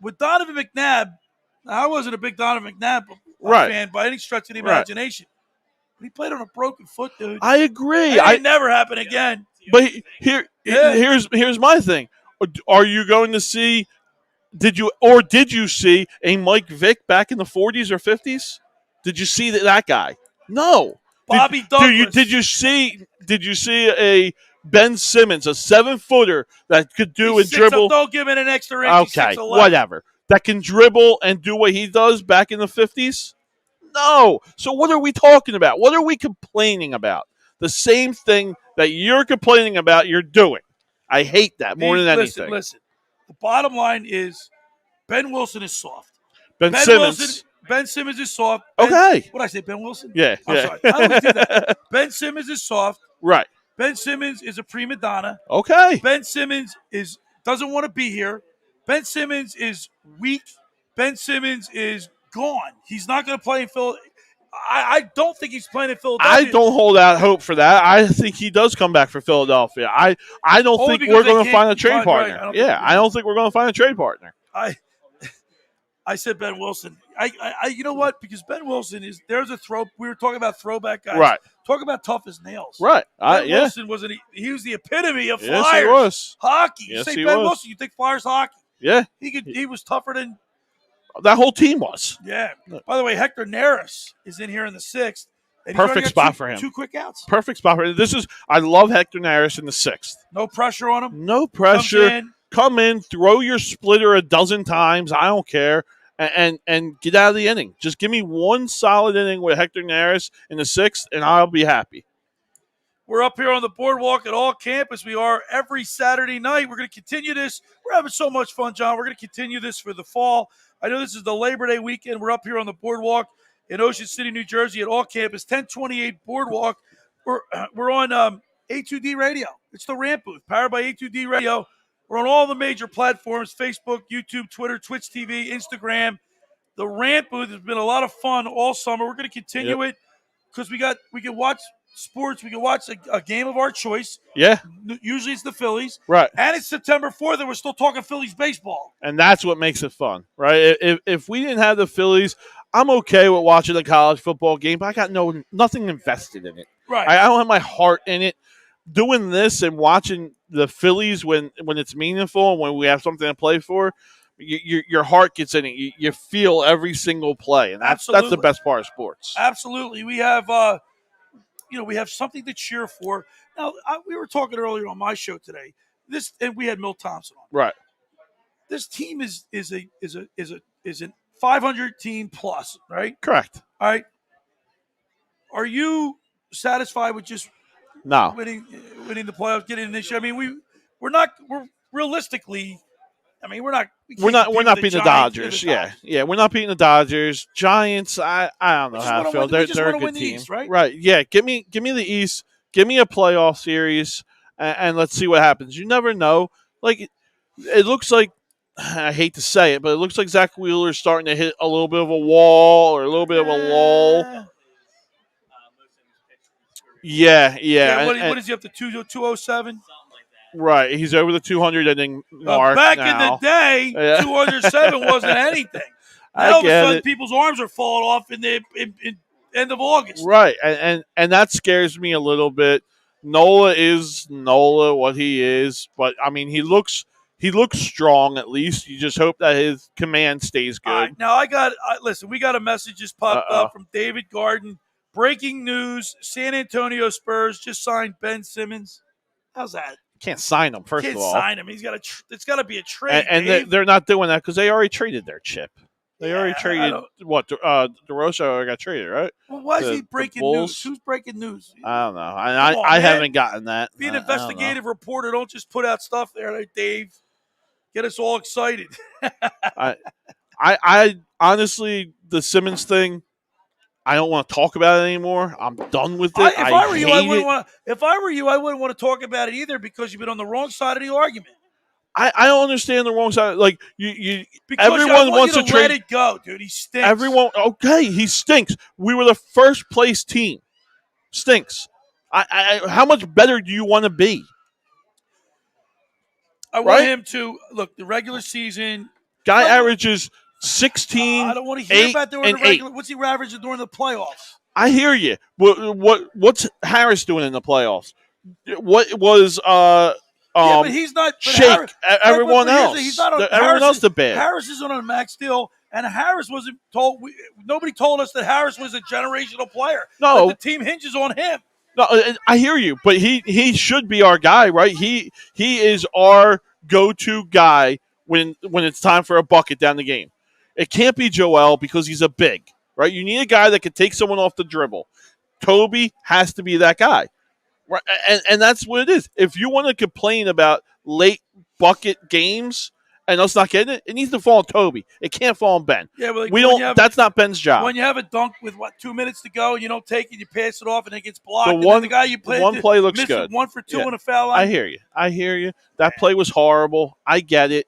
With Donovan McNabb, I wasn't a big Donovan McNabb fan by any stretch of the imagination. But he played on a broken foot, dude. I agree. It never happen again. But here's my thing. Are you going to see? Did you see a Mike Vick back in the 40s or 50s? Did you see that guy? No. Bobby Douglas. Did you see a Ben Simmons, a 7-footer that could do and dribble? Don't give it an extra inch. Okay, whatever. That can dribble and do what he does back in the 50s? No. So what are we talking about? What are we complaining about? The same thing that you're complaining about, you're doing. I hate that more than anything. Listen. The bottom line is Ben Wilson is soft. Ben Simmons is soft. Okay. What did I say, Ben Wilson? Yeah. I'm sorry. I always do that. Ben Simmons is soft. Right. Ben Simmons is a prima donna. Okay. Ben Simmons doesn't want to be here. Ben Simmons is weak. Ben Simmons is gone. He's not going to play in Philadelphia. I don't think he's playing in Philadelphia. I don't hold out hope for that. I think he does come back for Philadelphia. I don't think we're going to find a trade partner. I don't think we're going to find a trade partner. I said Ben Wilson. I you know what? Because Ben Wilson there's a throw. We were talking about throwback guys. Right. Talk about tough as nails. Right. Ben Wilson he was the epitome of Flyers. Yes, he was. Hockey. Yes, you say he Ben was. Wilson, you think Flyers hockey. Yeah. He was tougher than that whole team was. Yeah. By the way, Hector Neris is in here in the 6th. Perfect spot for him. 2 quick outs. Perfect spot for him. I love Hector Neris in the 6th. No pressure on him. No pressure. Come in, throw your splitter a dozen times. I don't care. And get out of the inning. Just give me one solid inning with Hector Neris in the 6th, and I'll be happy. We're up here on the boardwalk at All Campus. We are every Saturday night. We're going to continue this. We're having so much fun, John. We're going to continue this for the fall. I know this is the Labor Day weekend. We're up here on the boardwalk. in Ocean City, New Jersey at All Campus, 1028 Boardwalk. We're on A2D Radio. It's the Rant Booth, powered by A2D Radio. We're on all the major platforms: Facebook, YouTube, Twitter, Twitch TV, Instagram. The Rant Booth has been a lot of fun all summer. We're going to continue it because we can watch sports. We can watch a game of our choice. Yeah. Usually it's the Phillies. Right. And it's September 4th, and we're still talking Phillies baseball. And that's what makes it fun, right? If we didn't have the Phillies, I'm okay with watching a college football game, but I got nothing invested in it. Right. I don't have my heart in it. Doing this and watching the Phillies when it's meaningful and when we have something to play for, your heart gets in it. You feel every single play, and that's the best part of sports. Absolutely. We have we have something to cheer for. Now, we were talking earlier on my show today. And we had Milt Thompson on. Right. This team is a 500 team plus, right? Correct. All right. Are you satisfied with just winning the playoffs, getting in this year? I mean, we're realistically. I mean, we're not beating the Dodgers. Yeah, we're not beating the Dodgers. Giants, I don't know how to feel. They're a good team, East, right? Right. Yeah. Give me the East. Give me a playoff series, and let's see what happens. You never know. Like it looks like, I hate to say it, but it looks like Zach Wheeler's starting to hit a little bit of a wall or a little bit of a lull. Yeah. What is he up to? 207? Right, he's over the 200 inning mark. Back now. in the day, 207 wasn't anything. Now all of a sudden, people's arms are falling off in the end of August. Right, and that scares me a little bit. Nola is Nola, what he is, but I mean, he looks strong at least. You just hope that his command stays good. All right, now listen. We got a message just popped up from David Garden. Breaking news: San Antonio Spurs just signed Ben Simmons. How's that? Can't sign him, first of all. Can't sign him. He's got it's got to be a trade. And they're not doing that because they already traded their chip. They already traded DeRosa got traded, right? Well, why is he breaking news? Who's breaking news? I don't know. I haven't gotten that. Be an investigative reporter. Don't just put out stuff there, like Dave. Get us all excited. I honestly, the Simmons thing, I don't want to talk about it anymore. I'm done with it. If I were you, I wouldn't want to talk about it either because you've been on the wrong side of the argument. I don't understand the wrong side. Like because everyone wants to trade. Let it go, dude. He stinks. He stinks. We were the first place team. Stinks. How much better do you want to be? I want him to look the regular season. Guy averages 16. I don't want to hear about during the regular. 8. What's he averaging during the playoffs? I hear you. What's Harris doing in the playoffs? What was but he's not. But Shake everyone else. He's not on, everyone else the bad. Harris is on a max deal, and Harris wasn't told. Nobody told us that Harris was a generational player. No, the team hinges on him. No, I hear you, but he should be our guy, right? He is our go-to guy when it's time for a bucket down the game. It can't be Joel because he's a big, right? You need a guy that can take someone off the dribble. Toby has to be that guy, right? And that's what it is. If you want to complain about late bucket games and us not getting it, it needs to fall on Toby. It can't fall on Ben. Yeah, but we don't. That's not Ben's job. When you have a dunk with 2 minutes to go and you don't take it, you pass it off and it gets blocked. The guy you played, one play looks good. 1 for 2 on a foul line. I hear you. That play was horrible. I get it.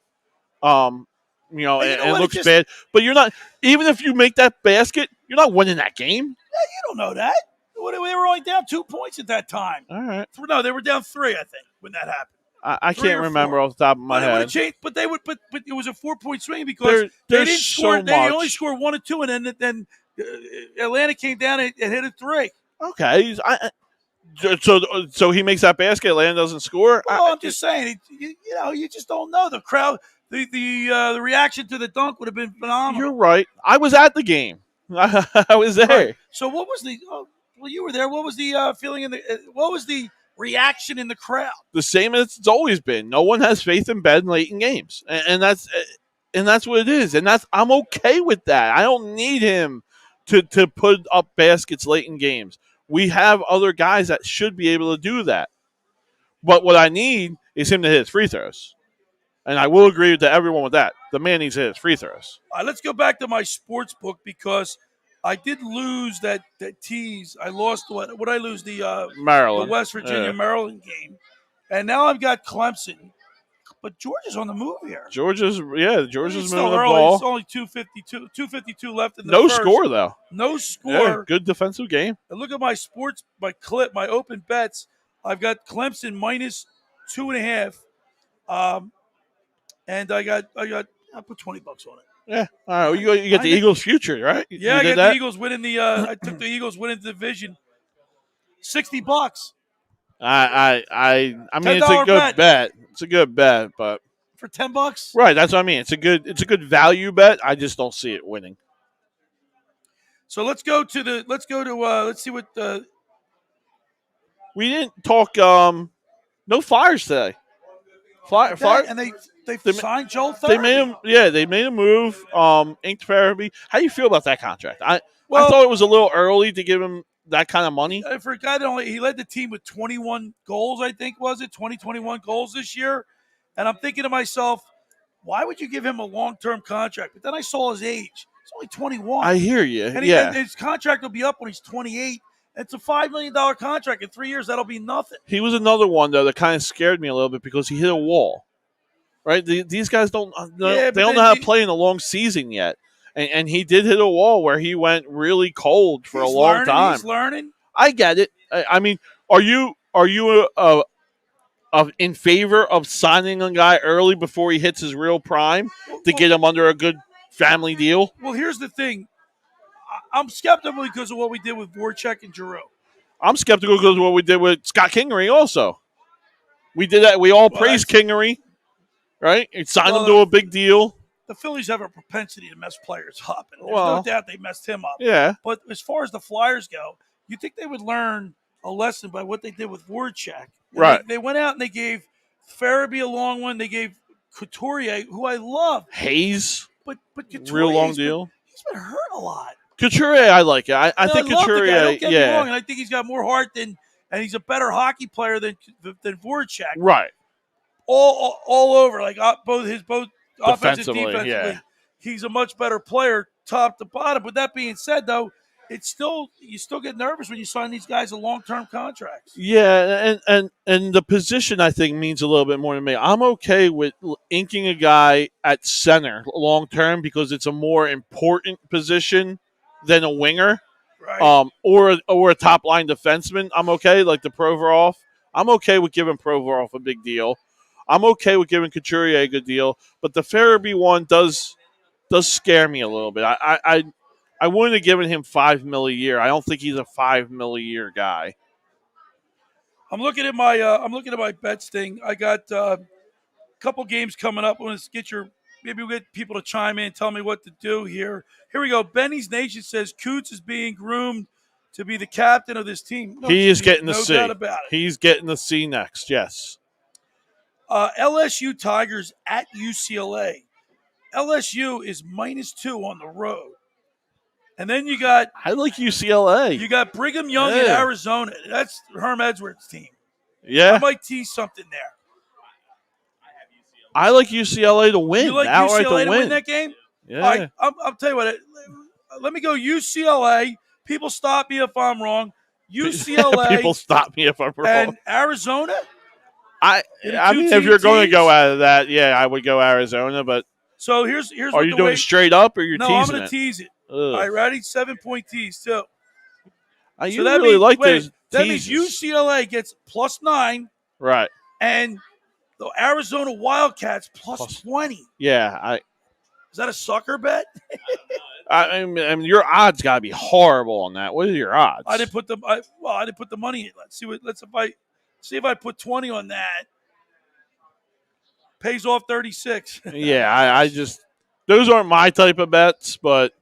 It looks bad. But you're not. Even if you make that basket, you're not winning that game. Yeah, you don't know that. They were only down 2 points at that time. All right. No, they were down 3, I think, when that happened. I can't remember off the top of my head. But they would. But it was a 4-point swing because they didn't score. They only scored 1 and 2, and then Atlanta came down and hit a 3. Okay. So he makes that basket. Atlanta doesn't score. Well, I'm just saying. You just don't know the crowd. The reaction to the dunk would have been phenomenal. You're right. I was at the game. I was there. Right. So what was the? Well, you were there. What was the feeling in the? What was the reaction in the crowd? The same as it's always been. No one has faith in Ben late in games, and that's what it is. And I'm okay with that. I don't need him to put up baskets late in games. We have other guys that should be able to do that. But what I need is him to hit his free throws. And I will agree to everyone with that. The man needs to hit his free throws. Let's go back to my sports book because I did lose that tease. I lost what? What I lose the Maryland, West Virginia Maryland game, and now I've got Clemson. But Georgia's on the move here. Georgia's moving the early. ball. It's only 2:52 left in the first. Score though. No score. Yeah, good defensive game. And look at my my open bets. I've got Clemson minus 2.5. And I put $20 on it. Yeah. All right. Well, you get the Eagles future, right? Yeah, I got the Eagles winning the. I took the Eagles winning the division. $60. I mean, it's a good bet. It's a good bet, but for $10. Right. That's what I mean. It's a good value bet. I just don't see it winning. So let's see what the. We didn't talk. No Flyers today. Flyers, and they signed Joel Farabee. They made him. Yeah, they made a move. Inked Farabee. How do you feel about that contract? I thought it was a little early to give him that kind of money. For a guy that he led the team with 21 goals, I think was it 21 goals this year, and I'm thinking to myself, why would you give him a long-term contract? But then I saw his age; he's only 21. I hear you. And his contract will be up when he's 28. It's a $5 million contract in 3 years. That'll be nothing. He was another one though that kind of scared me a little bit because he hit a wall. Right? These guys don't know how to play in a long season yet, and he did hit a wall where he went really cold for a long time. He's learning. I get it. I mean, are you in favor of signing a guy early before he hits his real prime to get him under a good family deal? Well, here's the thing. I'm skeptical because of what we did with Voracek and Giroux. I'm skeptical because of what we did with Scott Kingery also. We did that. We all praised Kingery, right? And signed him to a big deal. The Phillies have a propensity to mess players up. And there's no doubt they messed him up. Yeah. But as far as the Flyers go, you think they would learn a lesson by what they did with Voracek. Right. They went out and they gave Farabee a long one. They gave Couturier, who I love. Hayes. But Couturier. Real long deal. He's been hurt a lot. Couturier, I like it. I think Couturier, don't get me wrong, and I think he's got more heart and he's a better hockey player than Voracek. Right. All over, like both offensive, defensively. Yeah. He's a much better player, top to bottom. But that being said, though, you still get nervous when you sign these guys to long-term contracts. Yeah, and the position I think means a little bit more to me. I'm okay with inking a guy at center long-term because it's a more important position than a winger, right. or a top-line defenseman. I'm okay, like the Provorov. I'm okay with giving Provorov a big deal. I'm okay with giving Couturier a good deal, but the Farabee one does scare me a little bit. I wouldn't have given him $5 million a year. I don't think he's a $5 million a year guy. I'm looking at my bets thing. I got a couple games coming up. I want to maybe we'll get people to chime in and tell me what to do here. Here we go. Benny's Nation says Coots is being groomed to be the captain of this team. He is getting the C. No doubt about it. He's getting the C next, yes. LSU Tigers at UCLA. LSU is -2 on the road. And then you got... I like UCLA. You got Brigham Young in Arizona. That's Herm Edwards' team. Yeah. I might tease something there. I like UCLA to win. You like UCLA to win that game? Yeah. All right, I'll tell you what. Let me go UCLA. People stop me if I'm wrong. UCLA. People stop me if I'm wrong. And Arizona? I mean, if you're going to go out of that, yeah, I would go Arizona. But so here's. Are you doing straight up or you're teasing it? No, I'm going to tease it. Ugh. All right, ready? 7-point tease too. You really means, like those. That means UCLA gets +9. Right. And the Arizona Wildcats +20. Yeah, is that a sucker bet? I mean, your odds got to be horrible on that. What are your odds? I didn't put the money in. Let's see if I put 20 on that. Pays off 36. Yeah, I just those aren't my type of bets, but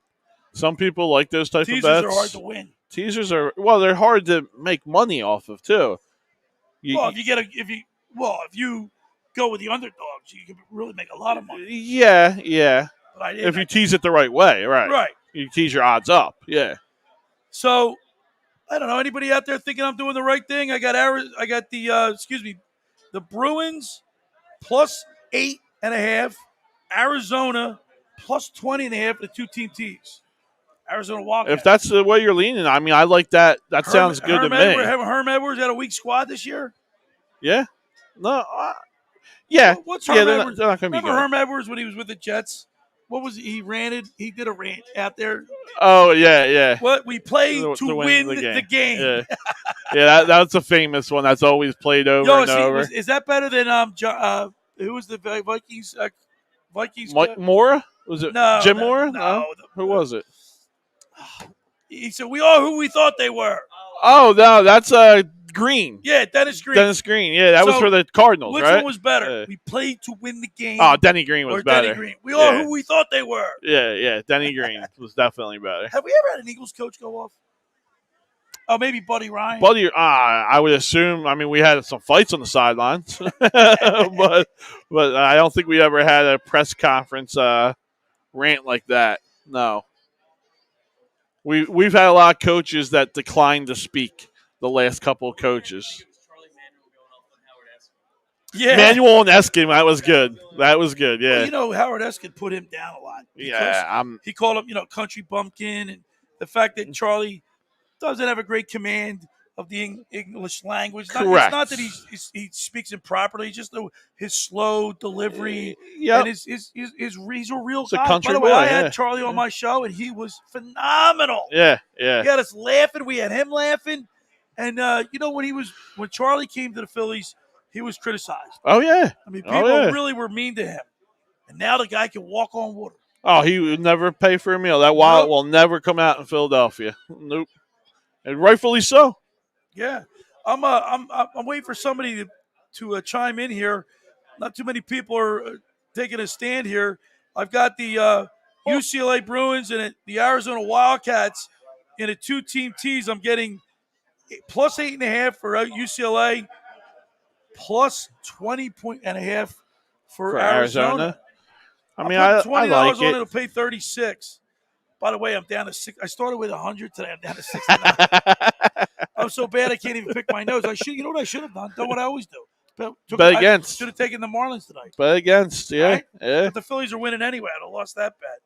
some people like those type of bets. Teasers are hard to win. Teasers are they're hard to make money off of too. If you go with the underdogs, you can really make a lot of money. Yeah. But if you tease it the right way, right? Right. You tease your odds up. Yeah. So, I don't know. Anybody out there thinking I'm doing the right thing? I got the Bruins +8.5, Arizona +20.5, the 2-team tees. Arizona Wildcats. If that's the way you're leaning, I mean, I like that. That sounds good to me. Herm Edwards had a weak squad this year? Yeah. No. Yeah. What's Herm Edwards? They're not going to be good. Remember Herm Edwards when he was with the Jets? What was he ranted? He did a rant out there. Oh, yeah. What? We play to win the game. Yeah, that's a famous one. That's always played over and over. Is that better than who was the Vikings? Vikings. Mike Mora? Was it Jim Mora? No. Who was it? He said, "We are who we thought they were." Oh no, that's Green. Yeah, Dennis Green. Dennis Green. Yeah, that was for the Cardinals, which right? Which one was better? We played to win the game. Oh, Denny Green was better. Denny Green. We are who we thought they were. Yeah. Denny Green was definitely better. Have we ever had an Eagles coach go off? Oh, maybe Buddy Ryan. I would assume. I mean, we had some fights on the sidelines, but I don't think we ever had a press conference rant like that. No. We've had a lot of coaches that declined to speak. The last couple of coaches. Yeah, Manuel and Eskin. That was good. Yeah. Well, Howard Eskin put him down a lot. Yeah, he called him, country bumpkin, and the fact that Charlie doesn't have a great command of the English language. Correct. It's not that he speaks improperly; just his slow delivery. Yeah, and he's a real guy. A country By the way, I had Charlie on my show, and he was phenomenal. Yeah. He had us laughing. We had him laughing. And when Charlie came to the Phillies, he was criticized. Oh yeah, I mean, people really were mean to him. And now the guy can walk on water. Oh, he would never pay for a meal. That wallet will never come out in Philadelphia. Nope, and rightfully so. Yeah, I'm waiting for somebody to chime in here. Not too many people are taking a stand here. I've got the UCLA Bruins and the Arizona Wildcats in a 2-team tease. I'm getting plus 8.5 for UCLA, plus 20.5 for Arizona. I mean, I $20 like on it. It'll pay 36. By the way, I'm down to 6. I started with 100 today. I'm down to 69. I'm so bad I can't even pick my nose. You know what I should have done? Done what I always do. Bet against. Should have taken the Marlins tonight. Bet against. Yeah, right? Yeah. But the Phillies are winning anyway. I'd have lost that bet.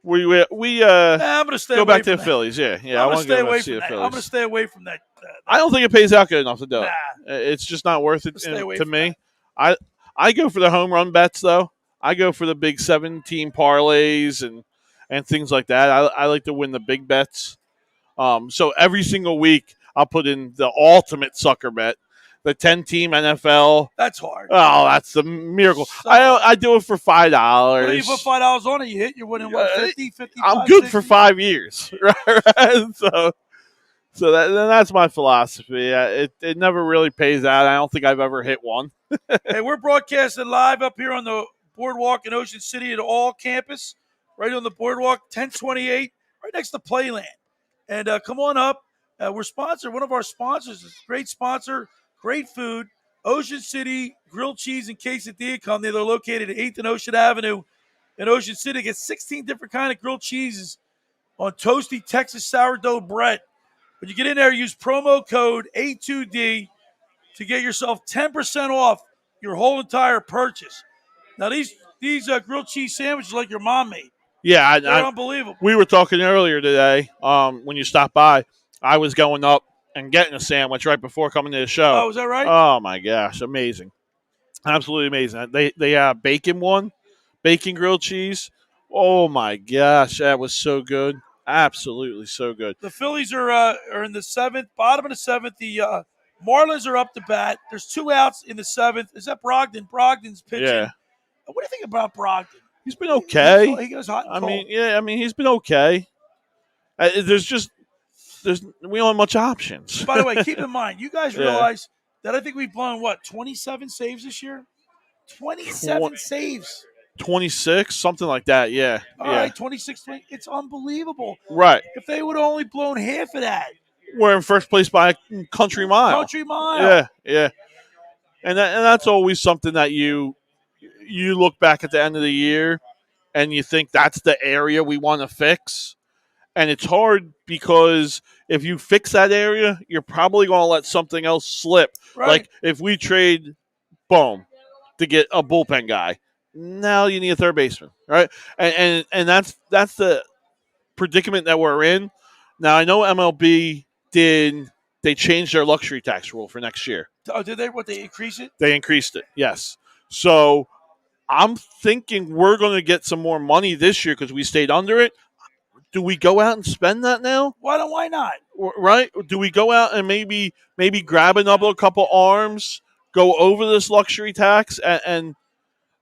We I'm gonna stay go away back to the Phillies. Yeah. I want to stay go away back to from the that. Phillies. I'm gonna stay away from that. I don't think it pays out good enough to do it. Nah. It's just not worth it to me. That. I go for the home run bets though. I go for the big 7-team parlays and things like that. I like to win the big bets. So every single week I'll put in the ultimate sucker bet. The 10-team NFL. That's hard. Oh, that's a miracle. So, I do it for $5. Well, you put $5 on it, you hit, you're winning what, 50, 55, I'm good 60? for 5 years, right? So that's my philosophy. It never really pays out. I don't think I've ever hit one. Hey, we're broadcasting live up here on the boardwalk in Ocean City at All Campus, right on the boardwalk, 1028, right next to Playland. And come on up. We're sponsored. One of our sponsors is a great sponsor. Great food, Ocean City Grilled Cheese and Quesadilla Company. They're located at 8th and Ocean Avenue in Ocean City. Get 16 different kind of grilled cheeses on toasty Texas sourdough bread. When you get in there, use promo code A2D to get yourself 10% off your whole entire purchase. Now, these grilled cheese sandwiches like your mom made. Yeah, they're unbelievable. We were talking earlier today when you stopped by. I was going up and getting a sandwich right before coming to the show. Oh, is that right? Oh, my gosh. Amazing. Absolutely amazing. They have bacon grilled cheese. Oh, my gosh. That was so good. Absolutely so good. The Phillies are in the 7th, bottom of the 7th. The Marlins are up to bat. There's 2 outs in the 7th. Is that Brogdon? Brogdon's pitching. Yeah. What do you think about Brogdon? He's been okay. He goes hot and cold. I mean, he's been okay. We don't have much options. By the way, keep in mind, you guys realize that I think we've blown, 27 saves this year? 27 saves. 26, something like that, yeah. All right, 26. It's unbelievable. Right. If they would have only blown half of that. We're in first place by a country mile. Country mile. Yeah. And that's always something that you look back at the end of the year and you think that's the area we want to fix. And it's hard because if you fix that area, you're probably going to let something else slip. Right. Like if we trade Bohm to get a bullpen guy, now you need a third baseman, right? And that's the predicament that we're in. Now I know MLB they changed their luxury tax rule for next year. Oh, did they? What, they increase it? They increased it, yes. So I'm thinking we're going to get some more money this year because we stayed under it. Do we go out and spend that now? Why not? Right? Do we go out and maybe grab a couple arms, go over this luxury tax, and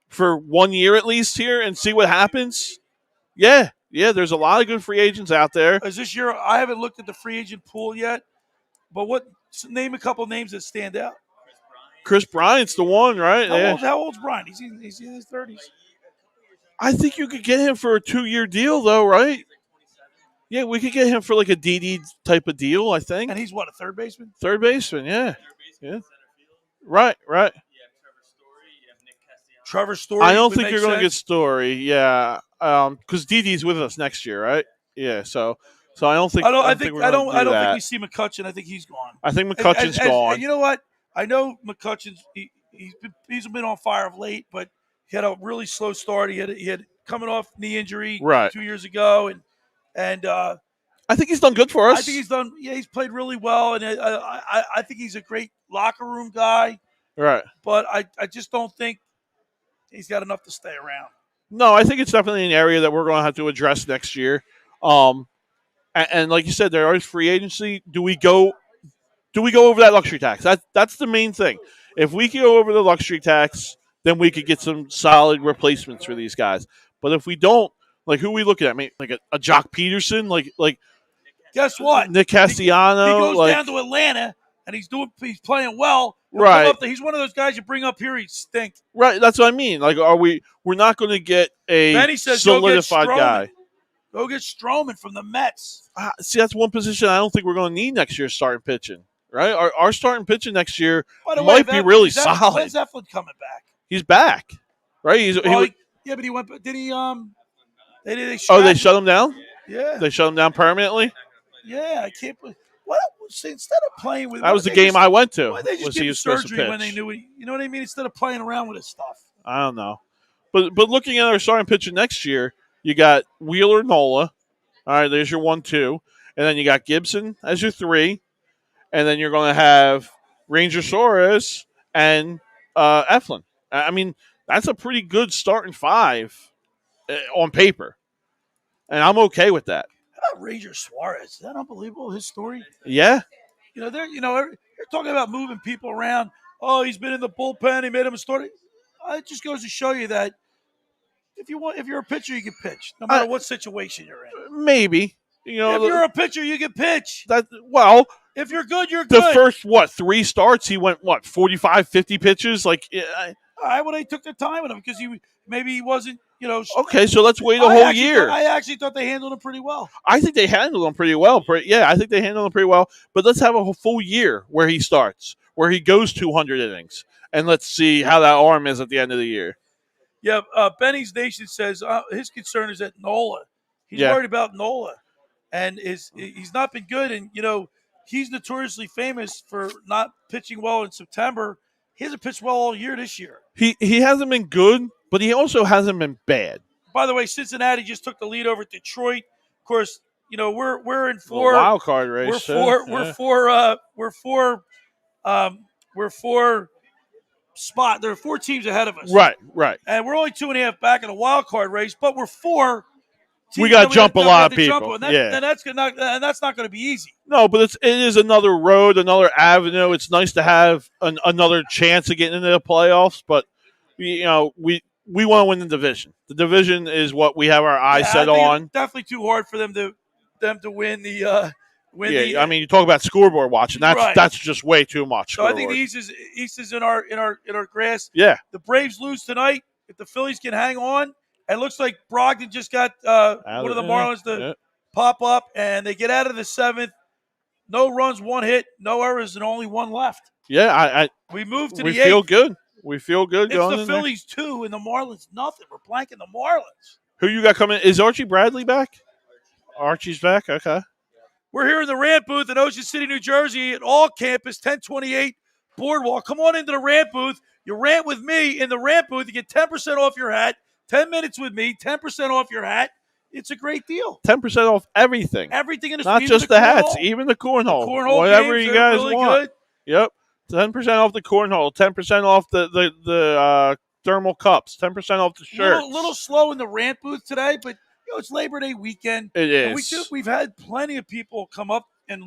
for 1 year at least here and see what happens? Yeah. There's a lot of good free agents out there. Is this year? I haven't looked at the free agent pool yet, but name a couple names that stand out. Chris Bryant's the one, right? How old's Bryant? He's in his 30s. I think you could get him for a 2-year deal, though, right? Yeah, we could get him for like a DD type of deal, I think. And he's what, a third baseman? Third baseman, yeah. Right. Trevor Story. I don't think you're going to get Story, yeah, because DD's with us next year, right? Yeah, so I don't think. I don't think we see McCutchen. I think he's gone. I think McCutchen's gone. And you know what? I know McCutchen's he's been on fire of late, but he had a really slow start. He had coming off knee injury 2 years ago, and I think he's done good for us. I think he's done. Yeah, he's played really well, and I think he's a great locker room guy. Right. But I just don't think he's got enough to stay around. No, I think it's definitely an area that we're going to have to address next year. And like you said, there is free agency. Do we go over that luxury tax? That's the main thing. If we can go over the luxury tax, then we could get some solid replacements for these guys. But if we don't, like, who are we looking at? I mean, like a Jock Peterson, like guess what? Nick Castellanos. He goes down to Atlanta and he's playing well. Right. He's one of those guys you bring up here, he stink. Right. That's what I mean. Like, we're not going to get a solidified guy. Go get Stroman from the Mets. See, that's one position I don't think we're going to need next year, starting pitching. Right? Our starting pitching next year might be really solid. When's Eflin coming back? He's back. Right? Yeah, but he went. Did he? They shut him down? Yeah. They shut him down permanently? Yeah, I can't believe. What? See, instead of playing with, that was the game I went to. Why they just give him surgery when they knew it? You know what I mean? Instead of playing around with his stuff. I don't know, but looking at our starting pitcher next year, you got Wheeler, Nola. All right, there's your 1-2, and then you got Gibson as your 3, and then you're going to have Ranger Suarez and Eflin. I mean, that's a pretty good starting 5 on paper, and I'm okay with that. How about Ranger Suarez? Is that unbelievable? His story. Yeah. You're talking about moving people around. Oh, he's been in the bullpen. He made him a starter. It just goes to show you that if you're a pitcher, you can pitch no matter what situation you're in. Maybe. If you're a pitcher, you can pitch. If you're good, you're good. The first 3 starts, he went 45, 50 pitches. Like, all right, well, they took their time with him because he wasn't. Okay, so let's wait a whole year. I actually thought they handled him pretty well. I think they handled him pretty well. Yeah, I think they handled him pretty well. But let's have a full year where he starts, where he goes 200 innings, and let's see how that arm is at the end of the year. Yeah, Benny's Nation says his concern is at Nola. He's worried about Nola, and he's not been good. And he's notoriously famous for not pitching well in September. He hasn't pitched well all year this year. He hasn't been good, but he also hasn't been bad. By the way, Cincinnati just took the lead over Detroit. Of course, we're in 4 wild card race. We're 4 spot. There are 4 teams ahead of us. Right. And we're only 2.5 back in the wild card race, but we're 4. We got to jump a lot of people. And that's not going to be easy. No, but it is another road, another avenue. It's nice to have another chance of getting into the playoffs, but we want to win the division. The division is what we have our eyes set on. It's definitely too hard for them to win the. I mean, you talk about scoreboard watching. That's just way too much. So I think the East is in our grasp. Yeah. The Braves lose tonight. If the Phillies can hang on, it looks like Brogdon just got one of the Marlins to pop up, and they get out of the 7th. No runs, 1 hit, no errors, and only 1 left. Yeah, we moved to the 8th. We feel good. We feel good going in It's the Phillies 2 and the Marlins nothing. We're blanking the Marlins. Who you got coming? Is Archie Bradley back? Archie's back. Okay. We're here in the Rant Booth in Ocean City, New Jersey at All Campus, 1028 Boardwalk. Come on into the Rant Booth. You rant with me in the Rant Booth. You get 10% off your hat. 10 minutes with me, 10% off your hat. It's a great deal. 10% off everything. Everything in the Not just the hats, even the cornhole. Whatever you guys really want. Good. Yep. 10% off the cornhole. 10% off the thermal cups. 10% off the shirts. Little slow in the rant booth today, but it's Labor Day weekend. It is. And we've had plenty of people come up and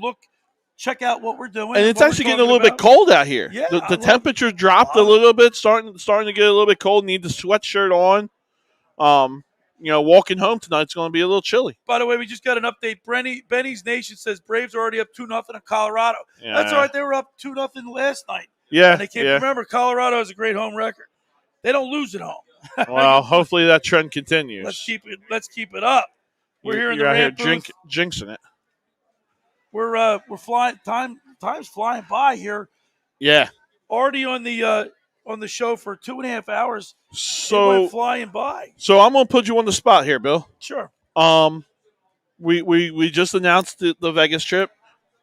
check out what we're doing. And it's actually getting a little bit cold out here. Yeah, the temperature dropped a little bit, starting to get a little bit cold. Need the sweatshirt on. Walking home tonight's going to be a little chilly. By the way, we just got an update. Benny's Nation says Braves are already up 2-0 in Colorado. Yeah. That's all right. They were up 2-0 last night. Yeah. And they can't remember Colorado has a great home record. They don't lose at home. Well, hopefully that trend continues. Let's keep it up. We're here in the rant booth. Jinxing it. We're flying. Time's flying by here. Yeah. Already on the show for 2.5 hours. So it went flying by. So I'm gonna put you on the spot here, Bill. Sure. We just announced the Vegas trip.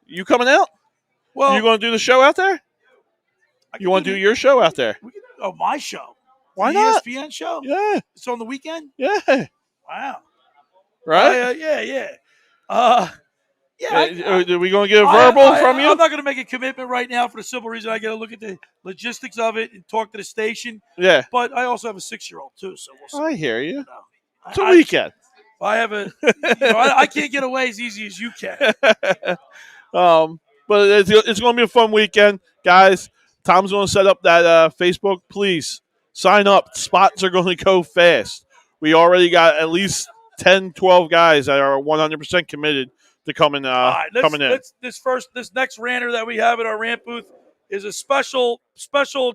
You coming out? Well, you gonna do the show out there? You want to do your show out there? My show. Why not? ESPN show. Yeah. It's on the weekend. Yeah. Wow. Right. Yeah. Are we going to get a verbal from you? I'm not going to make a commitment right now for the simple reason I got to look at the logistics of it and talk to the station. Yeah. But I also have a 6-year-old too, so we'll see. I hear you. It's a weekend. I have I can't get away as easy as you can. But it's going to be a fun weekend, guys. Tom's going to set up that Facebook. Please sign up. Spots are going to go fast. We already got at least 10, 12 guys that are 100% committed to coming in. This next ranter that we have in our rant booth is a special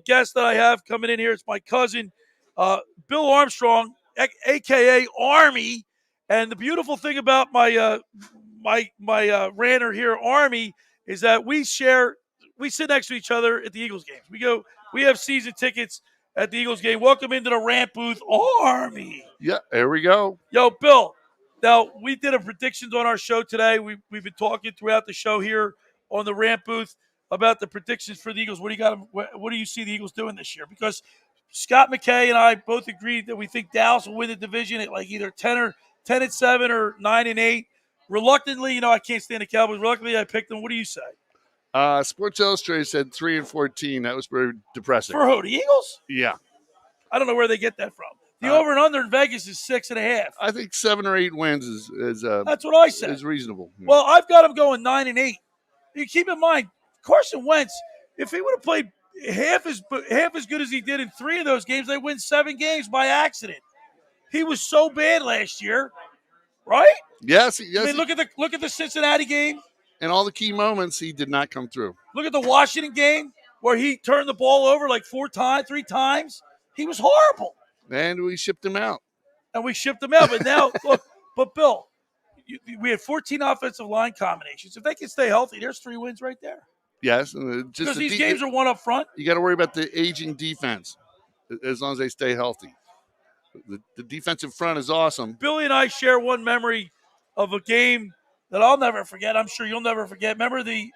guest that I have coming in here. It's my cousin, Bill Armstrong, aka Army. And the beautiful thing about my ranter here, Army, is that we sit next to each other at the Eagles games. We have season tickets at the Eagles game. Welcome into the rant booth, Army. Yeah, there we go. Yo, Bill. Now, we did a predictions on our show today. We've been talking throughout the show here on the rant booth about the predictions for the Eagles. What do you see the Eagles doing this year? Because Scott McKay and I both agreed that we think Dallas will win the division at like either 10-7 or 9-8. Reluctantly, I can't stand the Cowboys. Reluctantly, I picked them. What do you say? Sports Illustrated said 3-14. That was very depressing. For who? The Eagles? Yeah. I don't know where they get that from. The over and under in Vegas is 6.5. I think 7 or 8 wins is that's what I said. Is reasonable. Well, I've got them going 9-8. You keep in mind, Carson Wentz, if he would have played half as good as he did in 3 of those games, they win 7 games by accident. He was so bad last year, right? Yes. I mean, look at the Cincinnati game. And all the key moments, he did not come through. Look at the Washington game where he turned the ball over like 3 times. He was horrible. And we shipped him out. But now, look, Bill, we had 14 offensive line combinations. If they can stay healthy, there's 3 wins right there. Yes. Because these games are one up front. You got to worry about the aging defense as long as they stay healthy. The defensive front is awesome. Billy and I share one memory of a game that I'll never forget. I'm sure you'll never forget. Remember the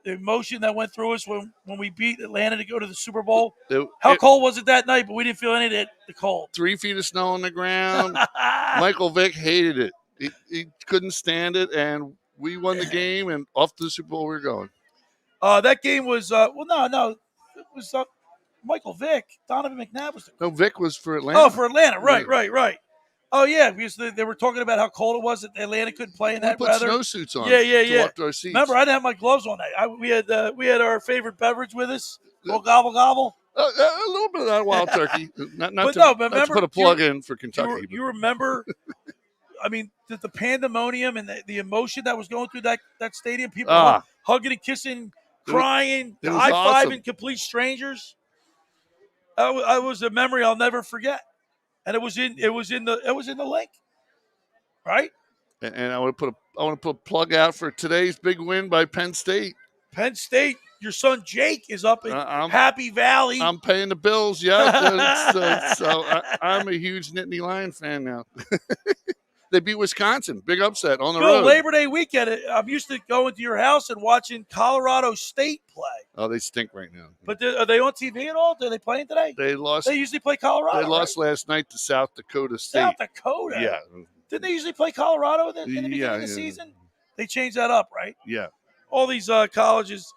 emotion that went through us when we beat Atlanta to go to the Super Bowl? How cold was it that night? But we didn't feel any of the cold. 3 feet of snow on the ground. Michael Vick hated it. He couldn't stand it, and we won the game, and off to the Super Bowl we're going. That game was no. It was Michael Vick. Donovan McNabb was No, Vick was for Atlanta. Oh, for Atlanta. Right. Oh, yeah, because they were talking about how cold it was that Atlanta couldn't play in that weather. We put snowsuits on to walk to our seats. Remember, I didn't have my gloves on that. We had our favorite beverage with us. Little gobble gobble. A little bit of that wild turkey. Not remember, to put a plug in for Kentucky. You remember, I mean, the pandemonium and the emotion that was going through that stadium. People hugging and kissing, crying, high-fiving awesome. Complete strangers. That was a memory I'll never forget. And it was in the link, right? And I want to put a plug out for today's big win by Penn State. Penn State, your son Jake is up in Happy Valley. I'm paying the bills, yeah. so I'm a huge Nittany Lion fan now. They beat Wisconsin, big upset on the road. Labor Day weekend, I'm used to going to your house and watching Colorado State play. Oh, they stink right now. But are they on TV at all? Are they playing today? They lost. They usually play Colorado. They lost last night to South Dakota State. South Dakota. Yeah, Didn't they usually play Colorado in the beginning of the season? They changed that up, right? Yeah. All these colleges,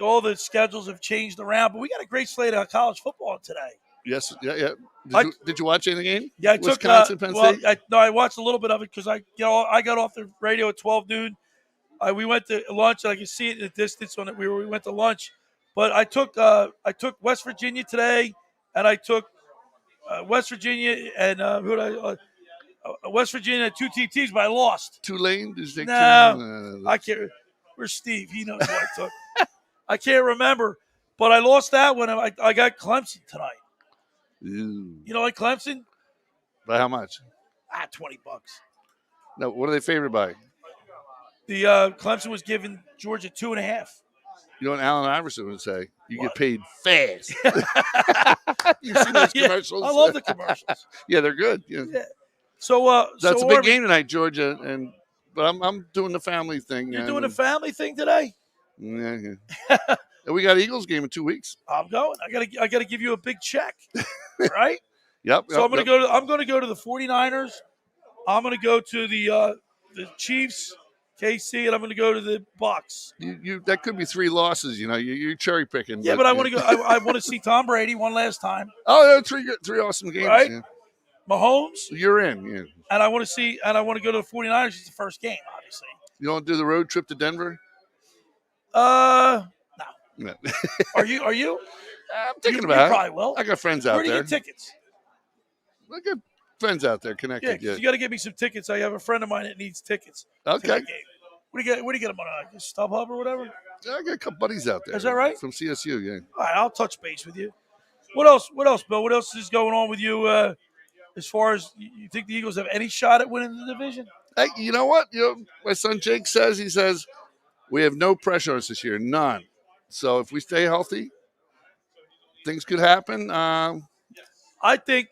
all the schedules have changed around, but we got a great slate of college football today. Yes. Yeah. Did you watch any game? Yeah, I Wisconsin, took. Penn State? I watched a little bit of it because I got off the radio at 12 noon. We went to lunch, and I could see it in the distance when we went to lunch. But I took West Virginia today, and I took West Virginia and West Virginia 2 TTs, but I lost. Tulane? Did you take No, I can't. Where's Steve? He knows what I took. I can't remember, but I lost that one. I got Clemson tonight. Ooh. You know, like Clemson? By how much? $20. No, what are they favored by? The Clemson was giving Georgia 2.5. You know what Allen Iverson would say? You get paid fast. You You've seen those commercials? I love the commercials. Yeah, they're good. Yeah. So that's so a big game tonight, Georgia, but I'm doing the family thing. You're doing a family thing today? Yeah. And we got Eagles game in 2 weeks. I'm going. I gotta give you a big check, right? Yep. So I'm gonna go to the 49ers. I'm gonna go to the Chiefs, KC, and I'm gonna go to the Bucks. You that could be 3 losses. You know, you're cherry picking. Yeah, but I want to go. I want to see Tom Brady one last time. Oh, three awesome games. Right? Yeah. Mahomes. You're in. Yeah. And I want to go to the 49ers. It's the first game, obviously. You want to do the road trip to Denver? No. No. Are you? I'm thinking about it. You probably will. I got friends out there. Where do you get tickets? I got friends out there connected. Yeah, you got to get me some tickets. I have a friend of mine that needs tickets. Okay. To that game. Where do you get them on? StubHub or whatever? I got a couple buddies out there. Is that right? From CSU, yeah. All right, I'll touch base with you. What else, Bill? What else is going on with you as far as you think the Eagles have any shot at winning the division? Hey, you know what? My son Jake says, we have no pressure on us this year, none. So if we stay healthy, things could happen. I think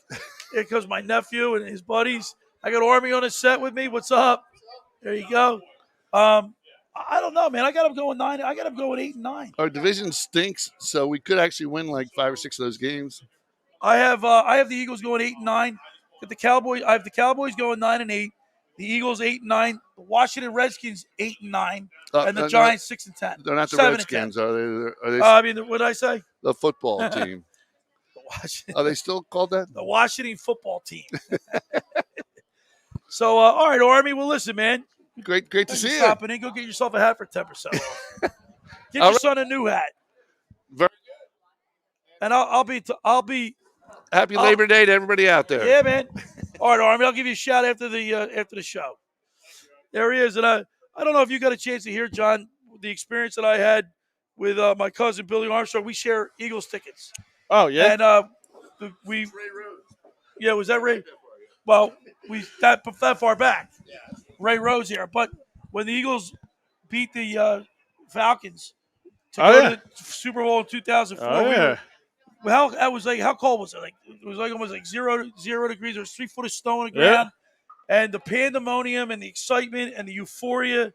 because my nephew and his buddies, I got Army on the set with me. What's up? There you go. I don't know, man. I got them going 9. I got them going 8-9. Our division stinks, so we could actually win like 5 or 6 of those games. I have the Eagles going 8-9. But the Cowboys, I have the Cowboys going 9-8. The Eagles 8-9. The Washington Redskins 8-9, and the Giants 6-10. They're not the Redskins, are they? I mean, what did I say? The football team. Are they still called that? The Washington football team. So, all right, Army. Well, listen, man. Great to see you. Stopping in. Go get yourself a hat for 10% off. Get your son a new hat. Very good. And I'll be. Happy Labor Day to everybody out there. Yeah, man. All right, Army. I'll give you a shout after the show. There he is, and I don't know if you got a chance to hear, John, the experience that I had with my cousin Billy Armstrong. We share Eagles tickets. Oh yeah. And we. Yeah, was that Ray? Well, we that far back. Yeah. Ray Rose here, but when the Eagles beat the Falcons to go to the Super Bowl in 2004, how cold was it? Like it was like almost like zero degrees. There was 3 foot of snow on the ground, and the pandemonium and the excitement and the euphoria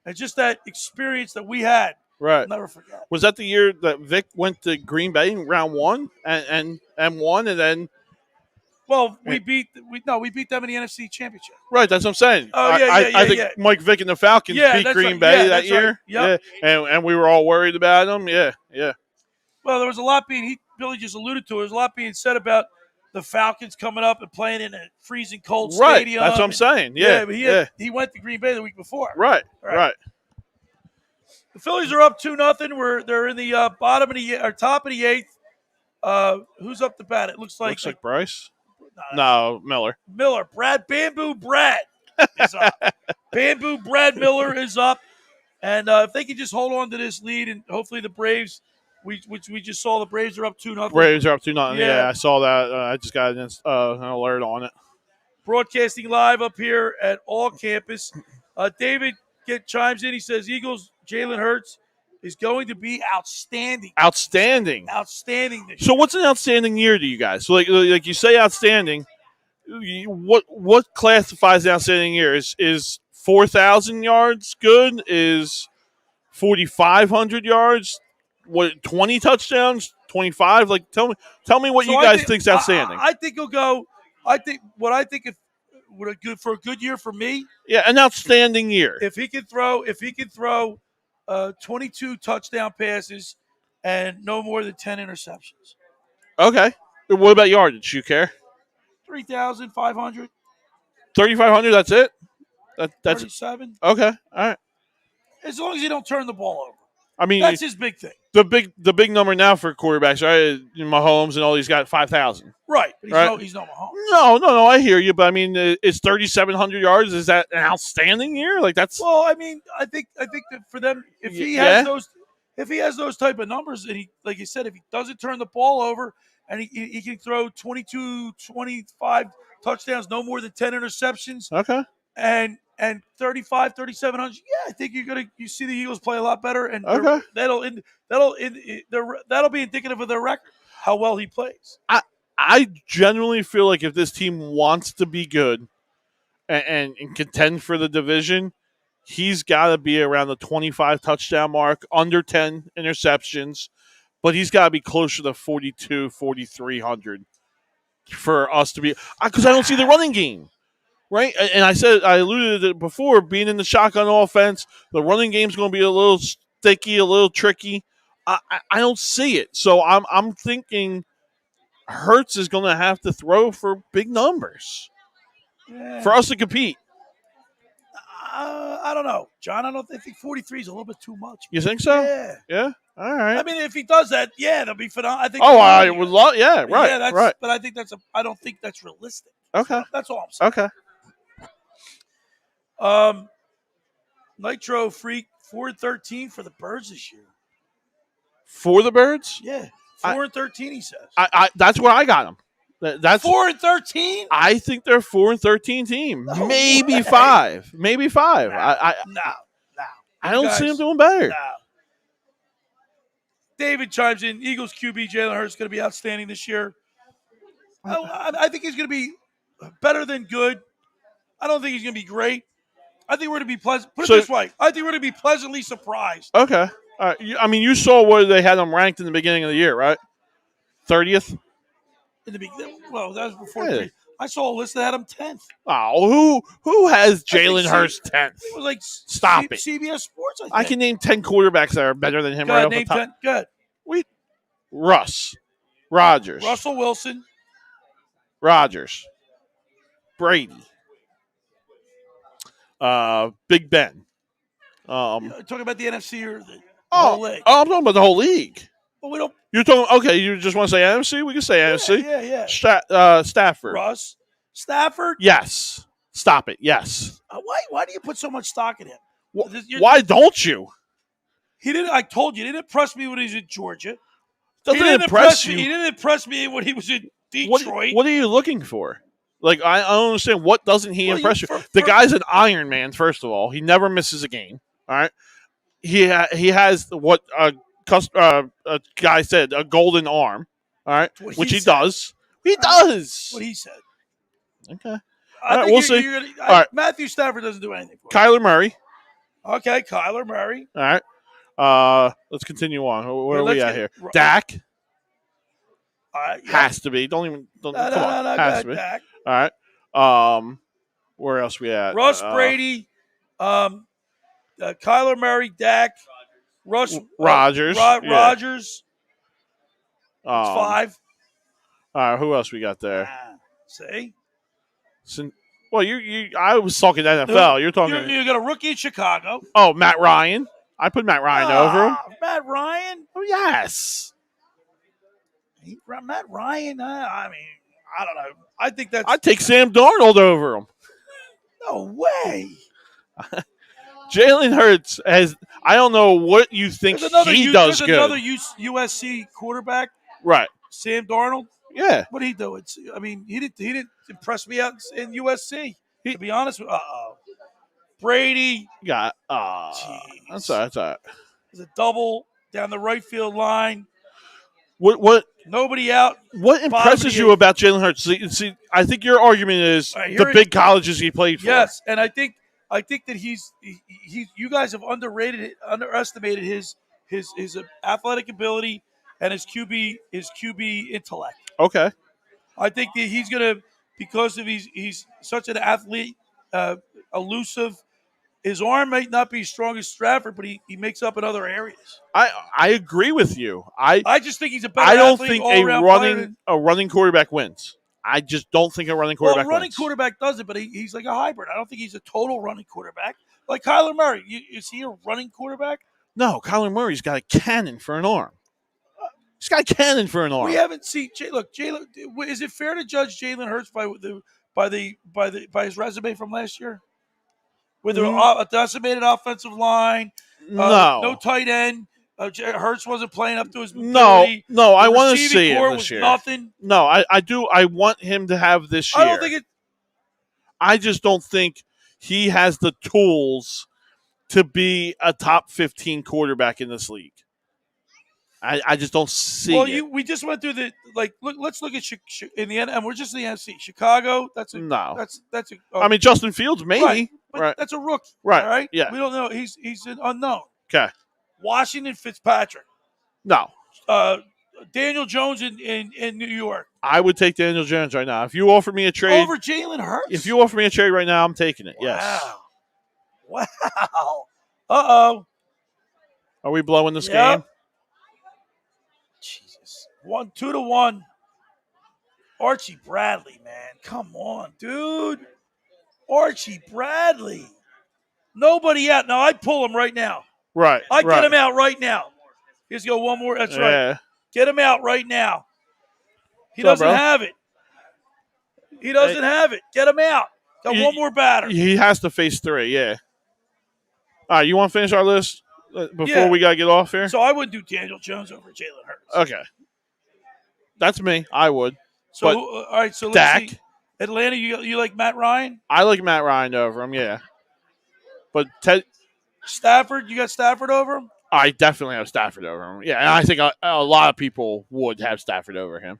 and just that experience that we had. Right. I'll never forget. Was that the year that Vic went to Green Bay in round 1 and won, and then? Well, we beat them in the NFC Championship. Right, that's what I'm saying. Oh, yeah, I think Mike Vick and the Falcons beat Green Bay that year. Right. Yep. Yeah, and we were all worried about them. Yeah. Well, there was a lot Billy just alluded to. There was a lot being said about the Falcons coming up and playing in a freezing cold stadium. That's what I'm saying. Yeah, but he went to Green Bay the week before. Right. The Phillies are up 2-0. They're in the top of the 8th. Who's up to bat? It looks like Bryce. No, Miller. Bamboo Brad is up. Bamboo Brad Miller is up. And if they can just hold on to this lead, and hopefully the Braves, which we just saw, the Braves are up 2-0. Braves are up 2-0. Yeah, I saw that. I just got an alert on it. Broadcasting live up here at All Campus. David chimes in. He says, Eagles, Jalen Hurts is going to be outstanding. Outstanding this year. So what's an outstanding year to you guys? So like you say outstanding, what classifies an outstanding year? Is 4,000 yards good? Is 4,500 yards? What, 20 touchdowns? 25? Like tell me what you guys think's outstanding. I think he'll go. I think for a good year for me. Yeah, an outstanding year. If he could throw 22 touchdown passes and no more than 10 interceptions. Okay. What about yardage? You care? 3,500. 3,500. That's it. That's 37. Okay. All right. As long as he don't turn the ball over. I mean, that's his big thing. The big number now for quarterbacks, right? Mahomes and all these got 5,000. Right. But he's no Mahomes. No. I hear you, but I mean, is 3,700 yards? Is that an outstanding year? Like that's. Well, I mean, I think that for them, if he has those type of numbers, and he, like you said, if he doesn't turn the ball over, and he can throw 22, 25 touchdowns, no more than 10 interceptions. Okay. And 3,700. Yeah, I think you see the Eagles play a lot better, and okay. that'll be indicative of their record, how well he plays. I genuinely feel like if this team wants to be good and contend for the division, he's got to be around the 25 touchdown mark, under 10 interceptions, but he's got to be closer to 42, 4,300 for us to be – because I don't see the running game. Right, and I alluded to it before, being in the shotgun offense, the running game's going to be a little sticky, a little tricky. I don't see it, so I'm thinking Hurts is going to have to throw for big numbers for us to compete. I don't know, John. I think 43 is a little bit too much. You think so? Yeah. All right. I mean, if he does that, that'll be phenomenal. I think. I would love. Yeah. Right. Yeah. Right. But I think I don't think that's realistic. Okay. That's all I'm saying. Okay. Nitro Freak 4-13 for the Birds this year. For the Birds? Yeah, 4-13. He says. That's where I got them. That's 4-13. I think they're 4-13 team. No maybe way. 5. Maybe 5. No. I don't see them doing better. No. David chimes in. Eagles QB Jalen Hurts is going to be outstanding this year. I think he's going to be better than good. I don't think he's going to be great. I think we're going to be pleasant. Put it this way. I think we're going to be pleasantly surprised. Okay. I mean, you saw where they had them ranked in the beginning of the year, right? 30th? In the beginning. Well, that was before. I saw a list that had him 10th. Oh, who has Jalen Hurts 10th? It was like Stop it. CBS Sports, I think. I can name 10 quarterbacks that are better than him right off the top. 10. Good. Russ. Rodgers. Russell Wilson. Rodgers. Brady. Big Ben. Talking about the NFC or the whole league? Oh, I'm talking about the whole league. But we don't. You're talking. Okay, you just want to say NFC? We can say NFC. Yeah. Stafford. Russ. Stafford. Yes. Stop it. Yes. Why do you put so much stock in him? Why don't you? He didn't. I told you, he didn't impress me when he was in Georgia. Doesn't impress you. He didn't impress me when he was in Detroit. What are you looking for? Like, I don't understand. What doesn't he impress you? The guy's an Iron Man, first of all. He never misses a game. All right. He has what a guy said, a golden arm. All right. Which he does. He does. What he said. Okay. All right, we'll see. All right. Matthew Stafford doesn't do anything for Kyler Murray. Okay, Kyler Murray. All right. Let's continue on. Where are we at here? Dak. Has to be. Come on. Has to be. Dak. All right. Where else we at? Russ Brady, Kyler Murray, Dak, Rodgers. Rodgers. That's 5. All right. Who else we got there? See. Well, I was talking NFL. You're talking. You got a rookie in Chicago. Oh, Matt Ryan. I put Matt Ryan over him. Matt Ryan. Oh yes. Matt Ryan. I mean, I don't know. I think that's. I'd take Sam Darnold over him. No way. Jalen Hurts has. I don't know what you think he does good. Another USC quarterback. Right. Sam Darnold. Yeah. What did he do? He didn't impress me out in USC. To be honest with Brady. That's all right. There's a double down the right field line. What? Nobody out. What impresses you about Jalen Hurts? See, I think your argument is the big colleges he played for. Yes, and I think that he's you guys have underestimated his athletic ability and his QB intellect. Okay. I think that he's gonna because of he's such an athlete, elusive. His arm might not be as strong as Stafford, but he makes up in other areas. I agree with you. I just think he's a better I don't athlete, think all-around a running quarterback wins. I just don't think a running quarterback running wins. quarterback does it, but he's like a hybrid. I don't think he's a total running quarterback. Like Kyler Murray. Is he a running quarterback? No, Kyler Murray's got a cannon for an arm. He's got a cannon for an arm. We haven't seen Jalen. Is it fair to judge Jalen Hurts by his resume from last year? With a decimated offensive line, no tight end. Hurts wasn't playing up to his ability. No, I want to see it this year. Nothing. No, I do. I want him to have this year. I don't think it. I just don't think he has the tools to be a top 15 quarterback in this league. I just don't see it. We just went through let's look at in the end, and we're just in the NFC. Chicago. That's a. I mean, Justin Fields maybe. Right. That's a rookie. Right. All right. Yeah. We don't know. He's an unknown. Okay. Washington Fitzpatrick. No. Daniel Jones in New York. I would take Daniel Jones right now. If you offer me a trade over Jalen Hurts. If you offer me a trade right now, I'm taking it. Yes. Wow. Uh-oh. Are we blowing this game? Jesus. 2-1. Archie Bradley, man. Come on, dude. Archie Bradley. Nobody out. Now, I'd pull him right now. Right. I'd get him out right now. Here's go one more. That's right. Get him out right now. He doesn't have it. He doesn't have it. Get him out. Got one more batter. He has to face 3, yeah. All right, you want to finish our list before we got to get off here? So I wouldn't do Daniel Jones over Jalen Hurts. Okay. That's me. I would. So, all right, so let's see. Atlanta, you like Matt Ryan? I like Matt Ryan over him, yeah. But Stafford, you got Stafford over him? I definitely have Stafford over him. Yeah, and I think a lot of people would have Stafford over him.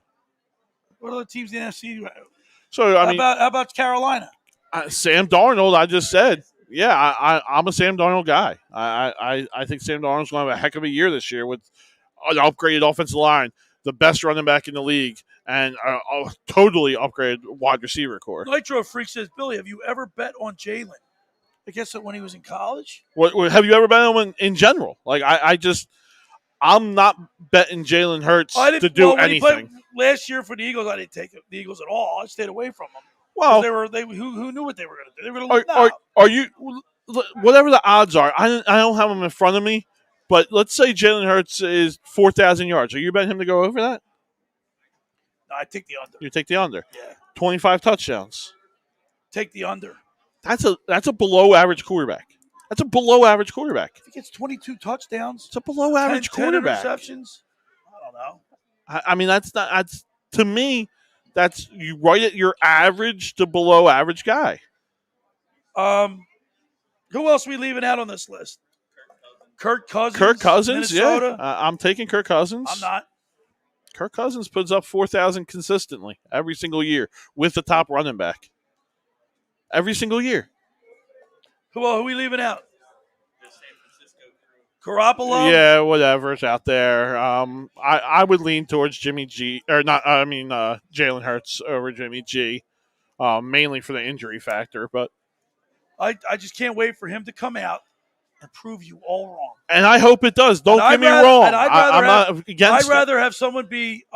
What other teams in the NFC? So, how about Carolina? Sam Darnold, I just said. Yeah, I'm a Sam Darnold guy. I think Sam Darnold's going to have a heck of a year this year with an upgraded offensive line, the best running back in the league, and a totally upgraded wide receiver core. Nitro Freak says, Billy, have you ever bet on Jalen? I guess when he was in college. What have you ever bet on him in general? Like I'm not betting Jalen Hurts to do anything. Last year for the Eagles, I didn't take the Eagles at all. I stayed away from them. Well, who knew what they were going to do? They were going to lose. Are you whatever the odds are? I don't have them in front of me, but let's say Jalen Hurts is 4,000 yards. Are you betting him to go over that? No, I take the under. You take the under. Yeah. 25 touchdowns. Take the under. That's a below average quarterback. That's a below average quarterback. If he gets 22 touchdowns, it's a below average quarterback. 10 interceptions. I don't know. I mean, that's to me. That's you right at your average to below average guy. Who else are we leaving out on this list? Kirk Cousins. Kirk Cousins, Minnesota. Yeah. I'm taking Kirk Cousins. I'm not. Kirk Cousins puts up 4,000 consistently every single year with the top running back. Every single year. Who are we leaving out? Garoppolo? Yeah, whatever's out there. I would lean towards Jimmy G, or not. I mean, Jalen Hurts over Jimmy G, mainly for the injury factor. But I just can't wait for him to come out and prove you all wrong. And I hope it does. Don't get me wrong. I'm not against I'd rather have someone be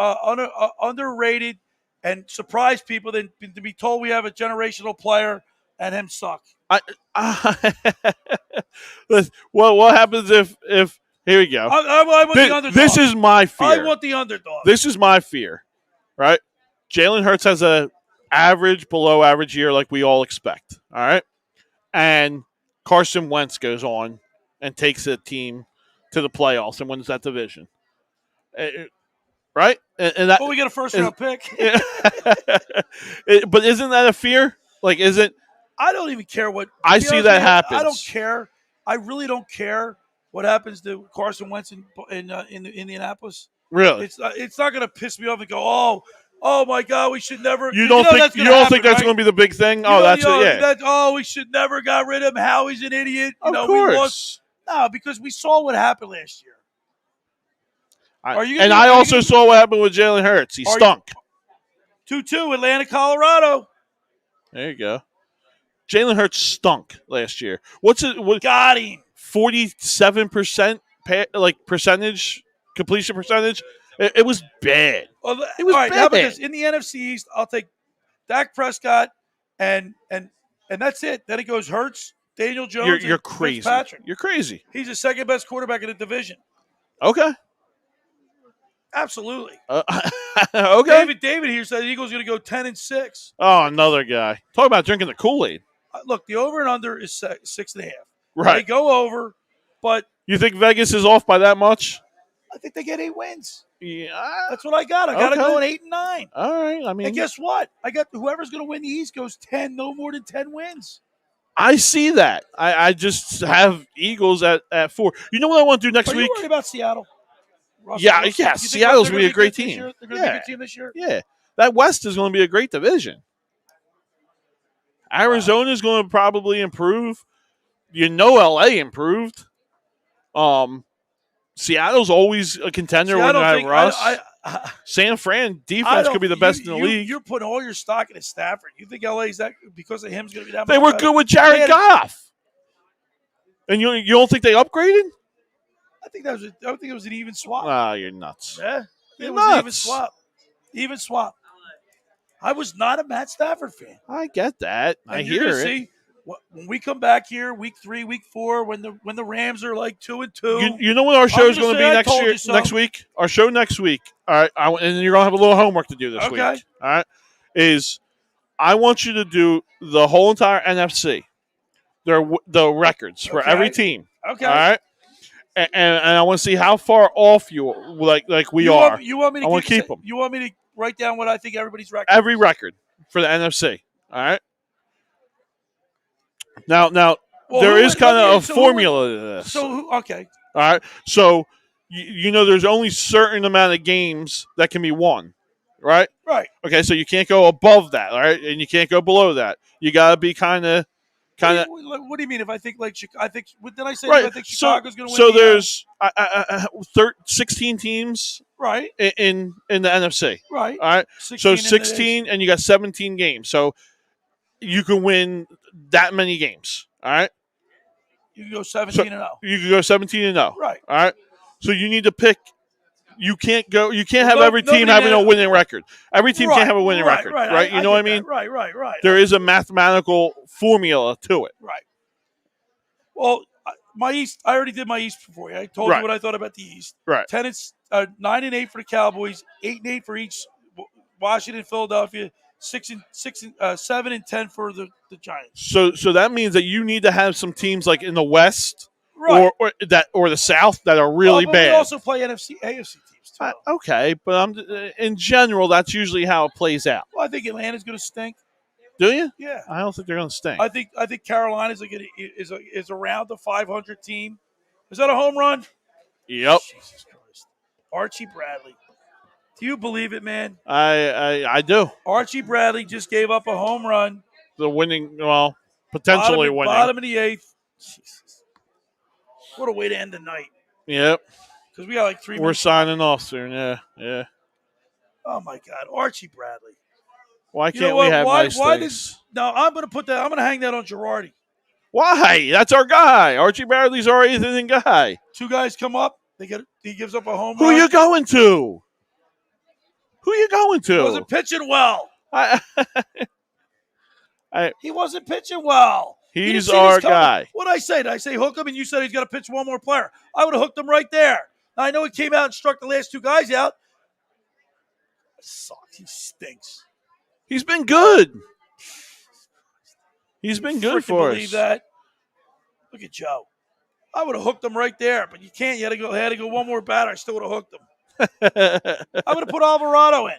underrated and surprise people than to be told we have a generational player and him suck. What happens if here we go? I want the underdog. This is my fear. I want the underdog. This is my fear, right? Jalen Hurts has a average, below average year like we all expect, all right? And Carson Wentz goes on and takes a team to the playoffs and wins that division, right? And that, we get a first-round pick. But isn't that a fear? Like, isn't I don't even care what I see that happens. I don't care. I really don't care what happens to Carson Wentz in Indianapolis. Really, it's not going to piss me off and go, oh my God, we should never. You don't think that's going to be the big thing? We should never got rid of him. Howie's an idiot. Of course. No, because we saw what happened last year. I also saw what happened with Jalen Hurts. He stunk. 2-2, Atlanta, Colorado. There you go. Jalen Hurts stunk last year. What's it? Got him. 47% percentage completion percentage. It was bad. Well, it was all right, bad. How about this? In the NFC East, I'll take Dak Prescott and that's it. Then it goes Hurts, Daniel Jones. You're crazy. Fitzpatrick. You're crazy. He's the second best quarterback in the division. Okay. Absolutely. Okay. David here said the Eagles going to go 10-6. Oh, another guy. Talk about drinking the Kool-Aid. Look, the over and under is 6.5. Right. They go over, but you think Vegas is off by that much? I think they get 8 wins. Yeah, that's what I got. I got to go at 8 and 9. All right. I mean, and guess what? I got whoever's going to win the East goes 10, no more than 10 wins. I see that. I just have Eagles at 4. You know what I want to do next week? Are you worried about Seattle? Russell, yeah. Seattle's going to be a great team. They're going to be a good team this year. Yeah, that West is going to be a great division. Arizona's going to probably improve. LA improved. Seattle's always a contender when you have Russ. San Fran defense could be the best in the league. You're putting all your stock into Stafford. You think LA's that because of him is going to be that much better? Good with Jared Goff. And you don't think they upgraded? I think it was an even swap. Ah, you're nuts. Yeah, it was an even swap. Even swap. I was not a Matt Stafford fan. I get that. And I hear it. See, when we come back here, week 3, week 4, when the Rams are like 2-2. You know what our show is going to be next week? Our show next week. All right, and you're going to have a little homework to do this week. All right, is I want you to do the whole entire NFC, the records for every team. Okay. All right. And I want to see how far off you like we are. You want me to? I want to keep them. You want me to write down what I think everybody's record? Every record for the NFC. All right. Now, there is kind of a formula to this. Okay. All right. So there's only certain amount of games that can be won, right? Right. Okay. So you can't go above that, all right, and you can't go below that. You got to be kind of. What do you mean? If I think like I think, what did I say? Right. I think Chicago's going to win. So there's 16 teams, right, in the NFC, right. All right. 16, and you got 17 games. So you can win that many games. All right. You can go 17-0. You can go 17-0. Right. All right. So you need to pick. You can't have every team having a winning record. Every team can't have a winning record, right? You know what I mean? Right. There is a mathematical formula to it. Right. Well, my East, I already did my East for you. I told you what I thought about the East. Right. 9-8 for the Cowboys, 8-8 for each Washington, Philadelphia, 7-10 for the Giants. So that means that you need to have some teams like in the West. Right. Or the South that are really bad. We also play AFC teams too. Okay, but in general, that's usually how it plays out. Well, I think Atlanta's going to stink. Do you? Yeah. I don't think they're going to stink. I think Carolina's is around the 500 team. Is that a home run? Yep. Jesus Christ. Archie Bradley. Do you believe it, man? I do. Archie Bradley just gave up a home run. The winning, potentially winning. Bottom of the 8th. Jesus. What a way to end the night. Yep. Because we got like 3 minutes. We're signing off soon. Yeah. Oh, my God. Archie Bradley. Why can't we have nice things? No, I'm going to hang that on Girardi. Why? That's our guy. Archie Bradley's our 8th inning guy. 2 guys come up. He gives up a home run. Who you going to? He wasn't pitching well. He wasn't pitching well. He's our guy. What did I say? Did I say hook him? And you said he's got to pitch one more player. I would have hooked him right there. Now, I know he came out and struck the last 2 guys out. Sucks. He stinks. He's been good. He's been good for us. Believe that. Look at Joe. I would have hooked him right there, but you can't. You had to go one more batter. I still would have hooked him. I would have put Alvarado in.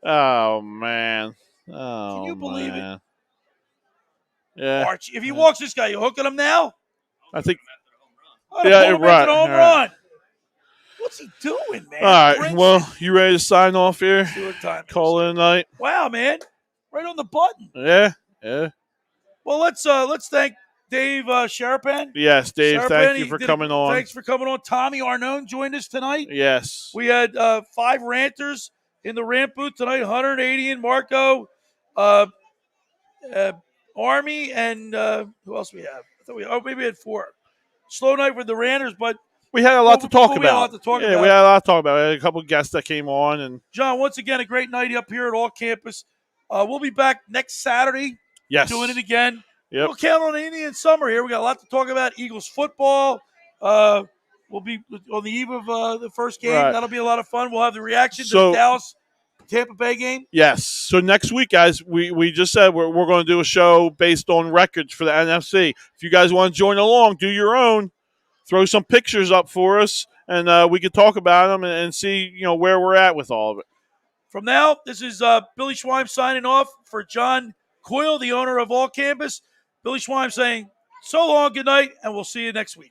Oh, man. Oh, can you believe it? Yeah. Archie, if he walks this guy, you hooking him now? I think. Right. Home run. What's he doing, man? All right. Well, you ready to sign off here? Call it a night. Wow, man. Right on the button. Yeah. Well, let's thank Dave Sharapan. Yes, Dave. Thank you for coming on. Thanks for coming on. Tommy Arnone joined us tonight. Yes. We had 5 ranters in the rant booth tonight. 180 in Marco. Army, and who else we have? I thought maybe we had 4. Slow night with the Randers, but we had a lot to talk we had a lot about. to talk Yeah, about. we had a lot to talk about. We had a couple of guests that came on, and John, once again, a great night up here at All Campus. We'll be back next Saturday. Yes. Doing it again. Yep. We'll count on Indian summer here. We got a lot to talk about. Eagles football. We'll be on the eve of the first game. Right. That'll be a lot of fun. We'll have the reaction to the Dallas Tampa Bay game. Yes. So next week, guys, we just said we're going to do a show based on records for the NFC. If you guys want to join along, do your own. Throw some pictures up for us, and we can talk about them and see where we're at with all of it. From now, this is Billy Schweim signing off for John Coyle, the owner of All Campus. Billy Schweim saying so long, good night, and we'll see you next week.